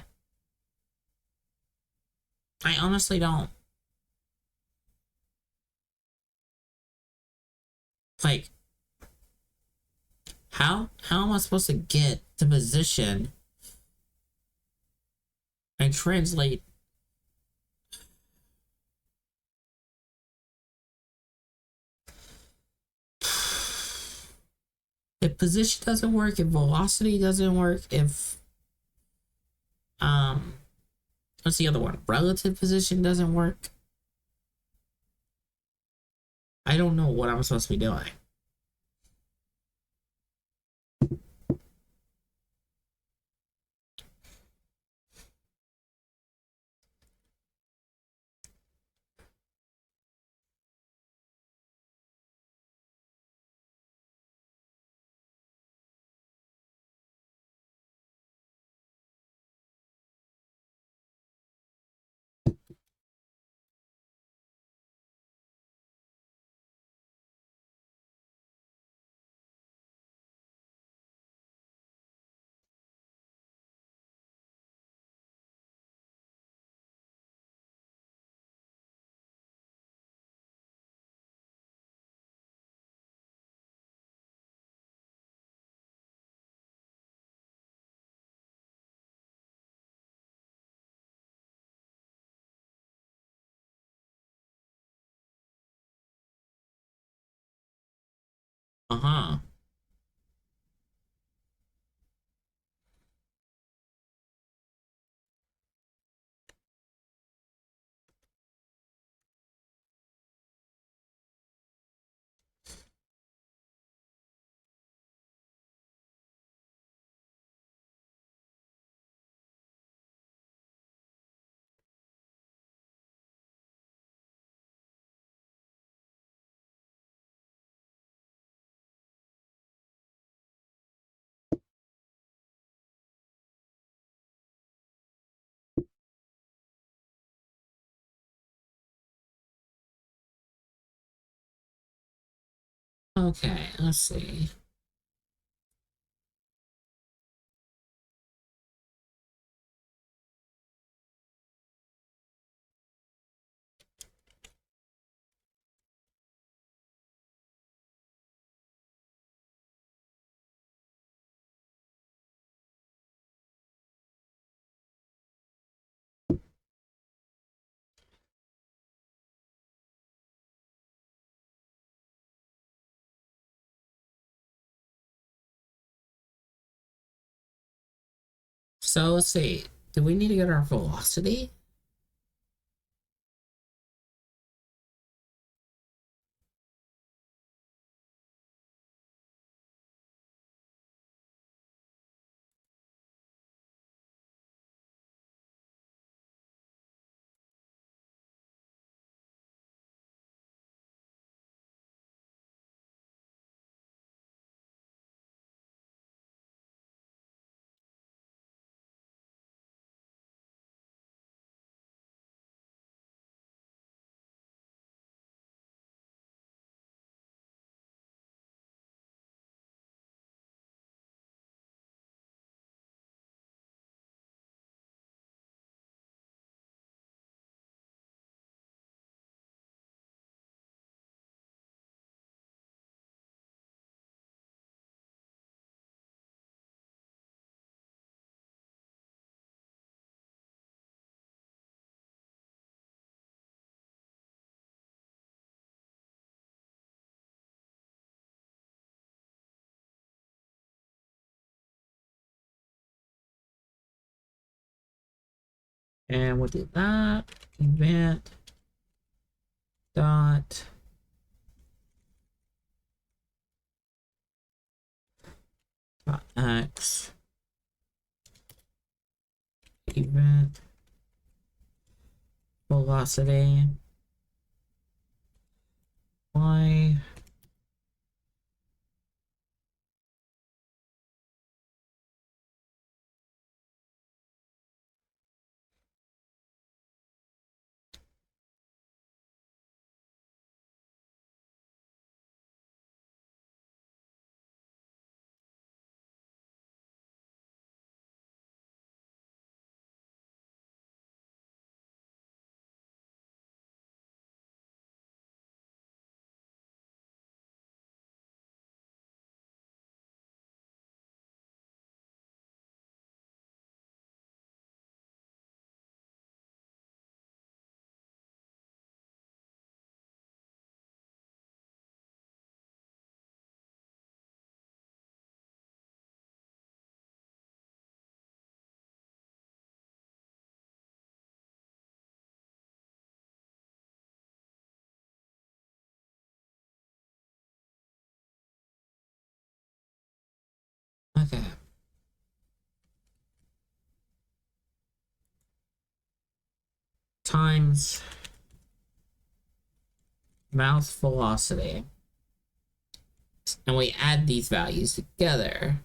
I honestly don't. Like, how am I supposed to get to position and translate? If position doesn't work, if velocity doesn't work, if what's the other one? Relative position doesn't work. I don't know what I'm supposed to be doing. Uh-huh. Okay, let's see. So let's see. Do we need to get our velocity? And we'll do that. Event dot x event velocity y okay. Times mouse velocity. And we add these values together.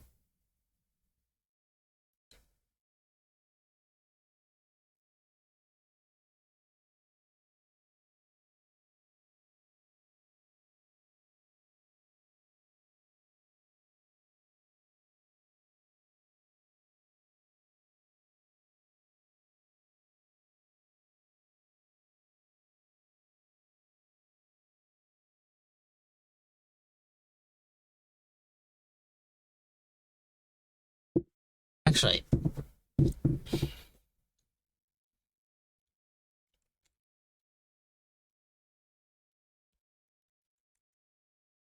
Actually,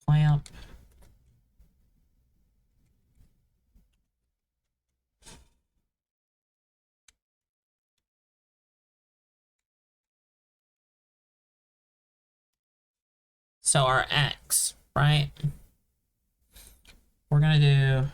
clamp so our x, right? We're gonna do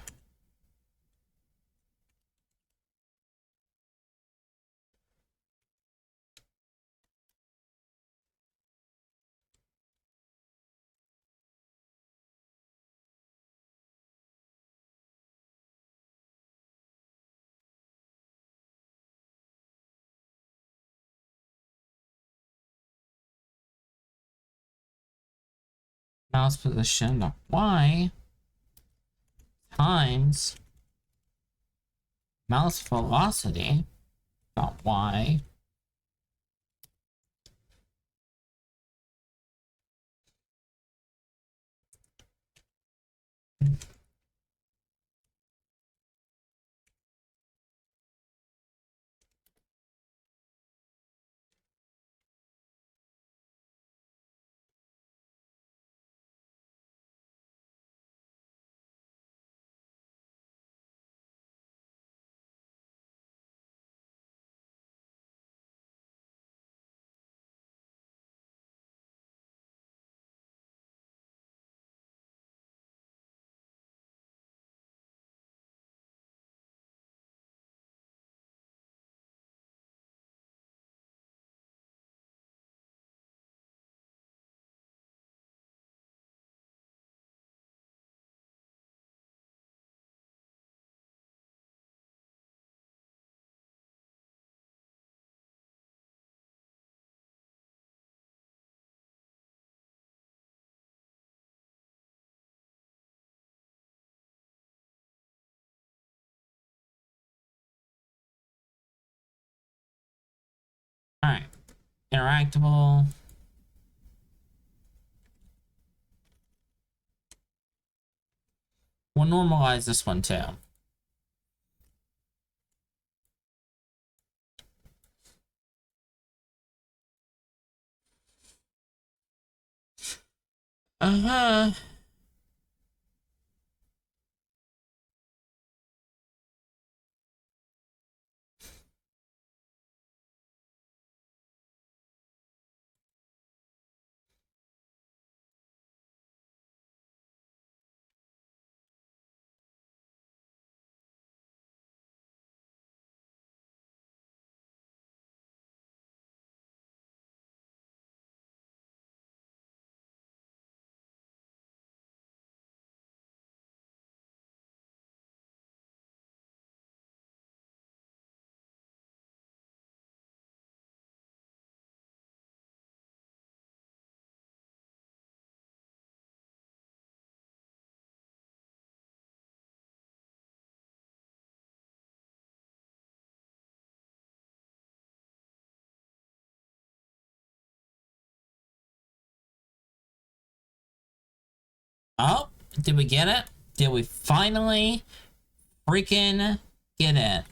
mouse position of y times mouse velocity dot y all right, interactable. We'll normalize this one too. Uh-huh. Oh, did we get it? Did we finally freaking get it?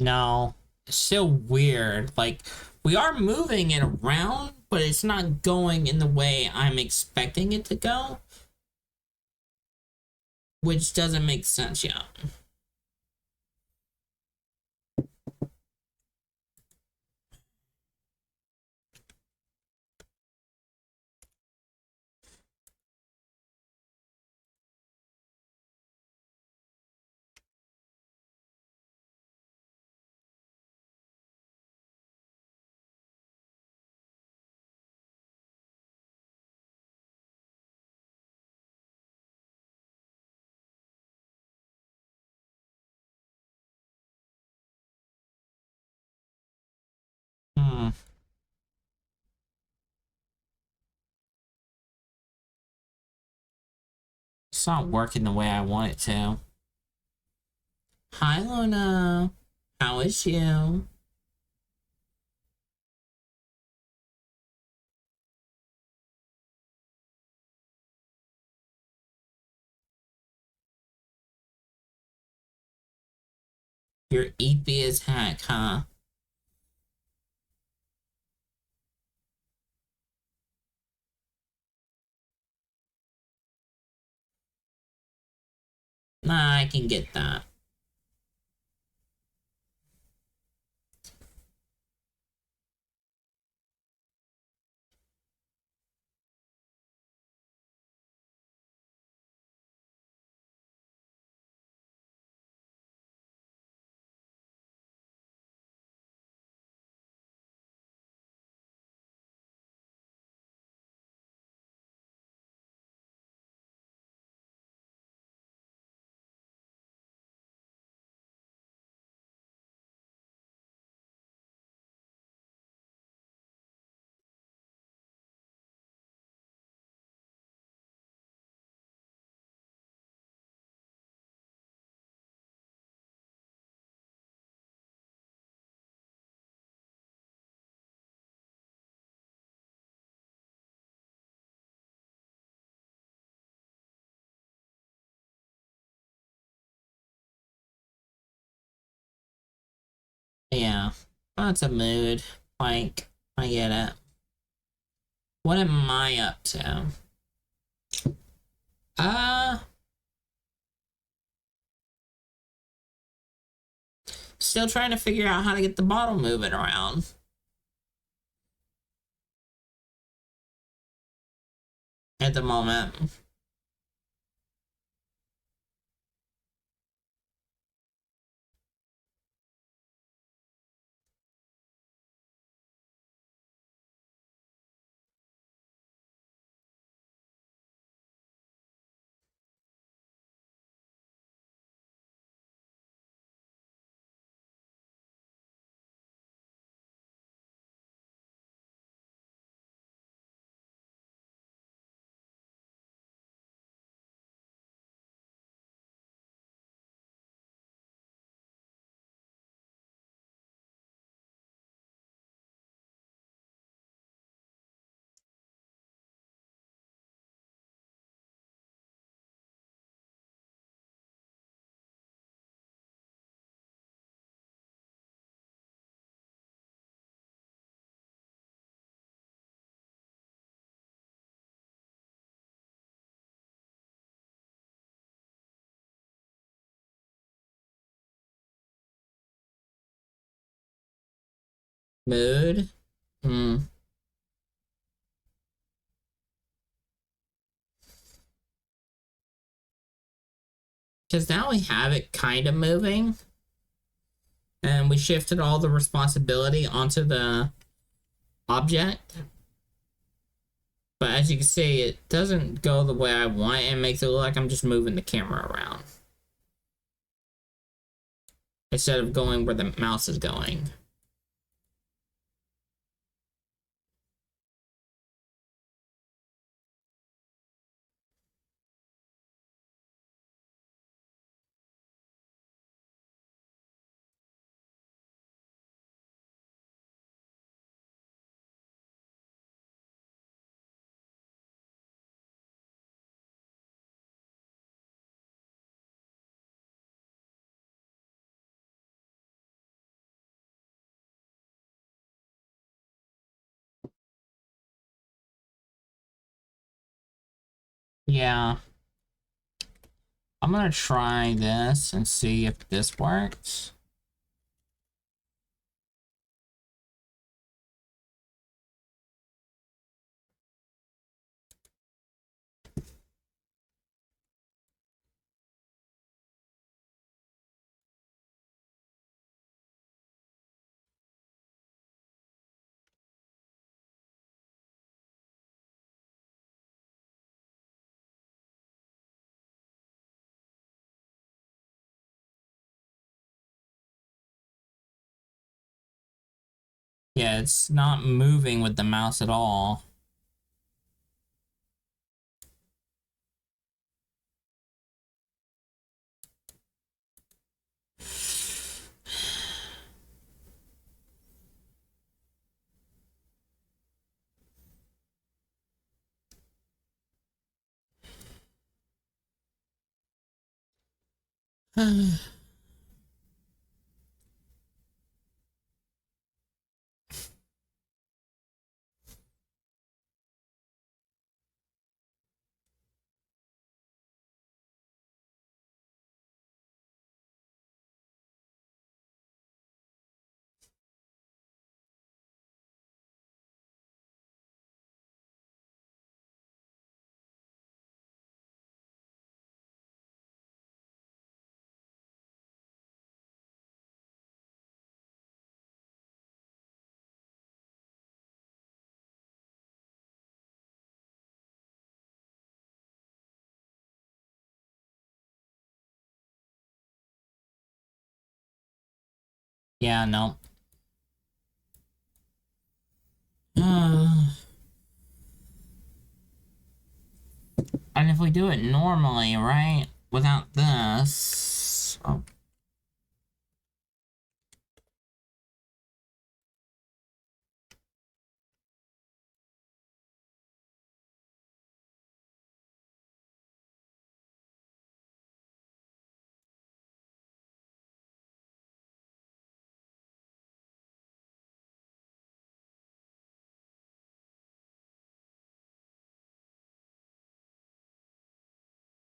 No, it's still weird. Like, we are moving it around, but it's not going in the way I'm expecting it to go, which doesn't make sense yet. Hmm. It's not working the way I want it to. Hi, Luna. How is you? You're eepy as heck, huh? Nah, I can get that. Yeah, that's a mood. Like, I get it. What am I up to? Uh, Still trying to figure out how to get the bottle moving around at the moment. Mood. Hmm. Because now we have it kind of moving. And we shifted all the responsibility onto the object. But as you can see, it doesn't go the way I want. It makes it look like I'm just moving the camera around, instead of going where the mouse is going. Yeah. I'm gonna try this and see if this works. Yeah, it's not moving with the mouse at all. Yeah, no. And if we do it normally, right? Without this. Oh.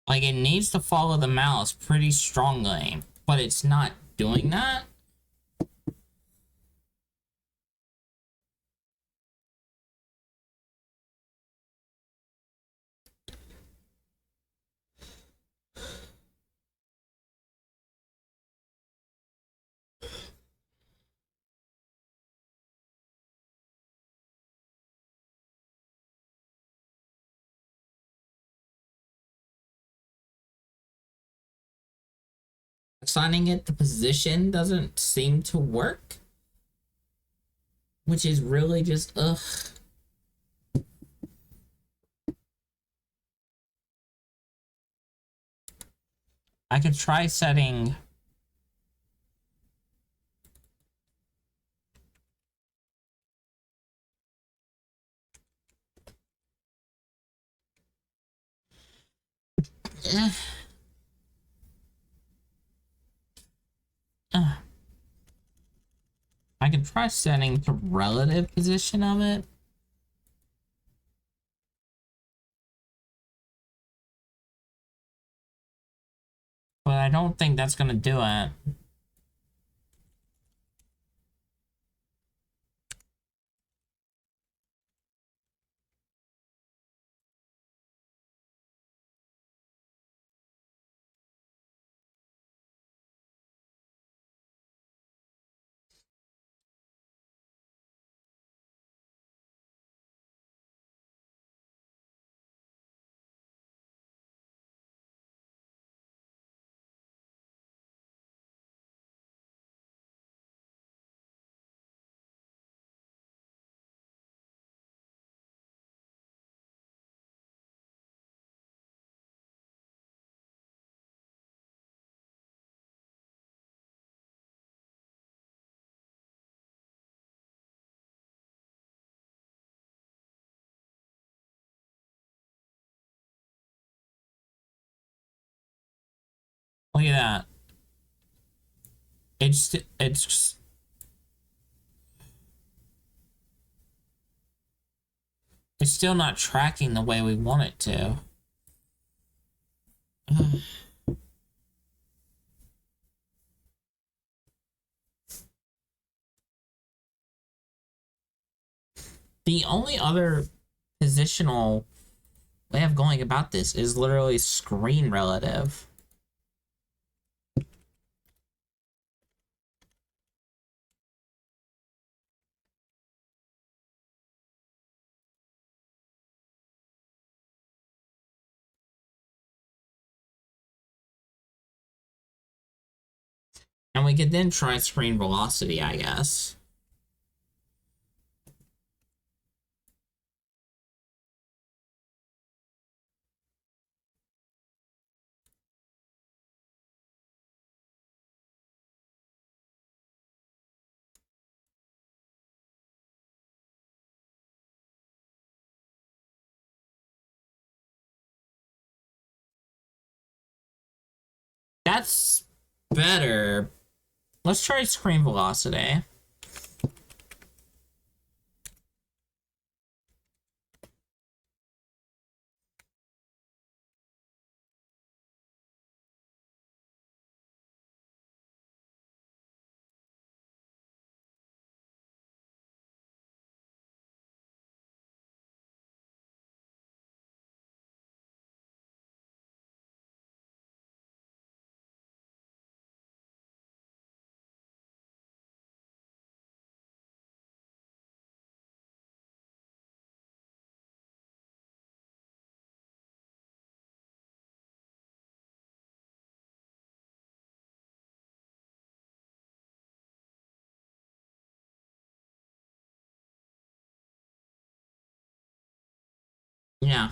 Like, it needs to follow the mouse pretty strongly, but it's not doing that. Assigning it the position doesn't seem to work, which is really just ugh. I could try setting eh. I could try setting the relative position of it. But I don't think that's gonna do it. Look at that. It's it's still not tracking the way we want it to. The only other positional way of going about this is literally screen relative. And we could then try screen velocity, I guess. That's better. Let's try screen velocity. Yeah.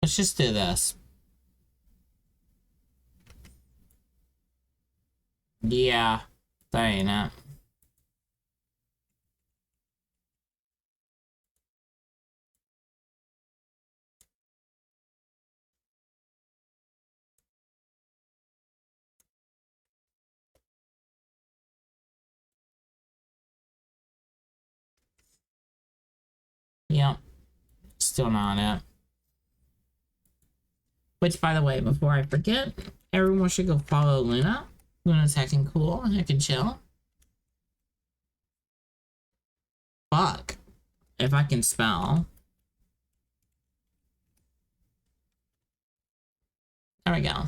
Let's just do this. Yeah. That ain't it. Yep. Still not it. Which, by the way, before I forget, everyone should go follow Luna. Luna's heckin' cool and heckin' chill. Fuck. If I can spell. There we go.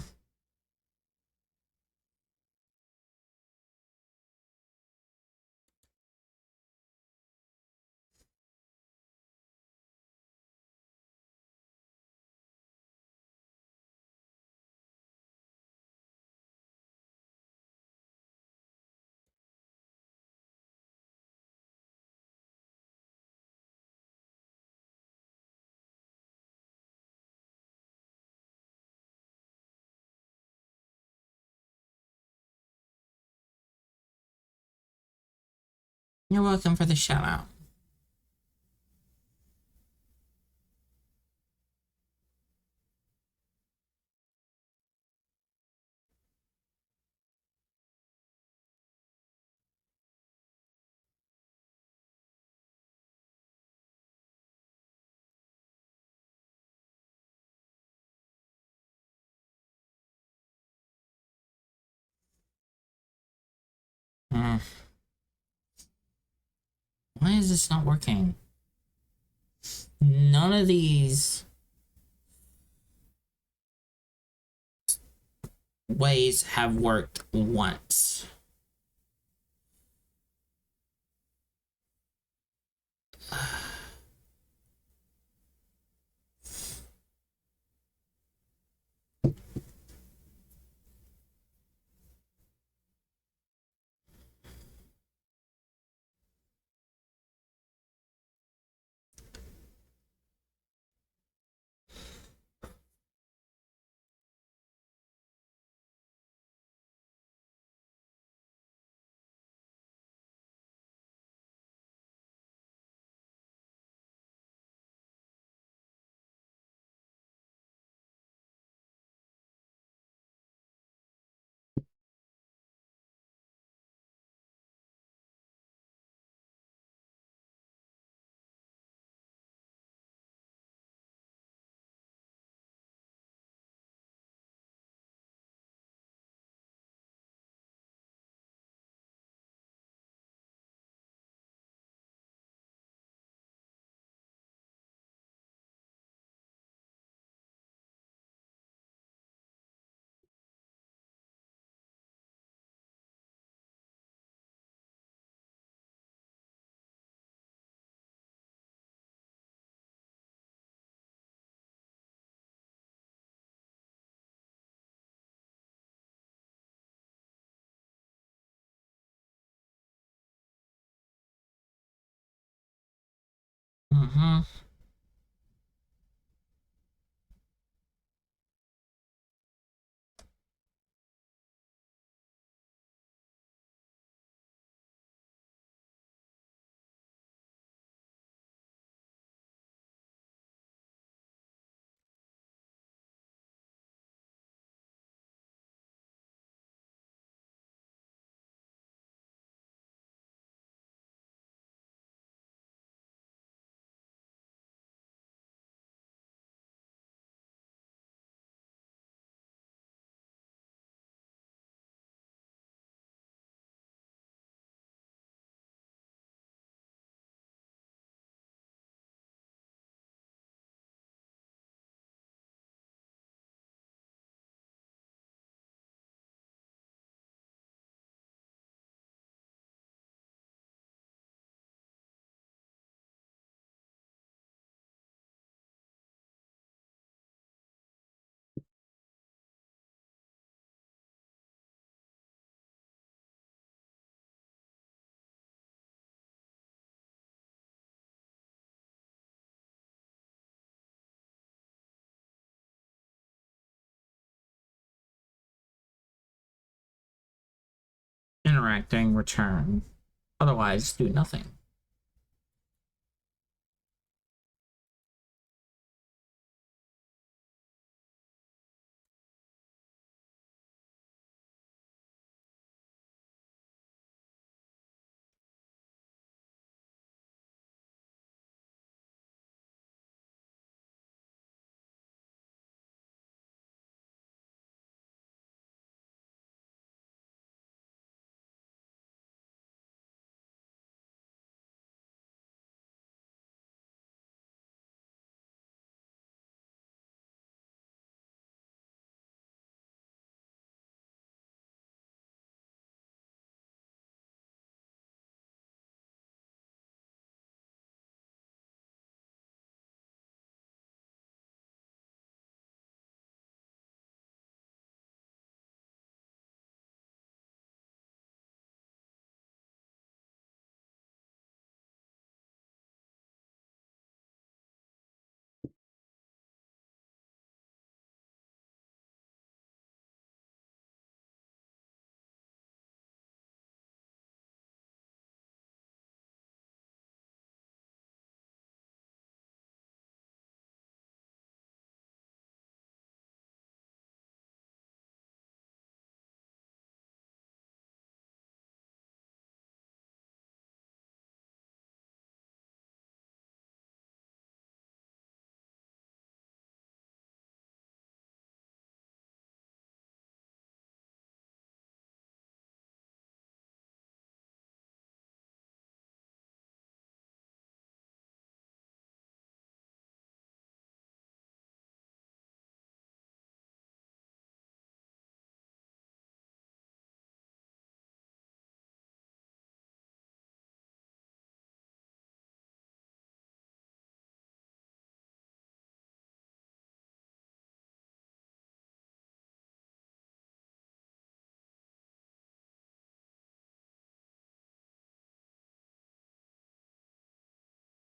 You're welcome for the shout out. Why is this not working? None of these ways have worked once. Mm-hmm. Interacting, return. Otherwise, do nothing.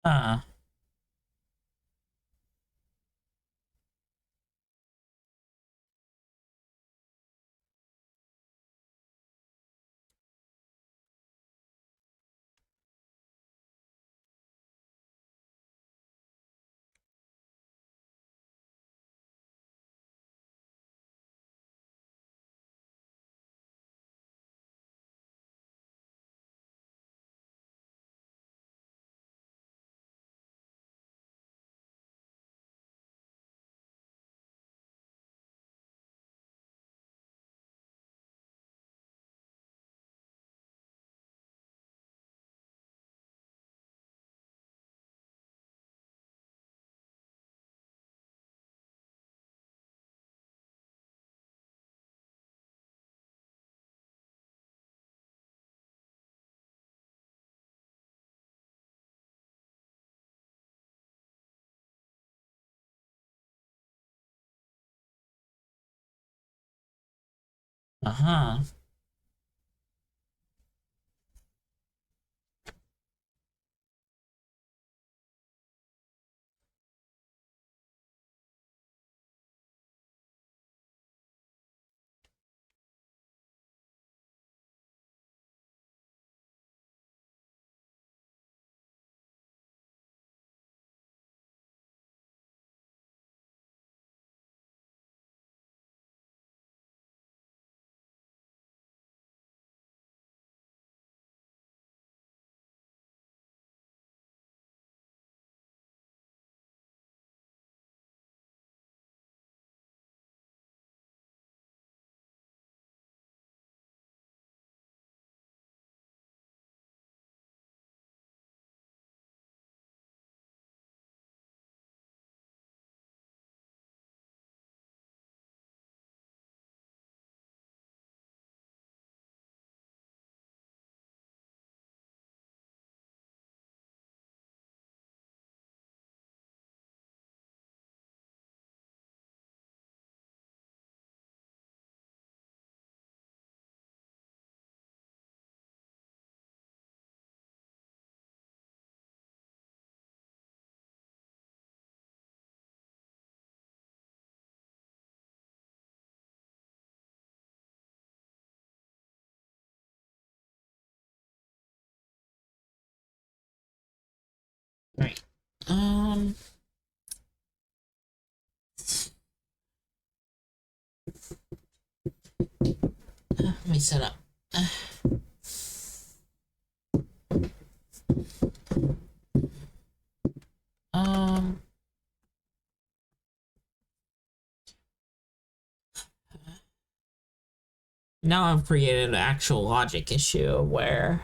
Uh, uh-huh. Right. Um, let me set up. Um, Now I've created an actual logic issue where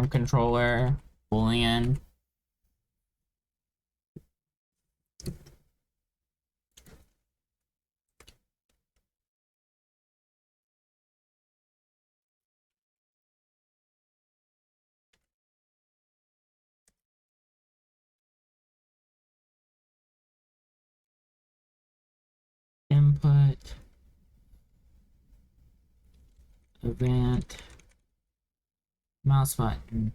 controller, boolean. Input, event, mouse button.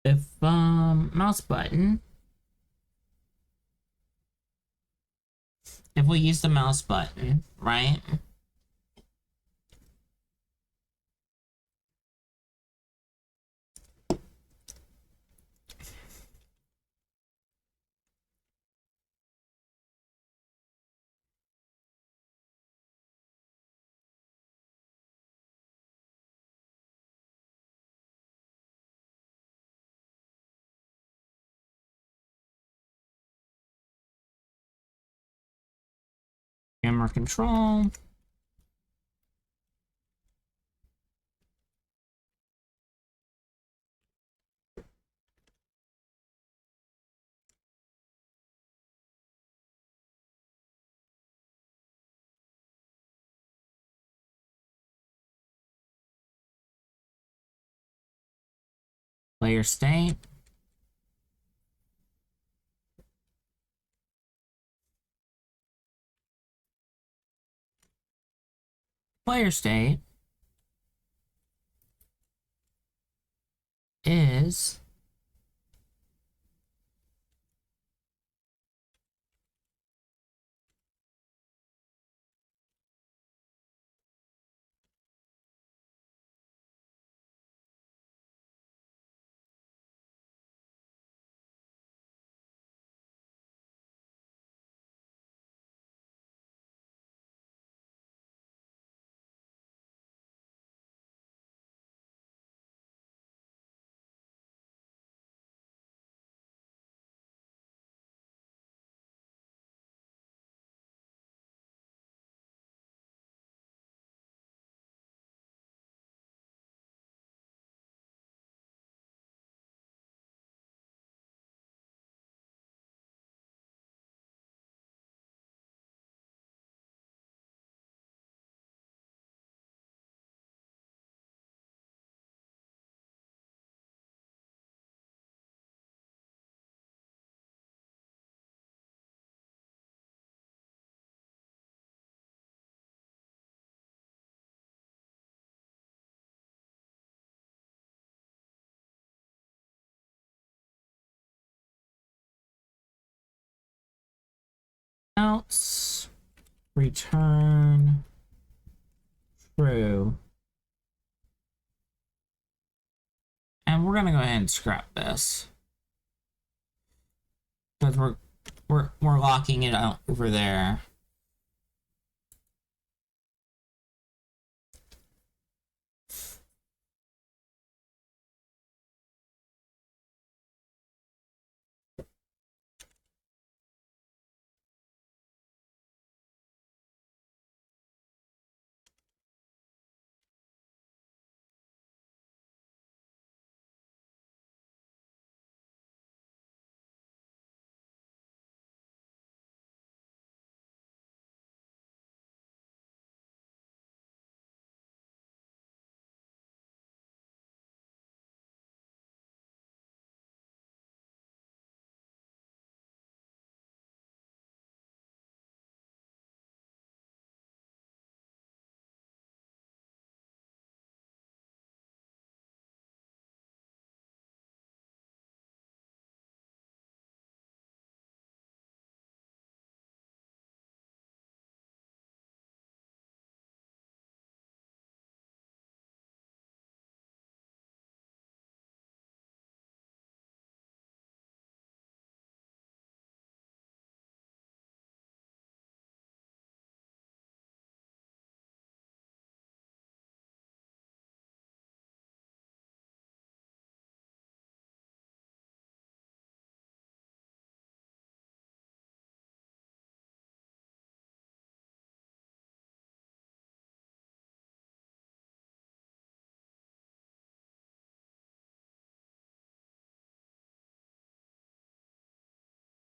If mouse button, if we use the mouse button, right? Camera control. Player state. Player state is else, return true. And we're gonna go ahead and scrap this because we're locking it out over there.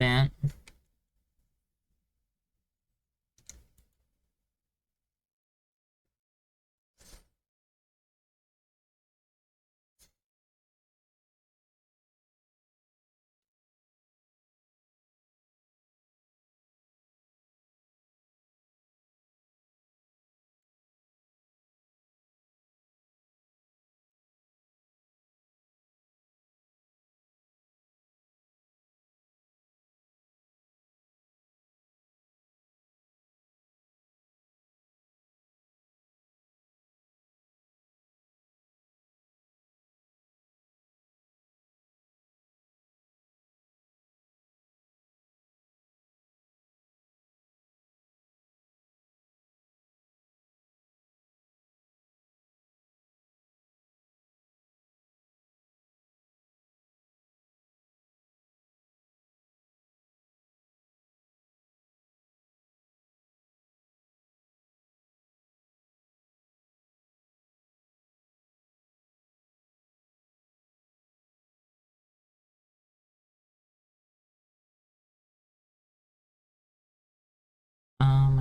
Vent.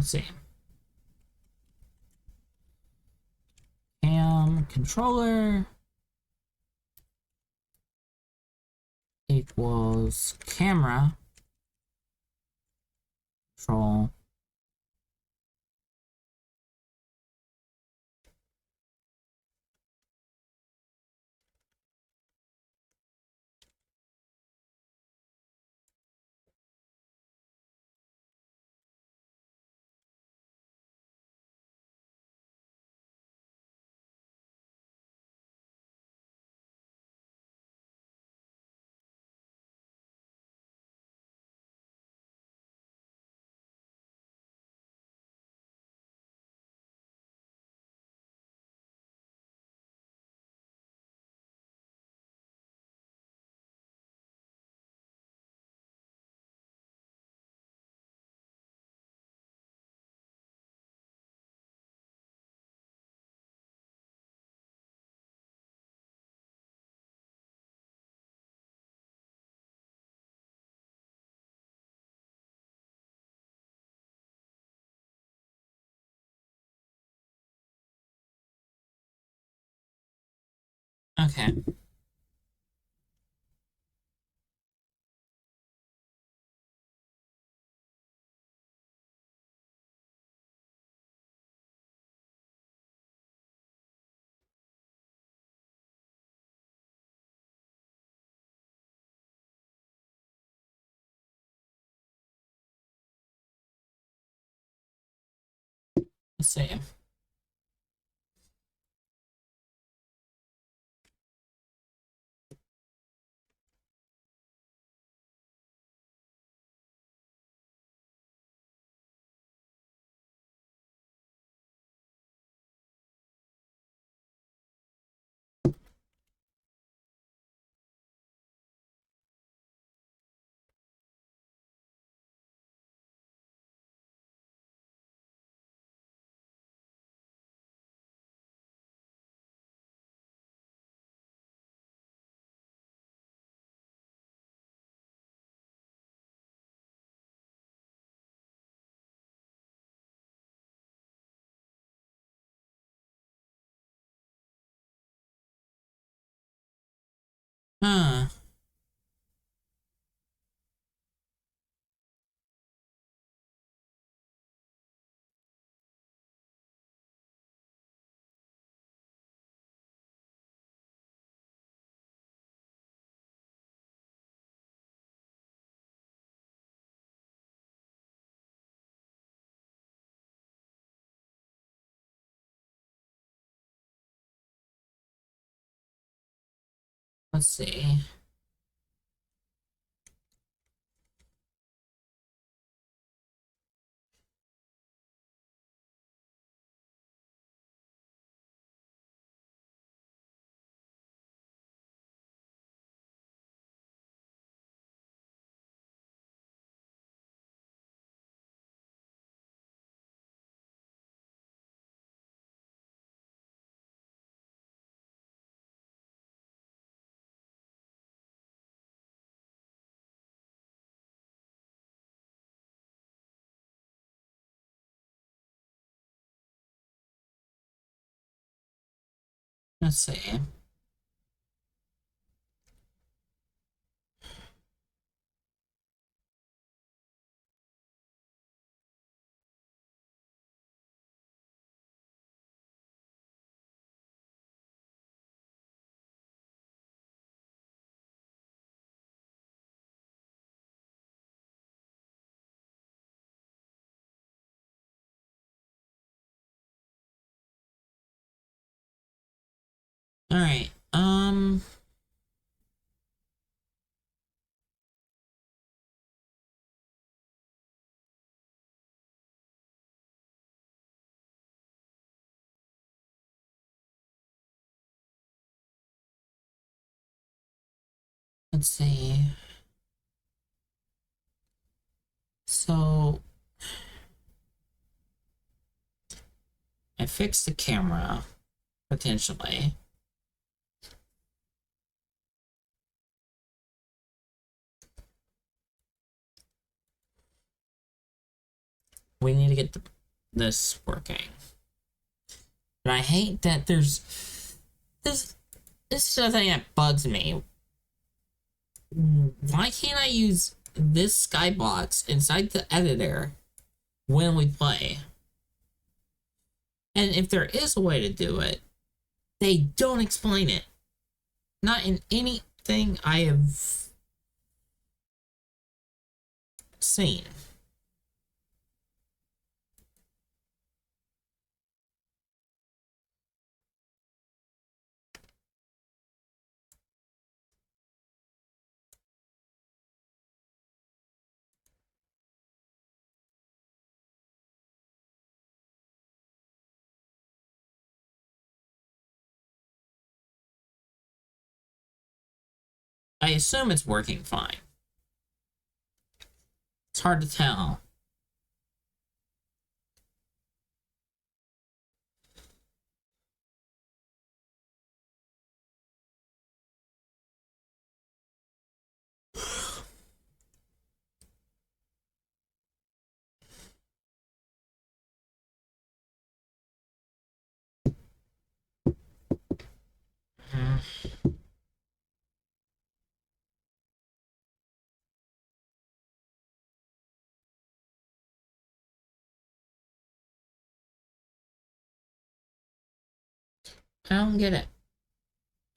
Let's see. Cam controller equals camera control Okay. Let's see. Huh. Let's see. Let's see. All right. Let's see. So I fixed the camera potentially. We need to get this working. But I hate that there's this. This is the thing that bugs me. Why can't I use this skybox inside the editor when we play? And if there is a way to do it, they don't explain it. Not in anything I have seen. I assume it's working fine. It's hard to tell. I don't get it.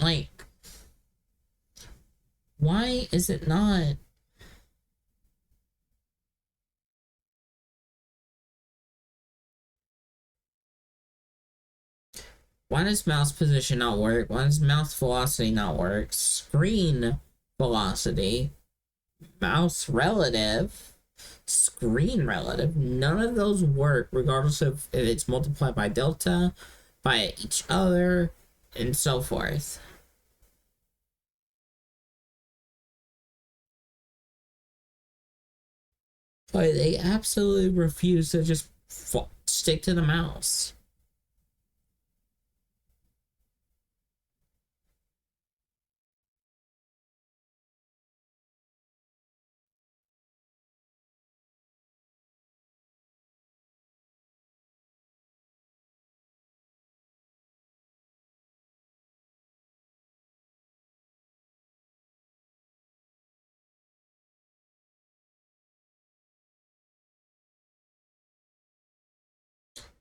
Like, why is it not? Why does mouse position not work? Why does mouse velocity not work? Screen velocity, mouse relative, screen relative. None of those work regardless of if it's multiplied by delta, by each other, and so forth. But they absolutely refuse to just stick to the mouse.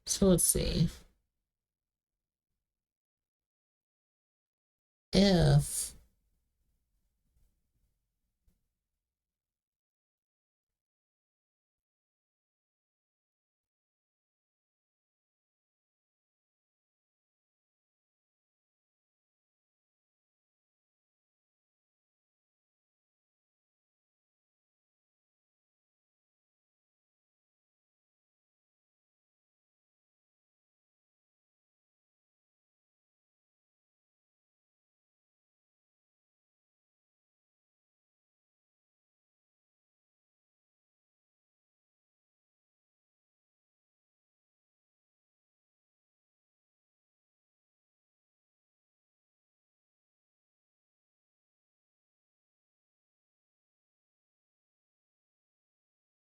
So let's see. If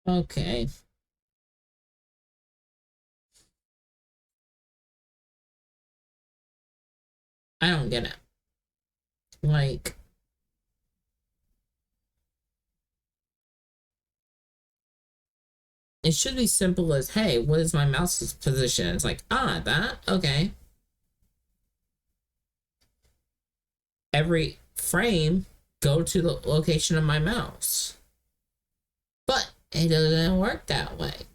okay. I don't get it. Like, it should be simple as, hey, what is my mouse's position? It's like, ah, that? Okay. Every frame, go to the location of my mouse. But it doesn't work that way.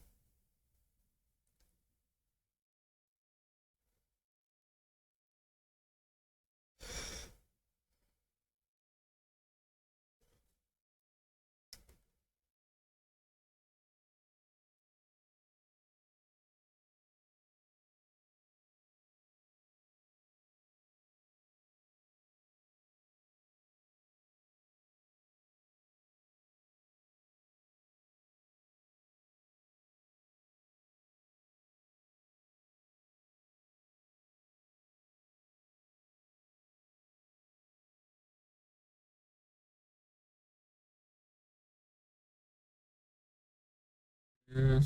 Mm.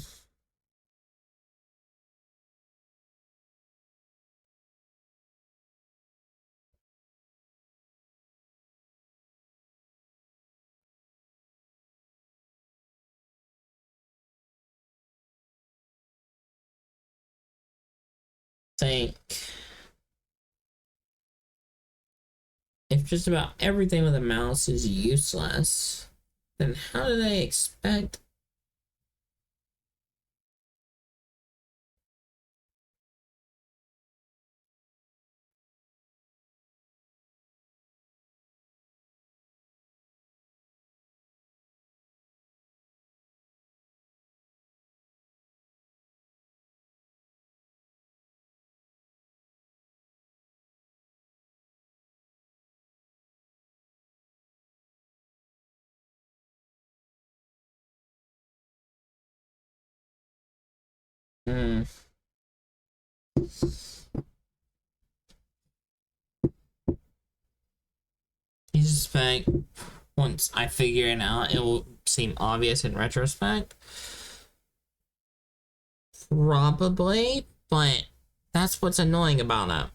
Think if just about everything with a mouse is useless, then how do they expect? Mm, you suspect once I figure it out, it will seem obvious in retrospect? Probably, but that's what's annoying about it.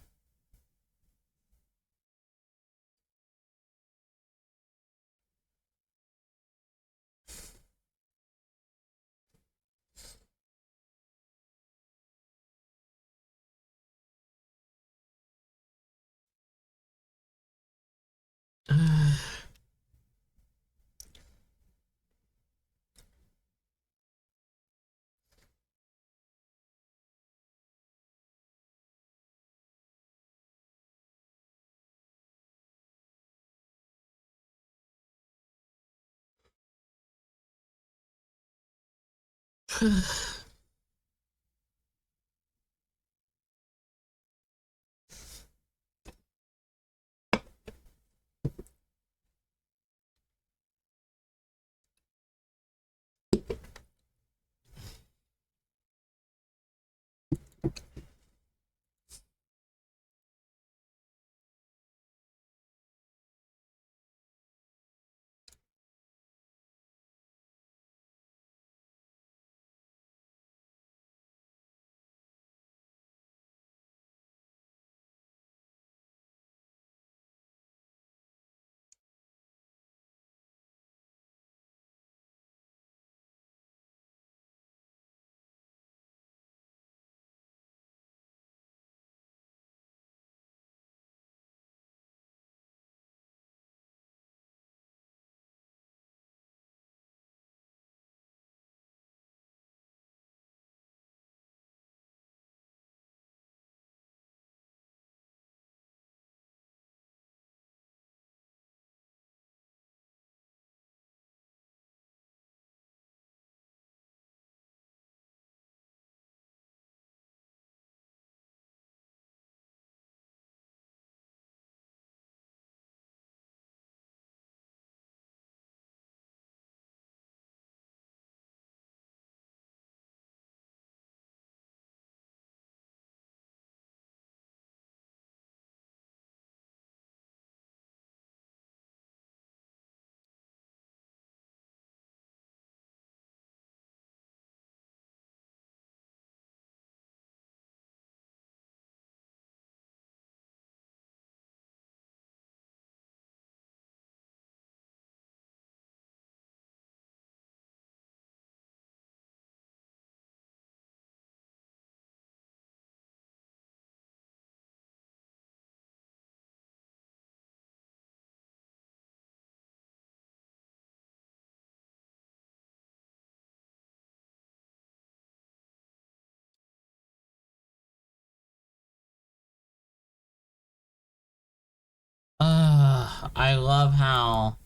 I love how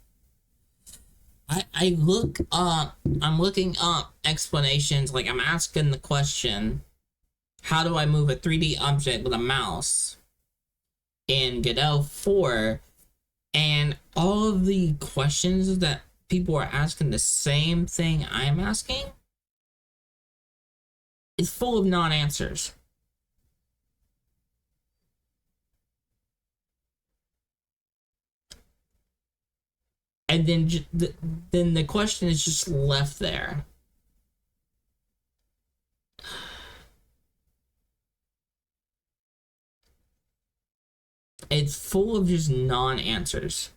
I look up, I'm looking up explanations, like I'm asking the question, how do I move a 3D object with a mouse in Godot 4? And all of the questions that people are asking the same thing I'm asking is full of non-answers. And then the question is just left there. It's full of just non-answers.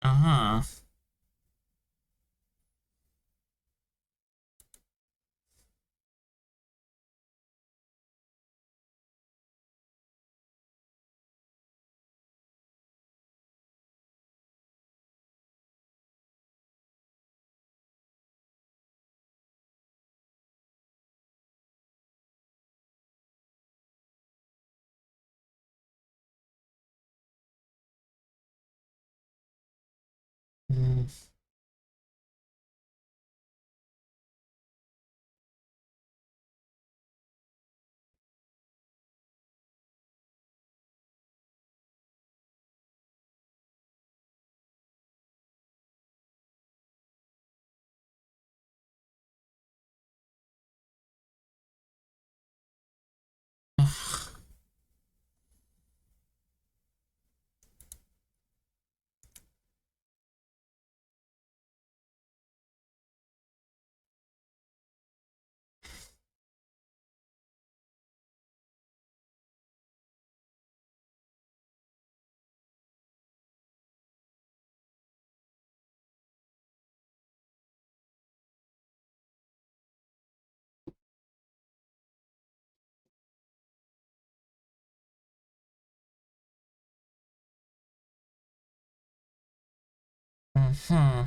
Uh-huh. Mm. Hmm.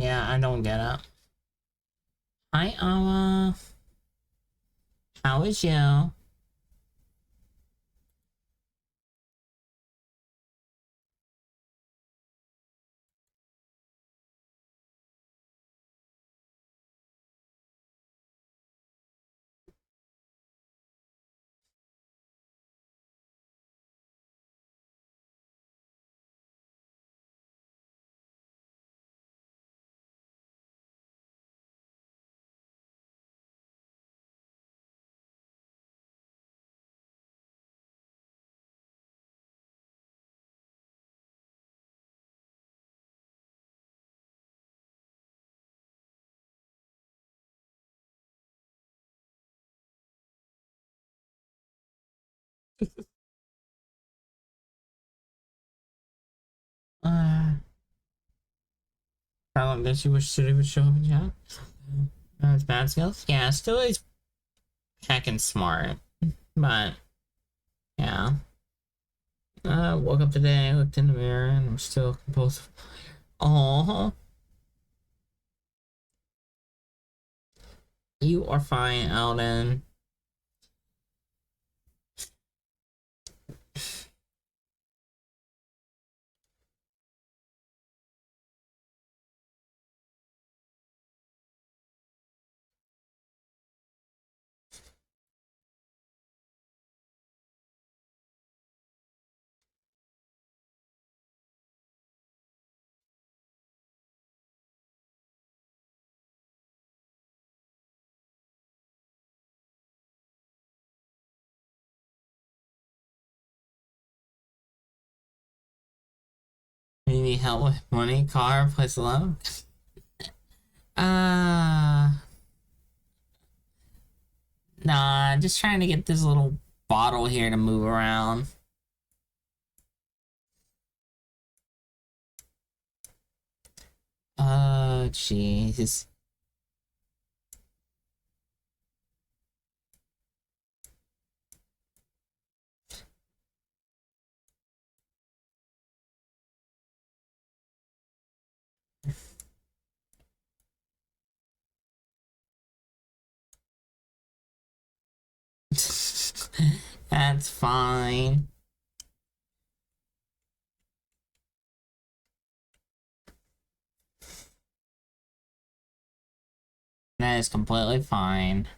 Yeah, I don't get it. Hi, Alma. How is you? Uh, how long does she wish City would show up in chat? It's bad skills? Yeah, still is heckin' smart. But, yeah. Woke up today, looked in the mirror, and I'm still compulsive. Oh, you are fine, Alden. You need help with money, car, place to live? Uh, nah, just trying to get this little bottle here to move around. Jeez. That's fine. That is completely fine.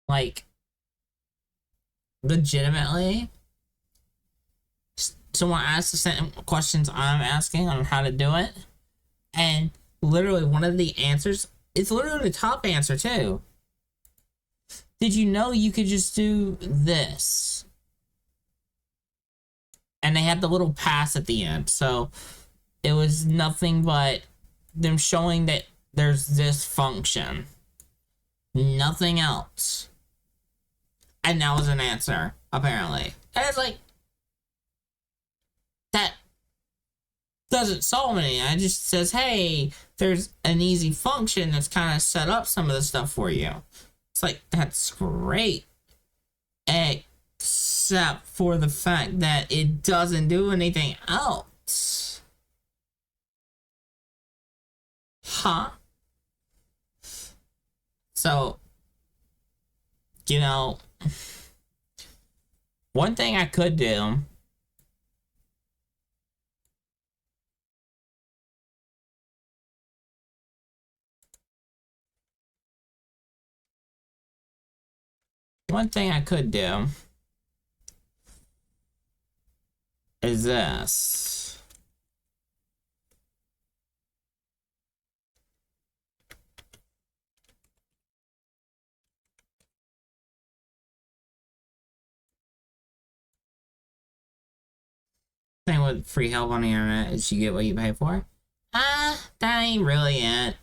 Like, legitimately, someone asked the same questions I'm asking on how to do it, and literally one of the answers, it's literally the top answer too. Did you know you could just do this? And they had the little pass at the end, so it was nothing but them showing that there's this function, nothing else. And that was an answer, apparently. And it's like, that doesn't solve anything. It just says, hey, there's an easy function that's kind of set up some of the stuff for you. It's like, that's great. Except for the fact that it doesn't do anything else. Huh? So, you know, one thing I could do One thing I could do is this. Thing with free help on the internet is you get what you pay for. That ain't really it.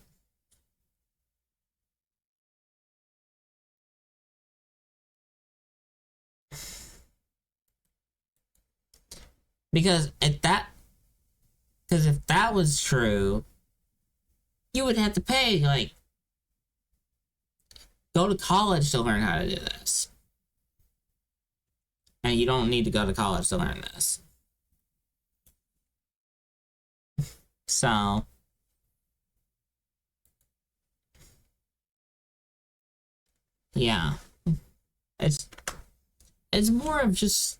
Because if that was true, you would have to pay, like, go to college to learn how to do this. And you don't need to go to college to learn this. So, yeah. It's it's more of just,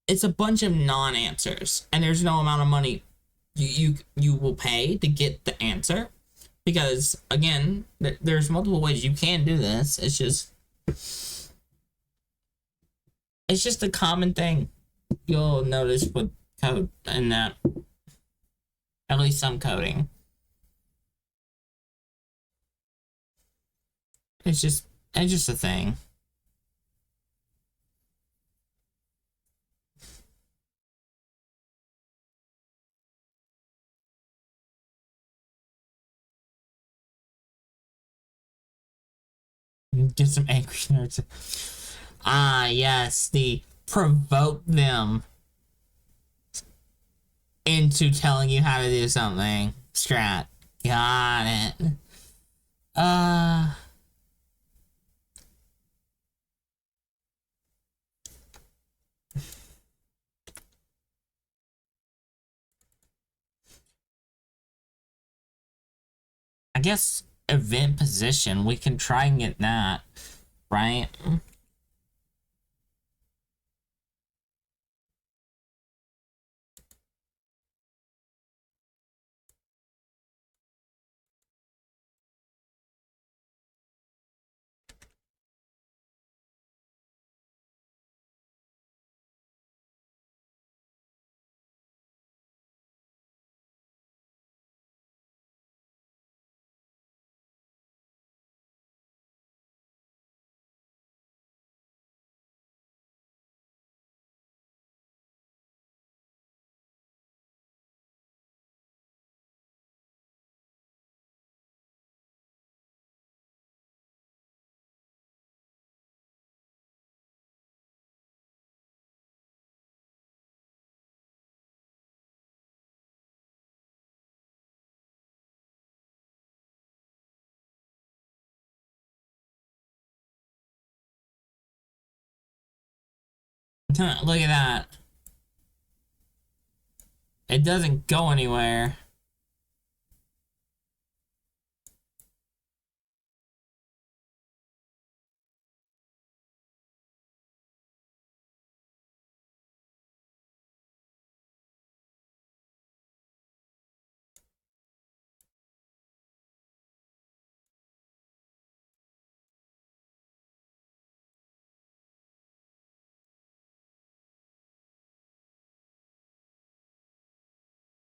it's a bunch of non-answers, and there's no amount of money you will pay to get the answer, because again, there's multiple ways you can do this. It's just a common thing you'll notice with code, and that at least some coding. It's just a thing. Get some angry nerds. Ah, yes, the provoke them into telling you how to do something. Strat. Got it. I guess event position, we can try and get that, right? Look at that. It doesn't go anywhere.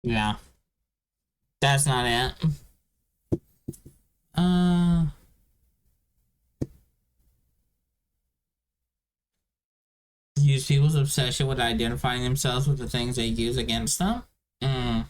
Yeah. That's not it. Uh... Use people's obsession with identifying themselves with the things they use against them? Mm.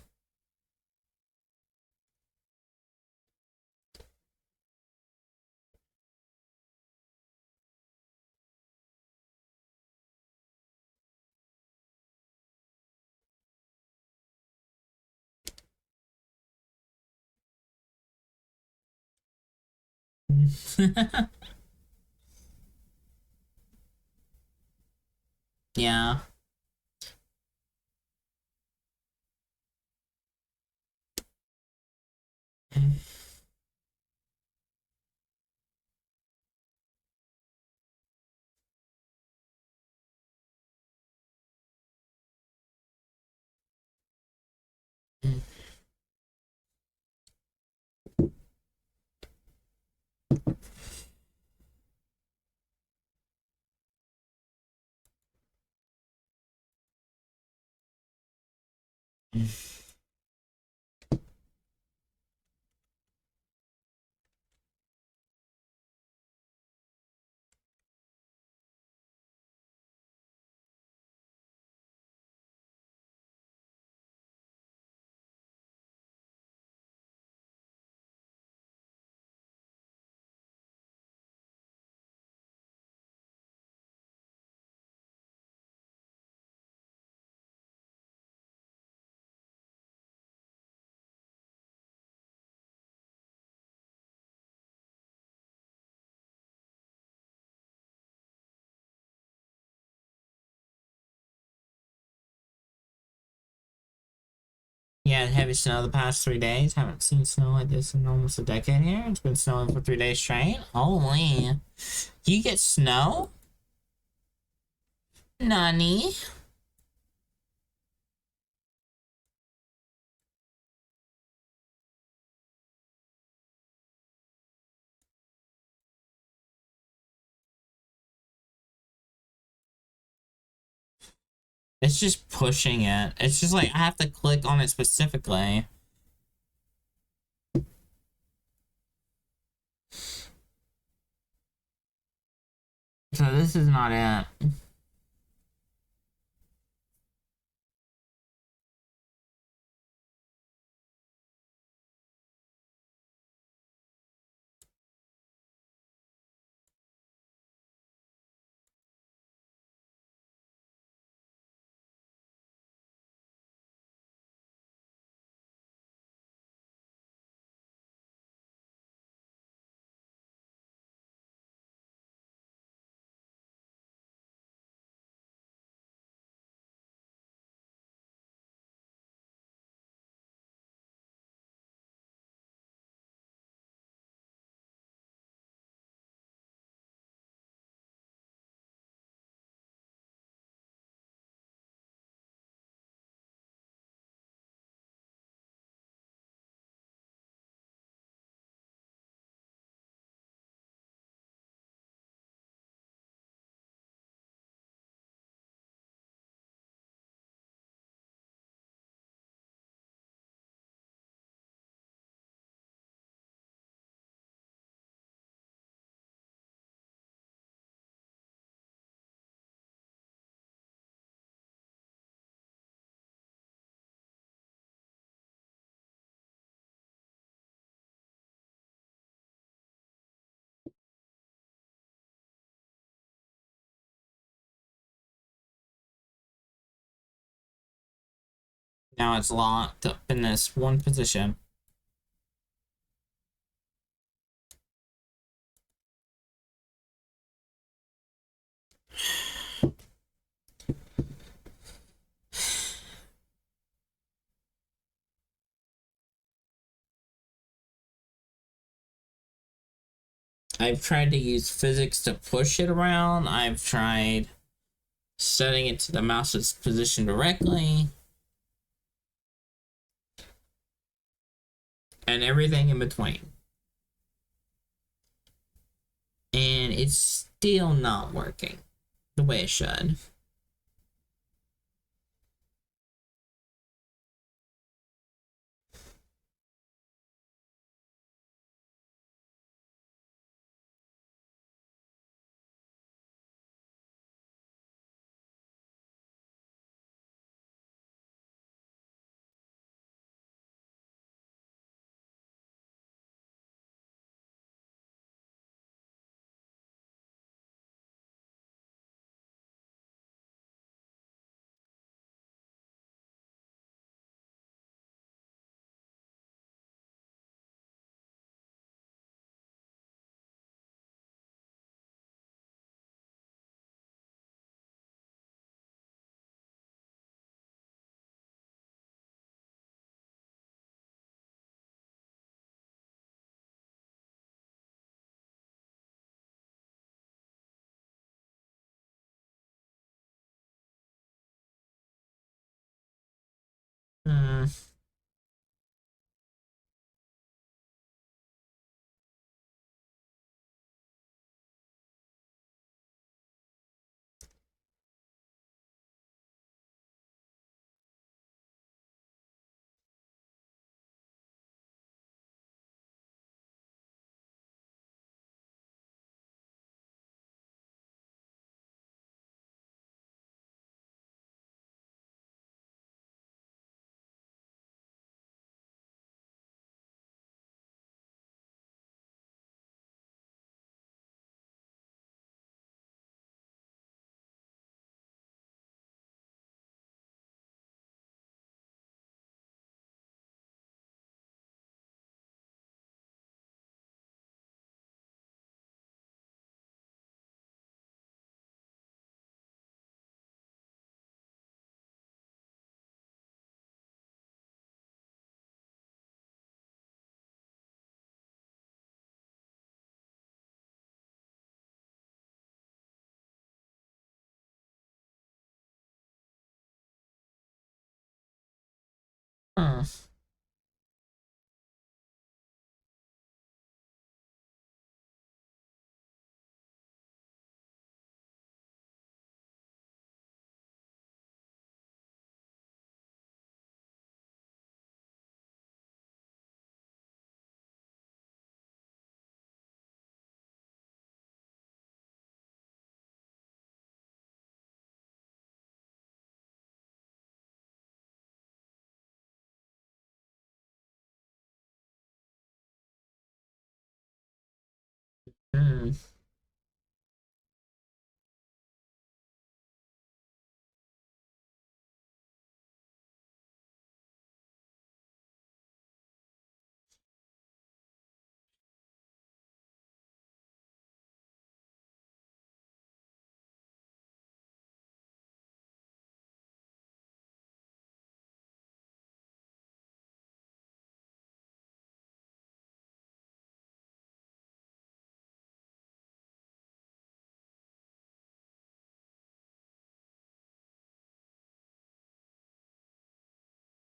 Yeah. Yeah, heavy snow the past 3 days. Haven't seen snow like this in almost a decade here. It's been snowing for 3 days straight. Holy. You get snow? Nani? It's just pushing it. It's just like I have to click on it specifically. So this is not it. Now it's locked up in this one position. I've tried to use physics to push it around. I've tried setting it to the mouse's position directly. And everything in between. And it's still not working the way it should. Huh. Hmm.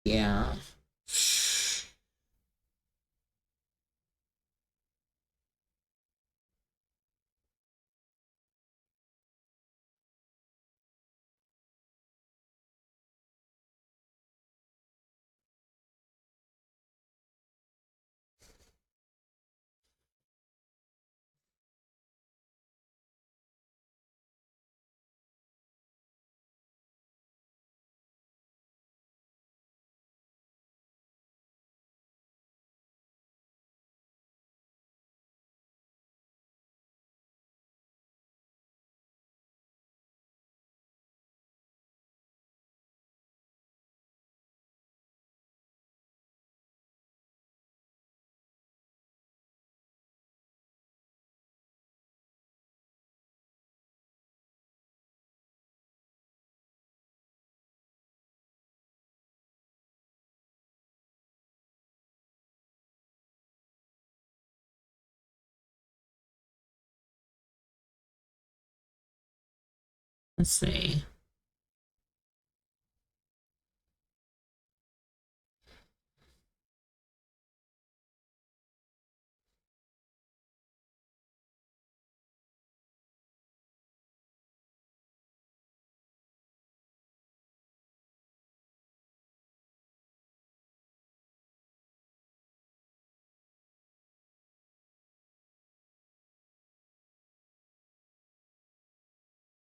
Yeah. Let's see.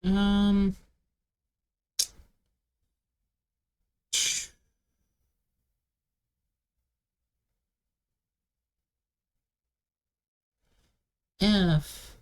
Um. If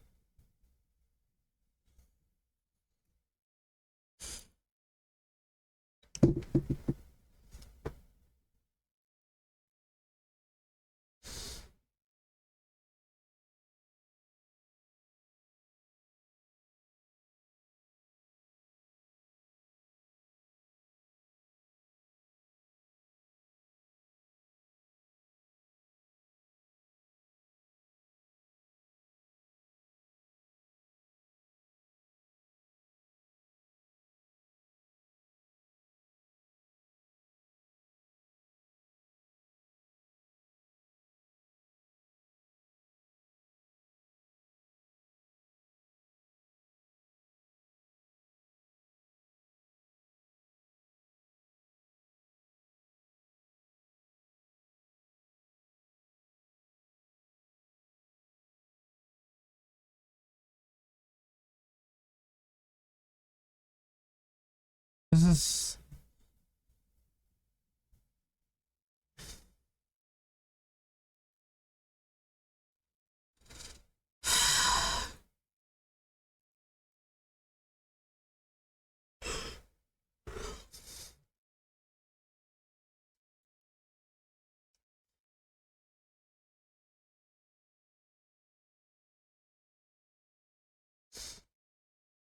this is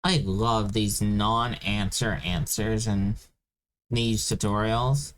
I love these non-answer answers in these tutorials.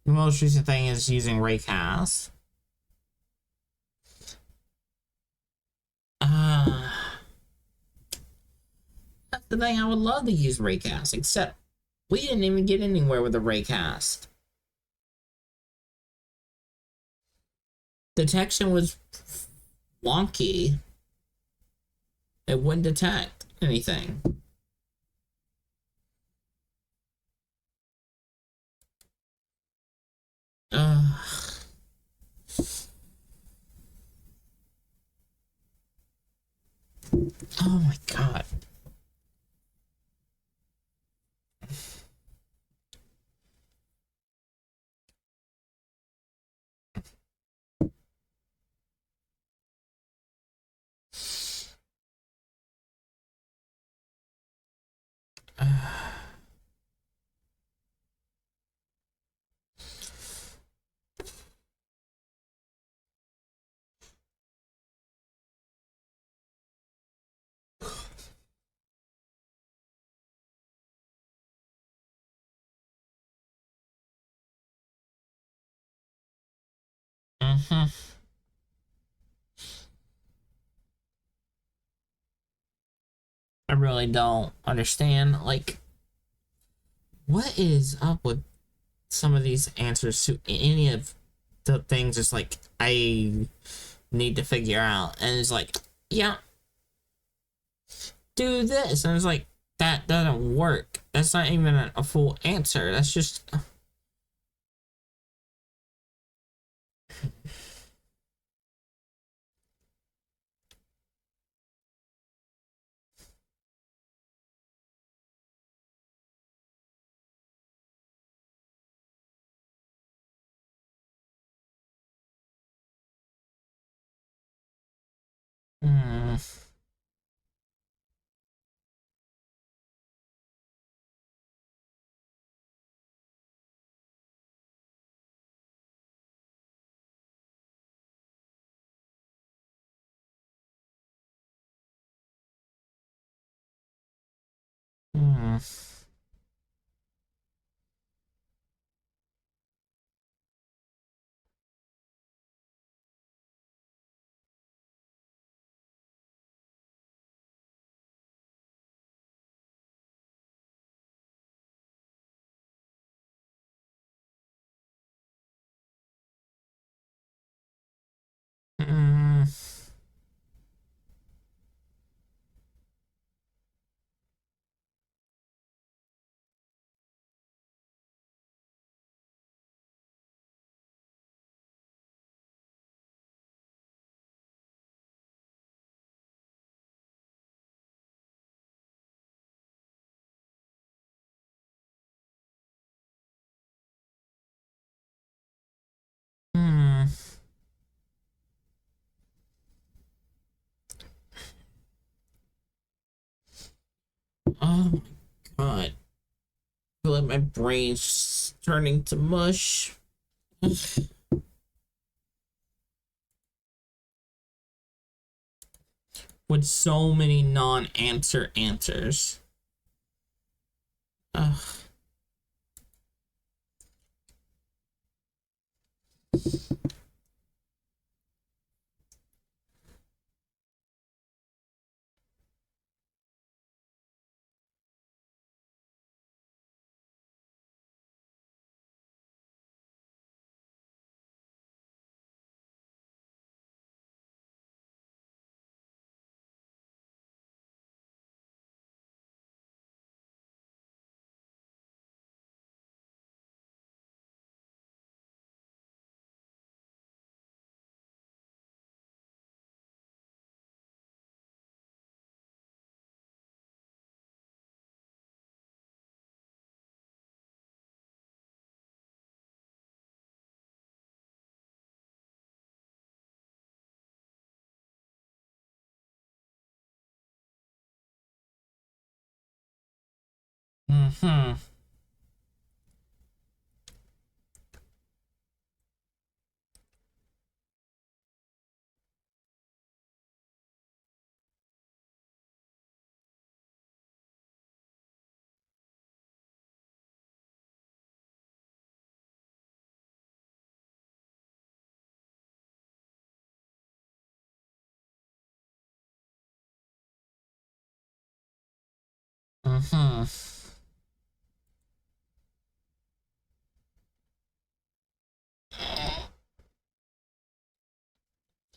The most recent thing is using Raycast. That's the thing. I would love to use Raycast, except we didn't even get anywhere with the Raycast. Detection was wonky. It wouldn't detect anything. Oh my god. Mm-hmm. I really don't understand. Like, what is up with some of these answers to any of the things? Just like I need to figure out, and it's like, yeah, do this, and it's like that doesn't work. That's not even a full answer. That's just. Hmm. Hmm. Hmm. Hmm. Oh my god. I feel like my brain's turning to mush. With so many non-answer answers. Ugh. Mm-hmm. Hmm.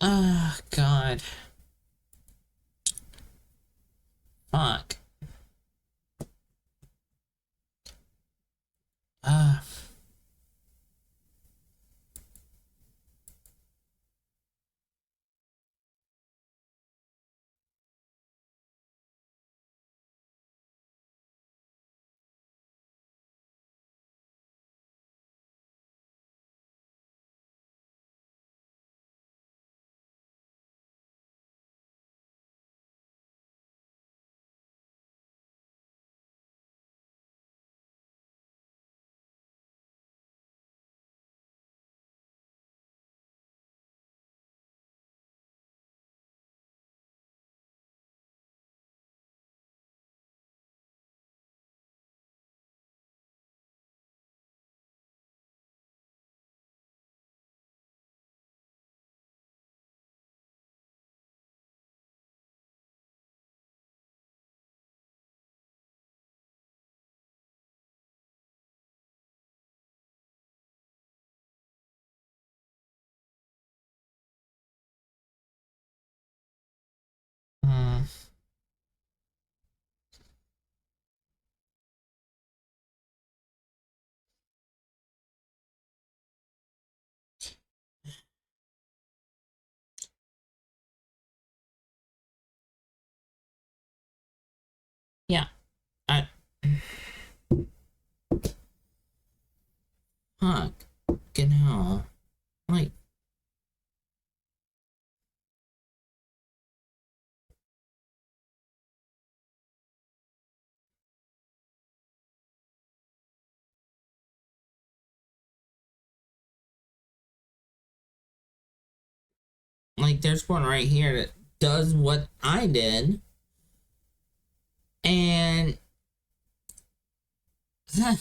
Ah, God. Fuck. Ah. Hmm. Yeah. I. Fuck. Fucking hell. Like. Like, there's one right here that does what I did, and at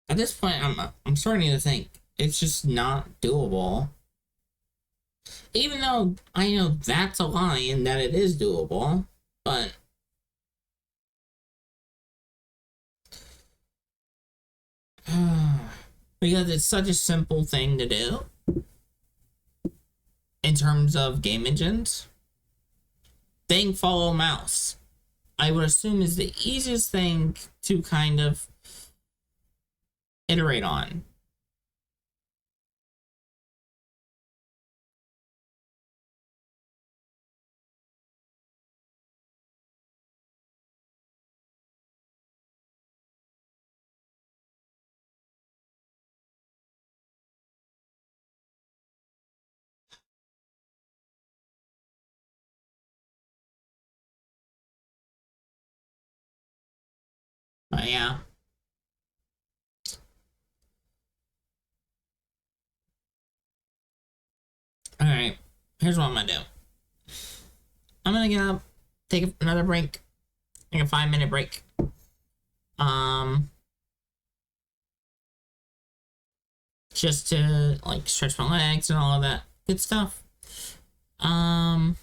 this point, I'm starting to think it's just not doable. Even though I know that's a lie and that it is doable, but because it's such a simple thing to do in terms of game engines. Thing follow mouse, I would assume, is the easiest thing to kind of iterate on. But yeah. All right. Here's what I'm gonna do. I'm gonna get up, take another break, like a 5 minute break. Um, just to like stretch my legs and all of that good stuff. Um,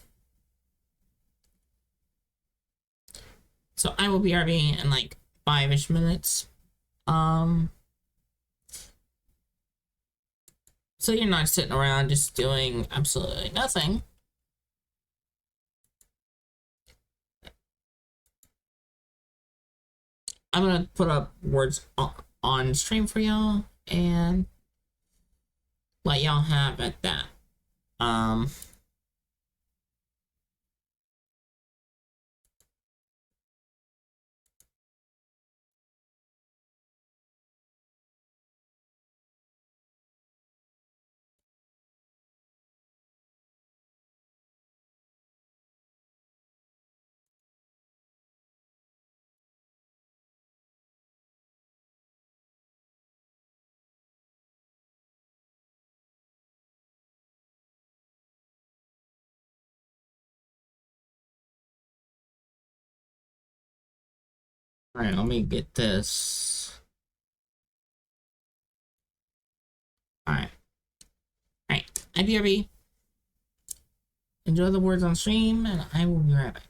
so I will be RV in like 5-ish minutes. Um, so you're not sitting around just doing absolutely nothing. I'm gonna put up words on stream for y'all and let y'all have at that. Um, all right, let me get this. All right, all right. IBRB. enjoy the words on stream, and I will be right back.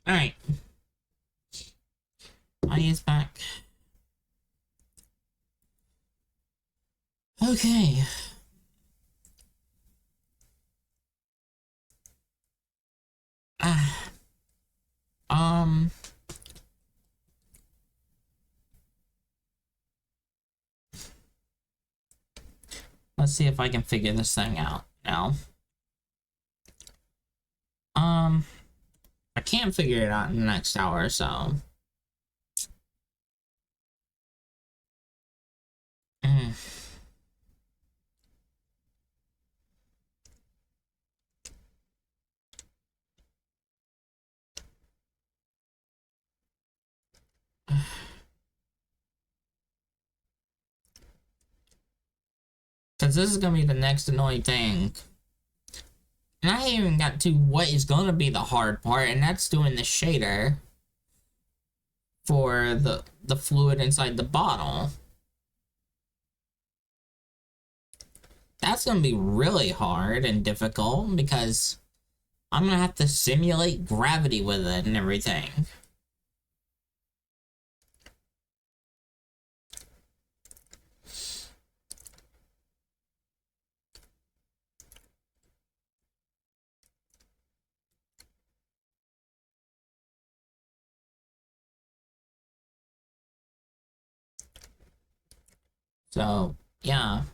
Alright. Audio is back. Okay. Ah. Um. Let's see if I can figure this thing out now. I can't figure it out in the next hour, so. Mm. Because this is gonna be the next annoying thing. And I haven't even got to what is gonna be the hard part, and that's doing the shader for the fluid inside the bottle. That's gonna be really hard and difficult because I'm gonna have to simulate gravity with it and everything. So, yeah.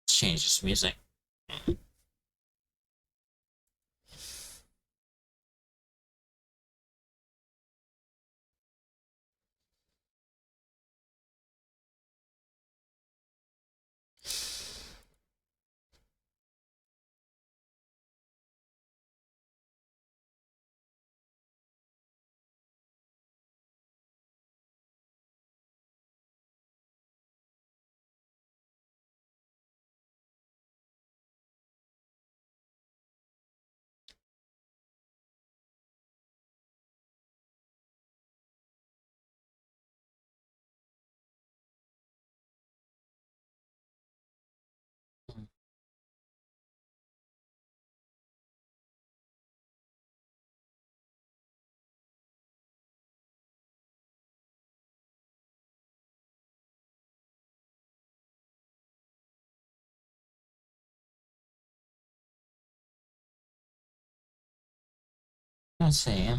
Let's change this music. Let's see.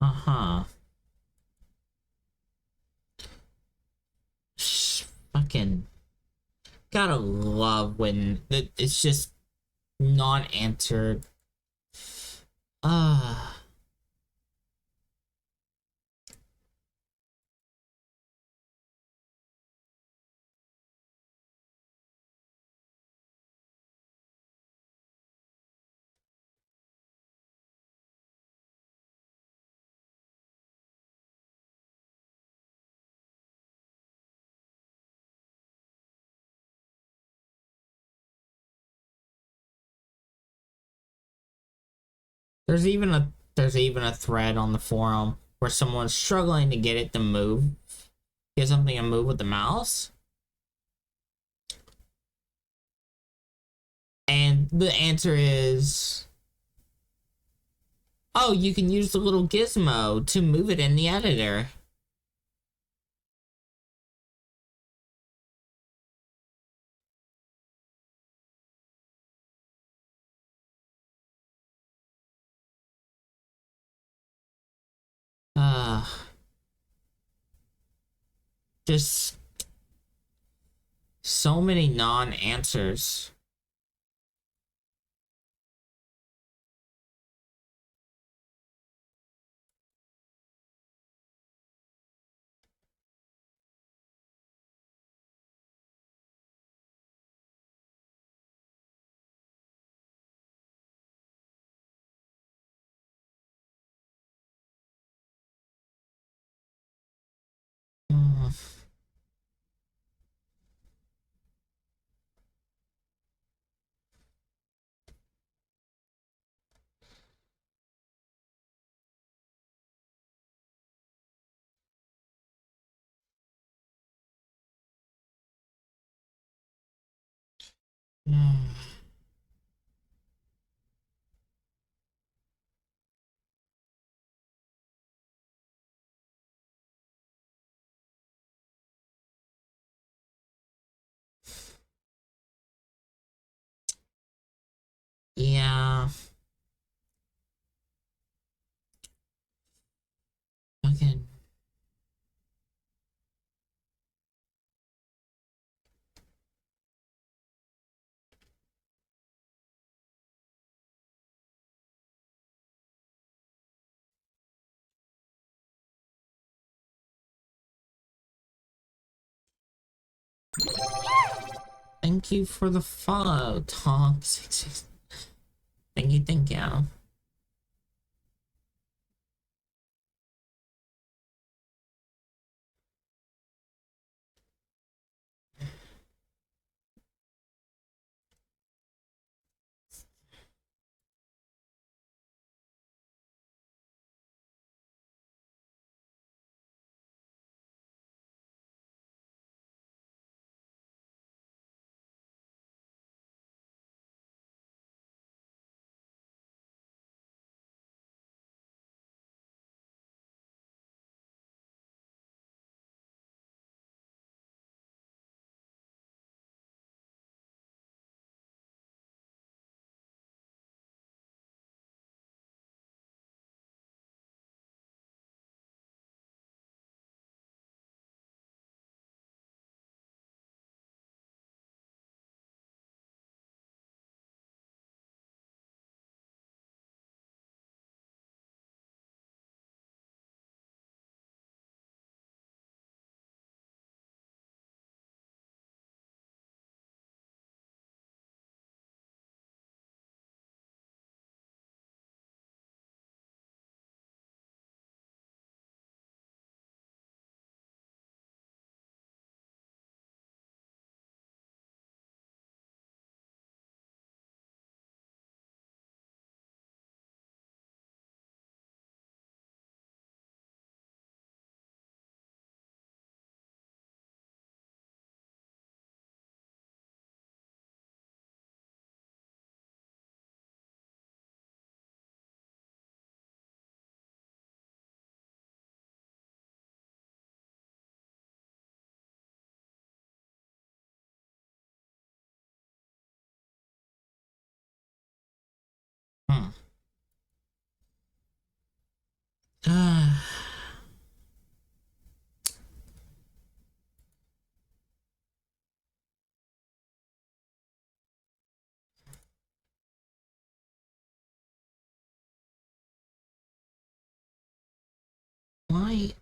Uh-huh. Fucking gotta love when it's just not answered. Ah. There's even a thread on the forum where someone's struggling to get it to move. Get something to move with the mouse. And the answer is, oh, you can use the little gizmo to move it in the editor. Just so many non-answers. Mm, mm. Yeah. Fucking. Thank you for the follow, Tom. Thank you, thank you. Why?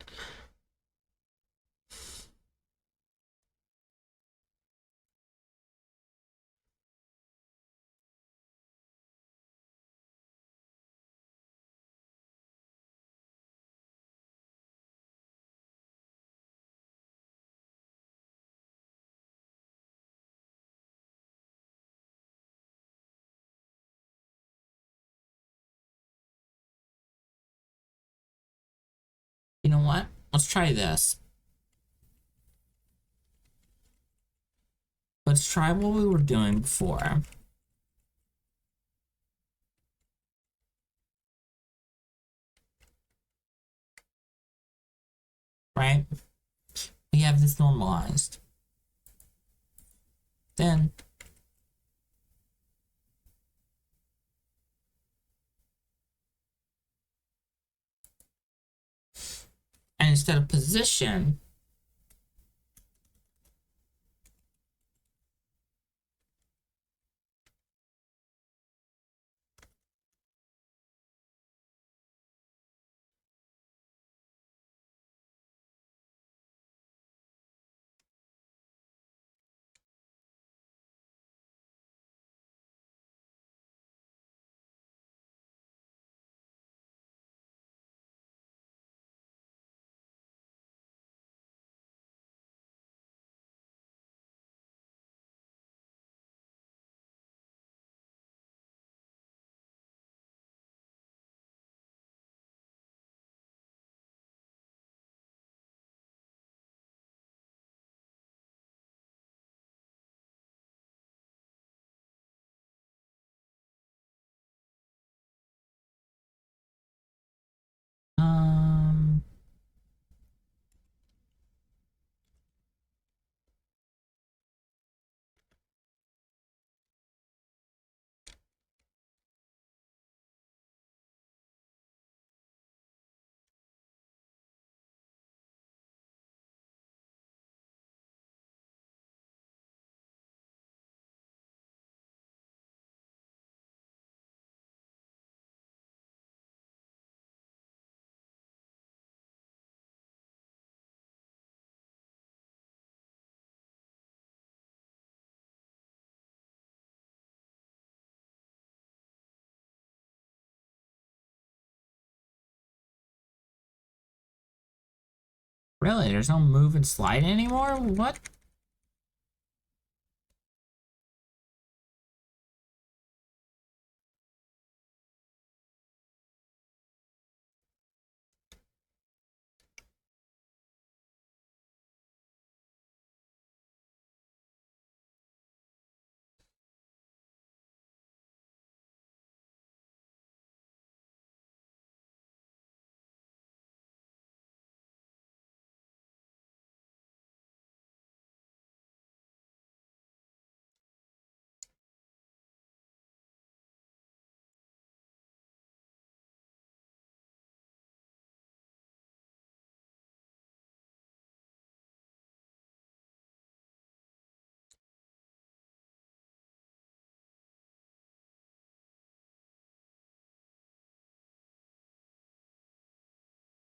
You know what? Let's try this. Let's try what we were doing before. Right? We have this normalized. Then and instead of position, um, really, there's no move and slide anymore? What?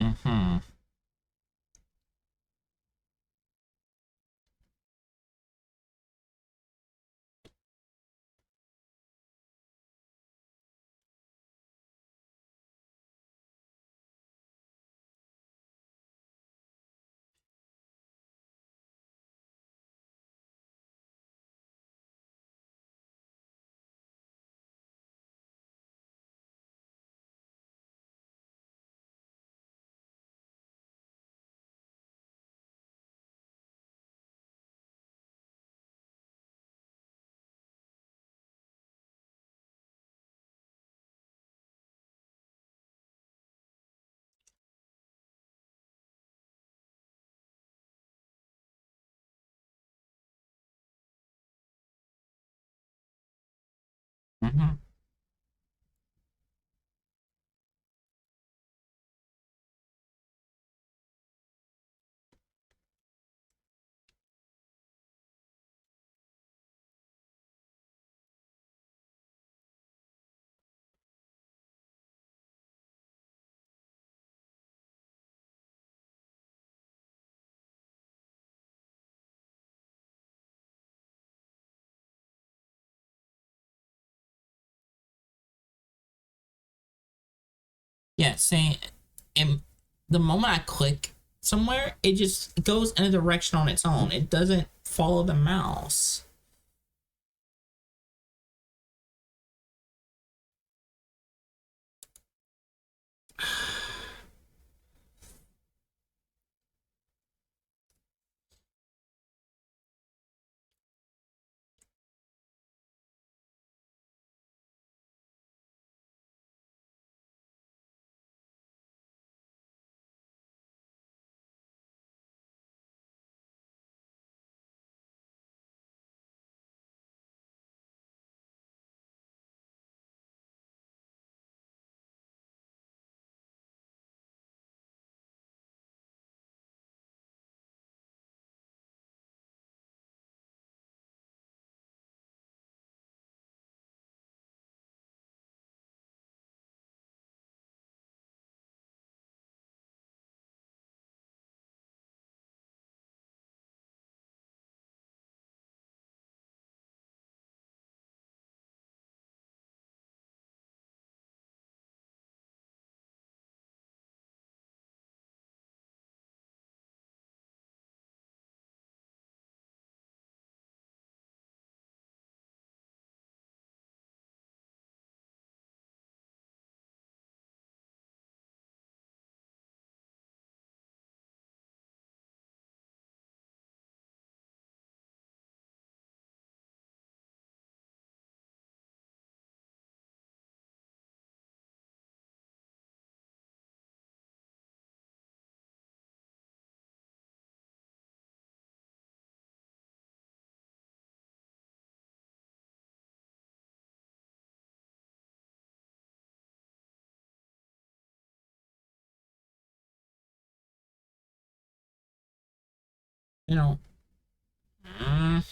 Mm-hmm. Mm-hmm. Yeah, saying, and the moment I click somewhere, it just goes in a direction on its own. It doesn't follow the mouse. You know. Mm.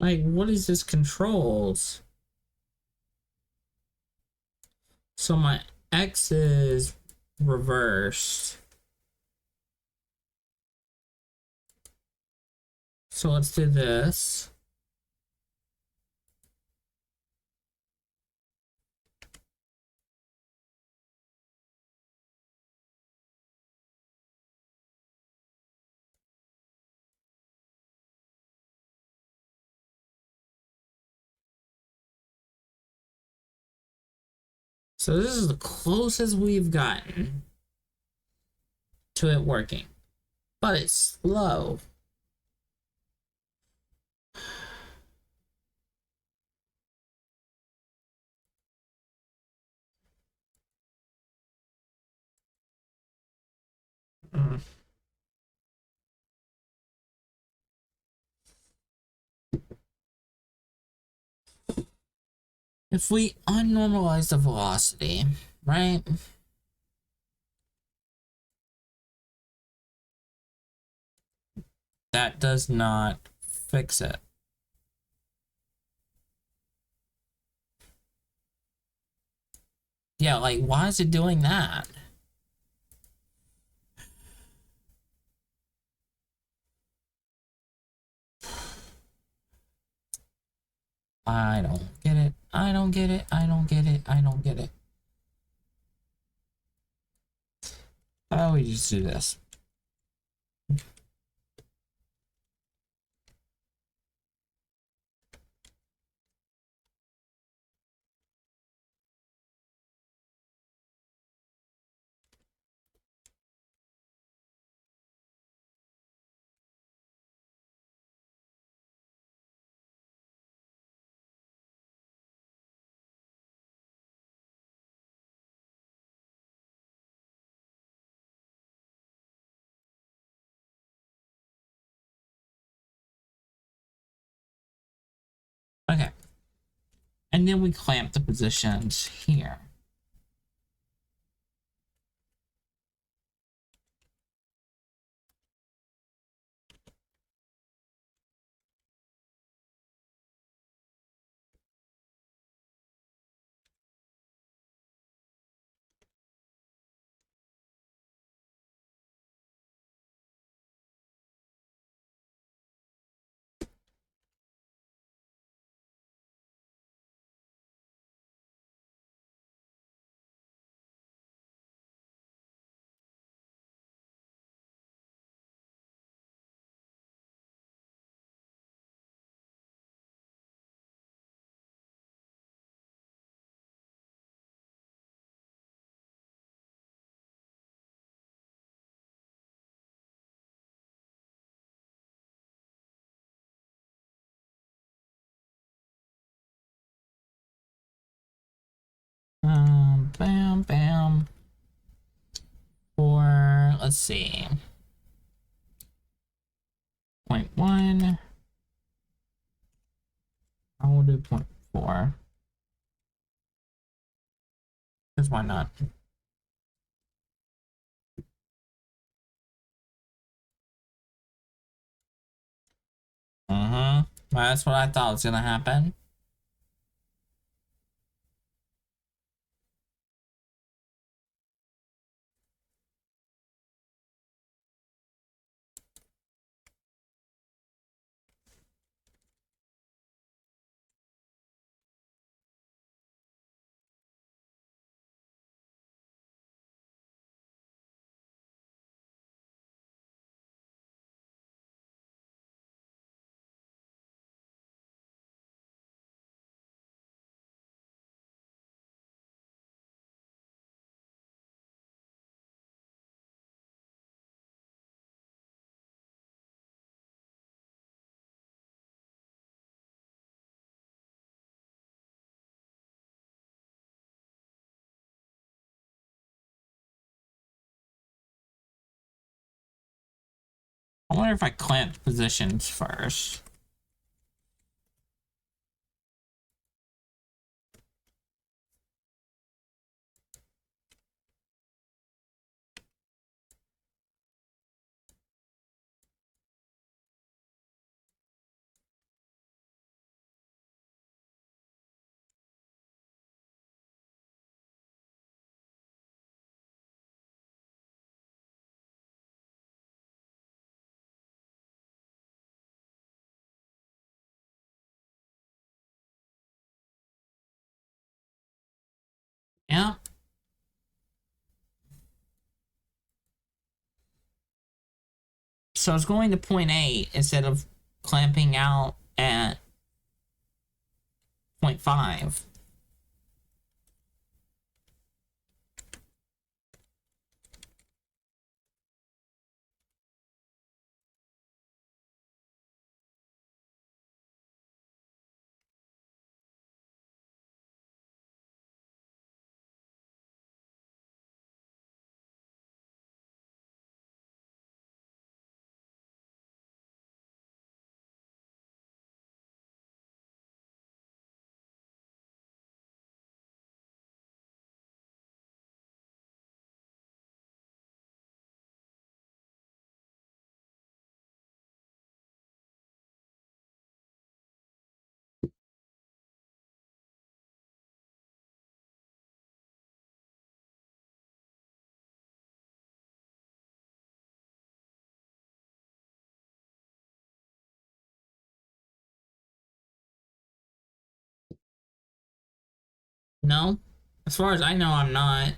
Like, what is this controls? So my X is reversed. So let's do this. So this is the closest we've gotten to it working. But it's slow. Mm. If we unnormalize the velocity, right? That does not fix it. Yeah, like, why is it doing that? I don't get it. I don't get it. I don't get it. I don't get it. How about we just do this? Okay. And then we clamp the positions here. Bam, bam. For, let's see. 0.1. I will do 0.4. Because why not? Well, that's what I thought was gonna happen. I wonder if I clamp positions first. Yeah. So it's going to 0.8 instead of clamping out at 0.5. No, as far as I know, I'm not.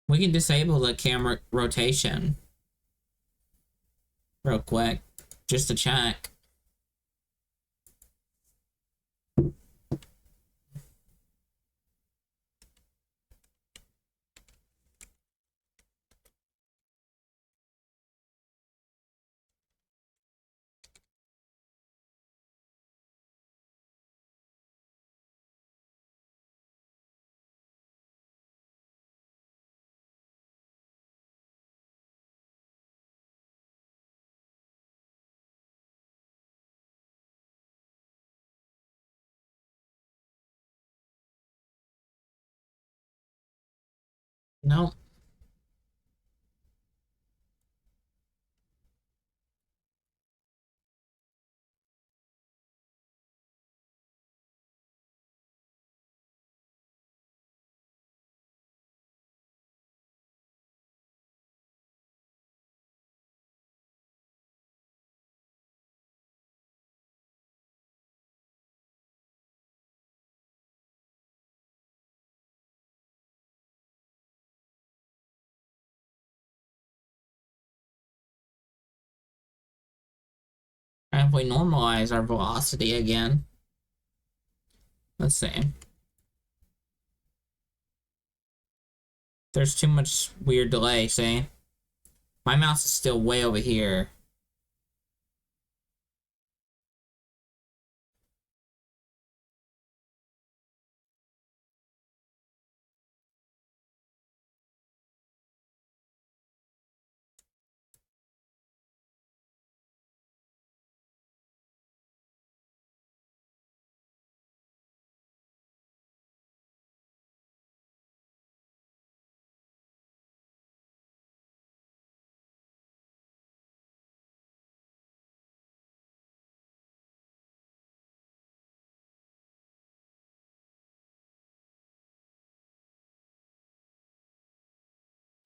We can disable the camera rotation real quick, just to check. No, if we normalize our velocity again, let's see. There's too much weird delay, see? My mouse is still way over here.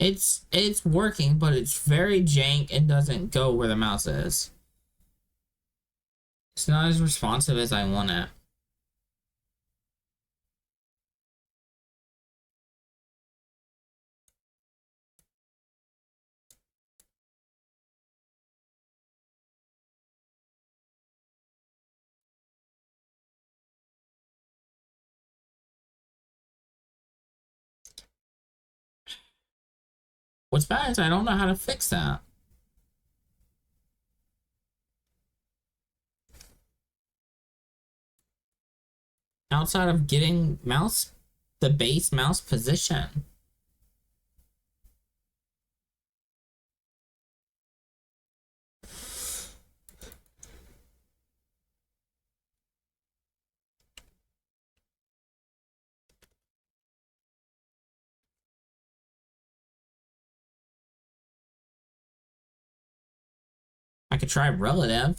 It's working, but it's very jank and doesn't go where the mouse is. It's not as responsive as I want it. What's bad is I don't know how to fix that. Outside of getting the base mouse position. I could try relative.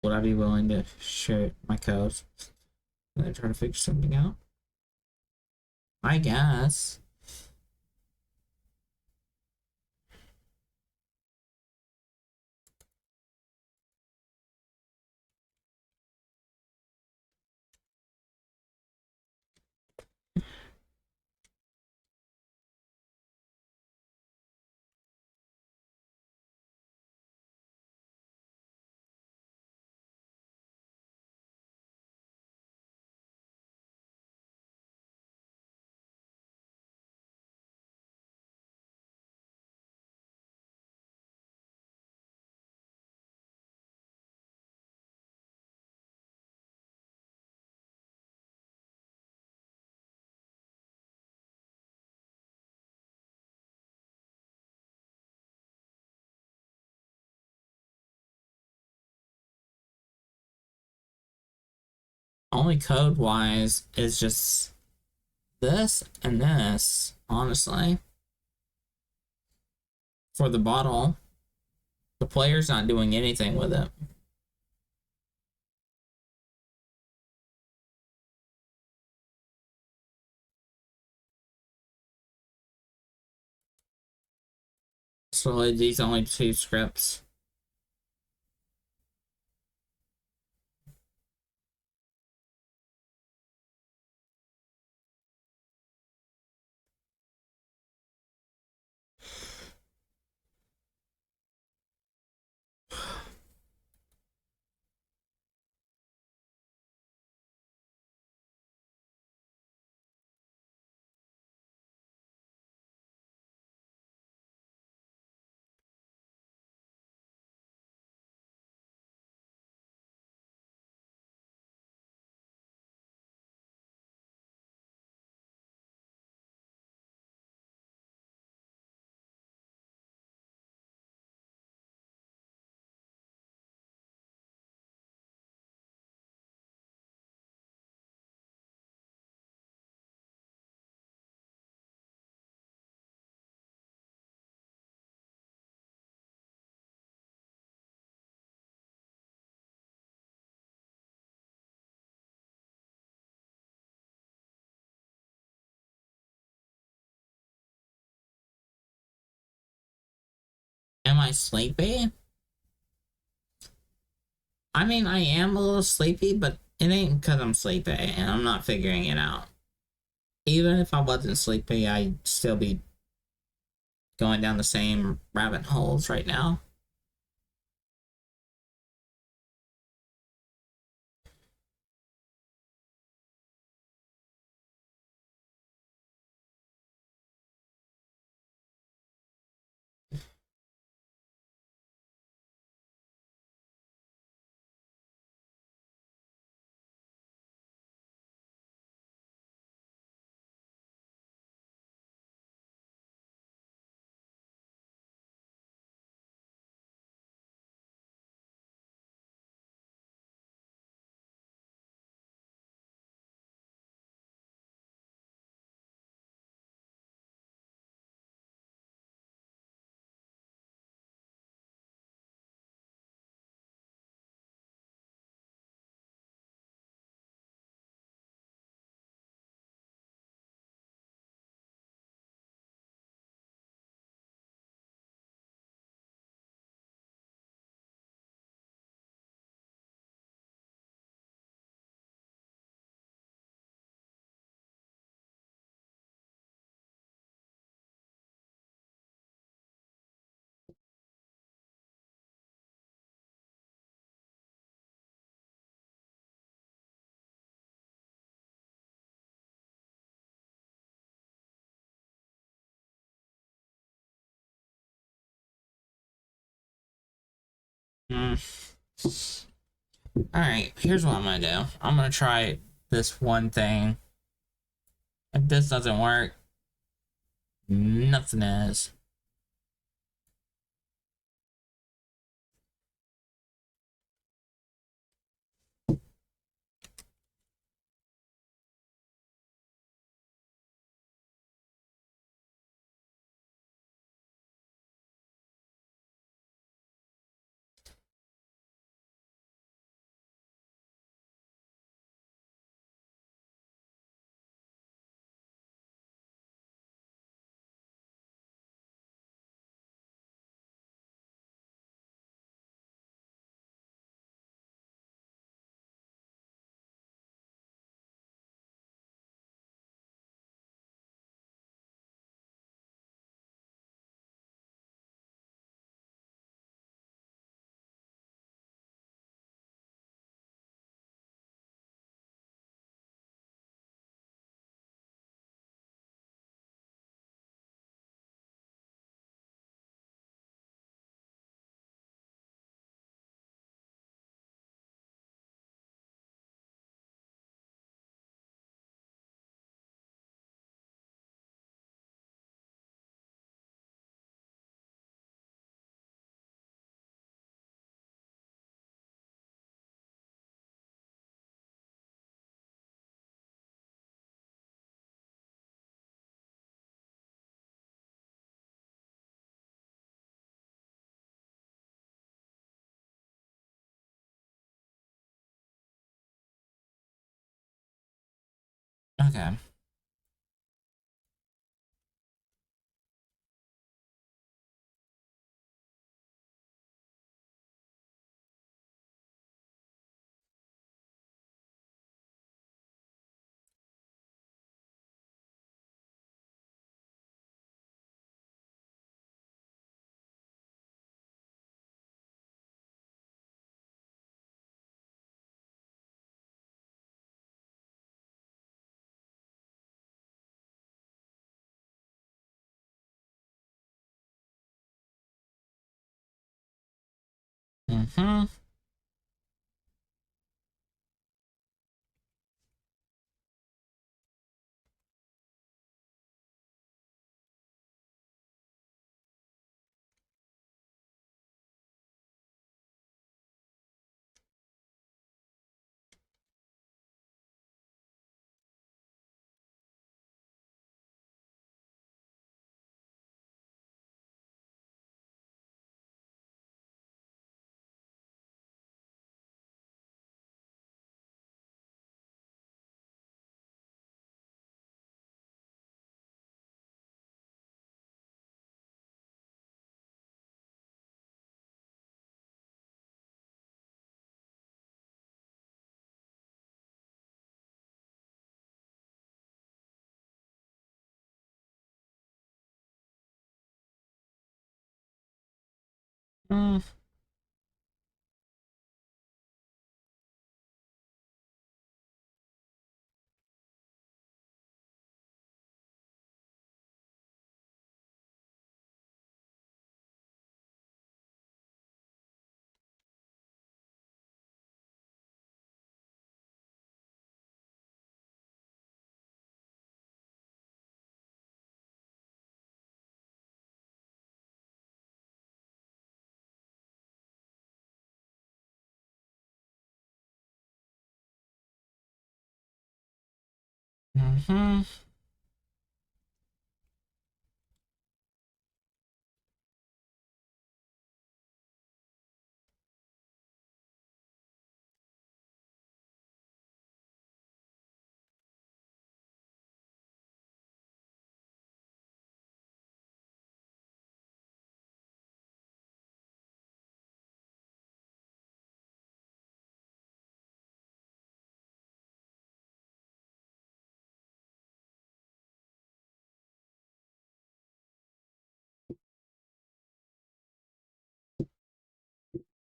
Would I be willing to share my code and try to figure something out? I guess. Only code wise is just this and this, honestly. For the bottle, the player's not doing anything with it. So these only two scripts. Am I sleepy? I mean, I am a little sleepy, but it ain't because I'm sleepy and I'm not figuring it out. Even if I wasn't sleepy, I'd still be going down the same rabbit holes right now. Mm. Alright, here's what I'm gonna do. I'm gonna try this one thing. If this doesn't work, nothing is. Okay. Mm-hmm. Mm, mm-hmm.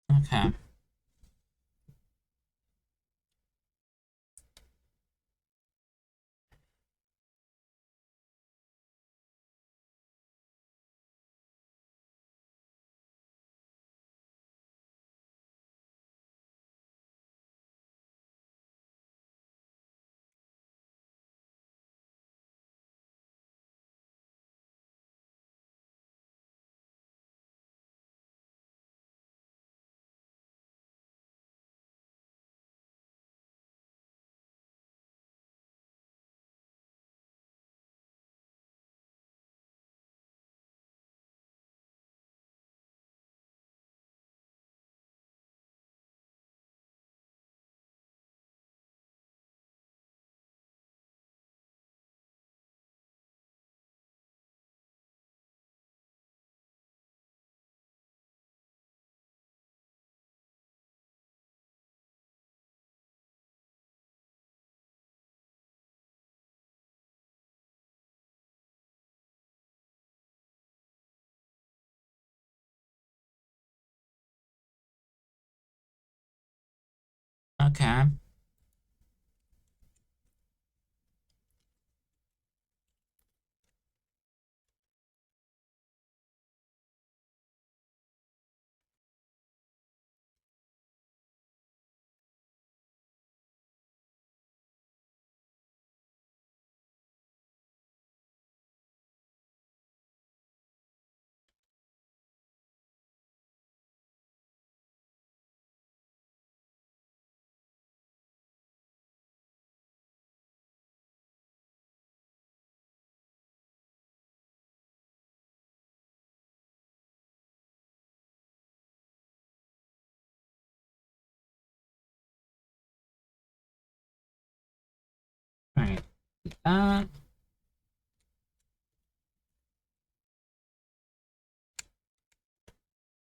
Okay. Okay. that.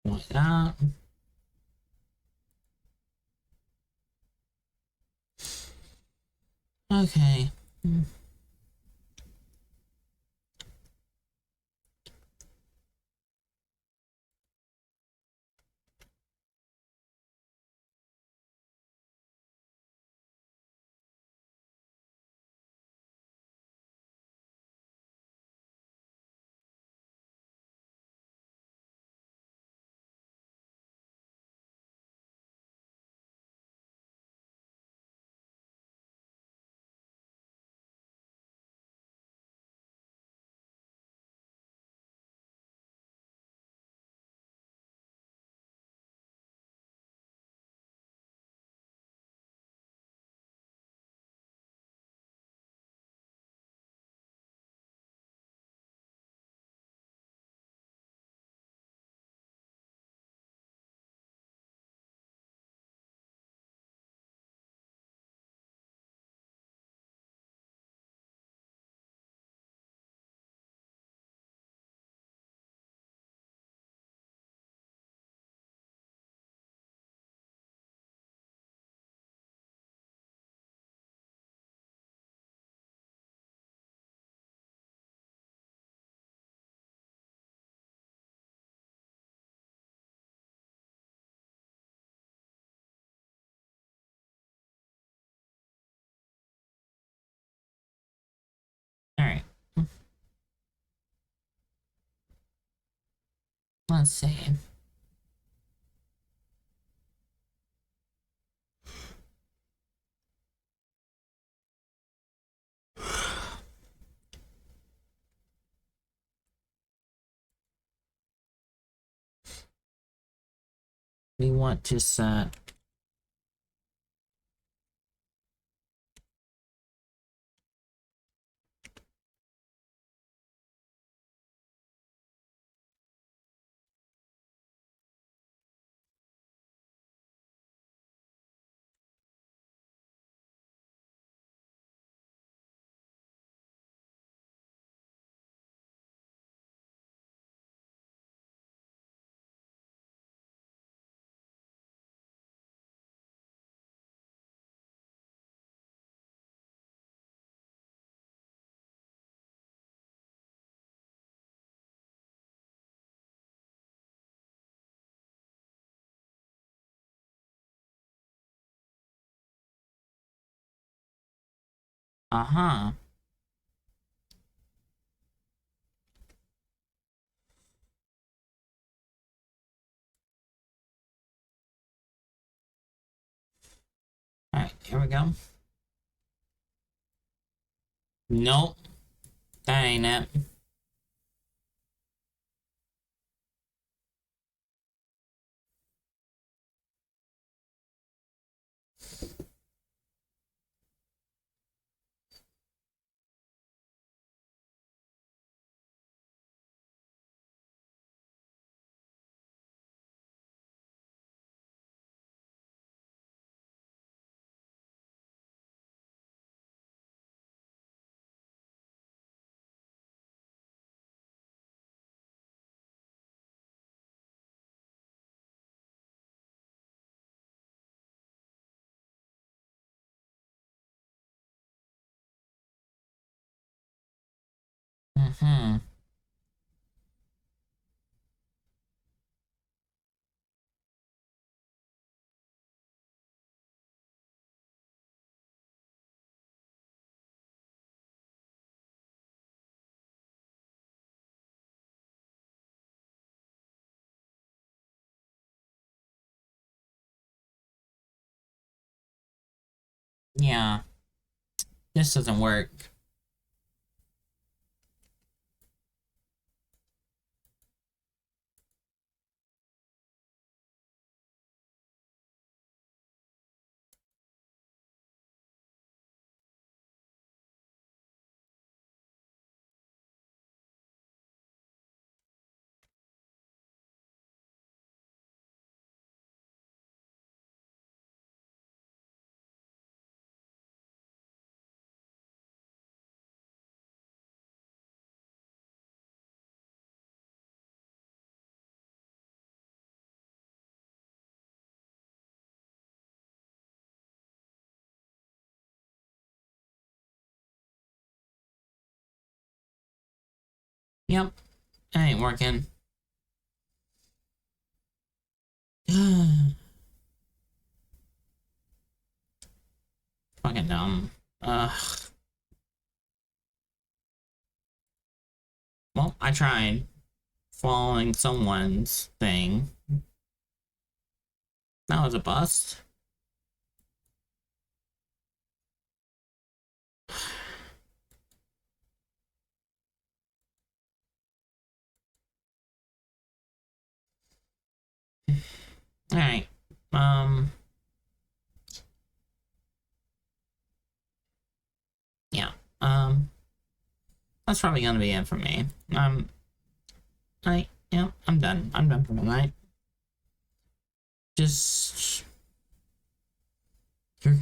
Like that. Okay. All right. Let's see. We want to set uh-huh. All right, here we go. Nope. That ain't it. Mm-hmm. Yeah. This doesn't work. Yep. That ain't working. Fucking dumb. Ugh. Well, I tried following someone's thing. That was a bust. Alright. Yeah. That's probably gonna be it for me. Yeah, I'm done. I'm done for the night. Just... You're...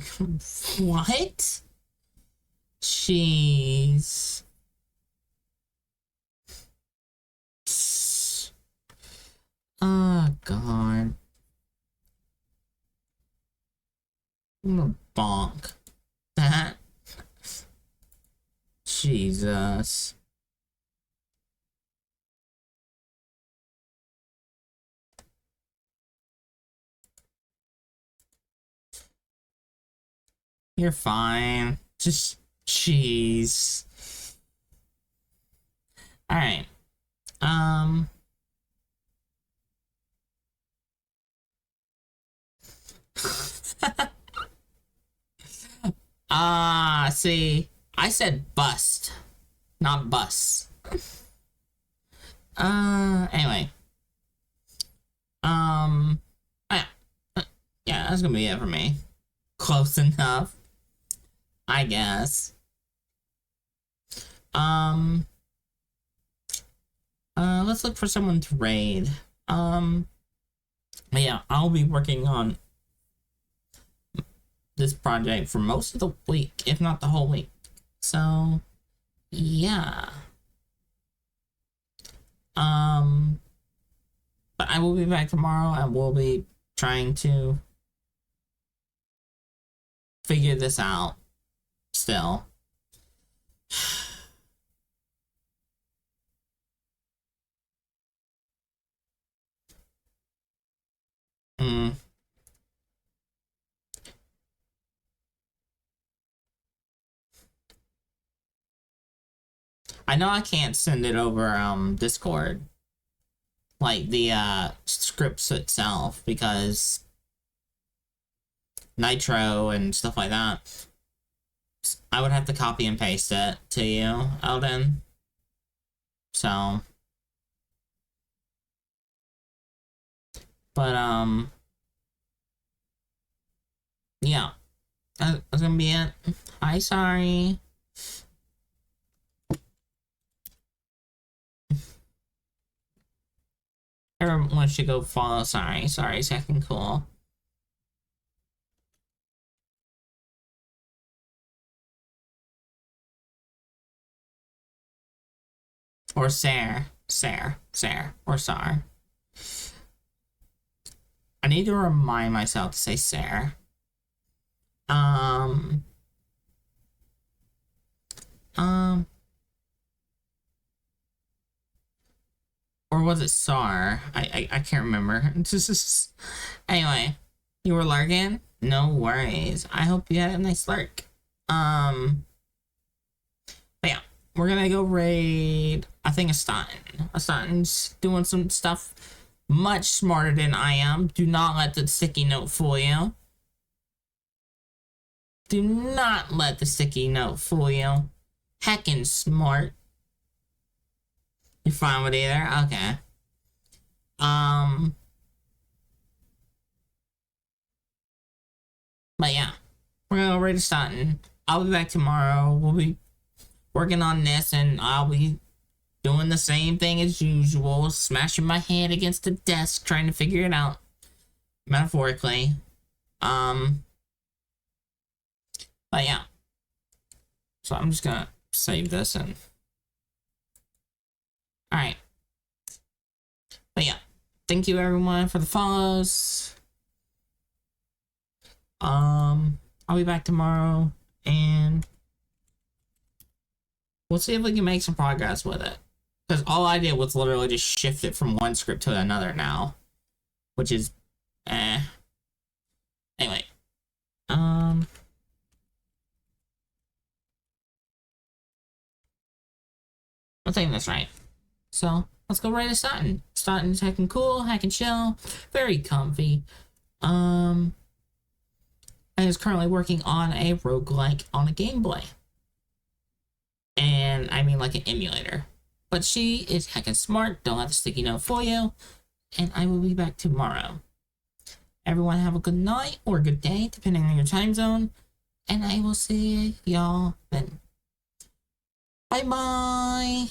What? Jeez. Oh, God. I'm gonna bonk. That. Jesus. You're fine. Just... Jeez. Alright. See, I said bust, not bus. Anyway. Yeah, yeah, that's gonna be it for me. Close enough, I guess. Let's look for someone to raid. Yeah, I'll be working on this project for most of the week, if not the whole week. So, yeah. But I will be back tomorrow. I will be trying to figure this out still. I know I can't send it over Discord, like the scripts itself, because Nitro and stuff like that. I would have to copy and paste it to you, Eldon. So, but yeah, that's gonna be it. Hi, sorry. Everyone should go follow. Sorry, second cool. Or Sar, or Sar. I need to remind myself to say Sar. Or was it Sar? I can't remember. Anyway, you were lurking? No worries. I hope you had a nice lurk. But yeah, we're gonna go raid, I think, Astatin. Astatin's doing some stuff much smarter than I am. Do not let the sticky note fool you. Do not let the sticky note fool you. Heckin' smart. You're fine with either? Okay. But yeah, we're gonna go raid Astatin. I'll be back tomorrow. We'll be working on this, and I'll be doing the same thing as usual, smashing my head against the desk trying to figure it out, metaphorically. But yeah, so I'm just gonna save this and all right. But yeah, thank you everyone for the follows. I'll be back tomorrow, and we'll see if we can make some progress with it. Because all I did was literally just shift it from one script to another now. Which is, Anyway. I'm saying this right. So, let's go right to Staunton. Staunton's heckin' cool, heckin' chill, very comfy. And is currently working on a roguelike on a Game Boy. And I mean like an emulator. But she is heckin' smart, don't let the sticky note fool you. And I will be back tomorrow. Everyone have a good night or a good day, depending on your time zone. And I will see y'all then. Bye-bye!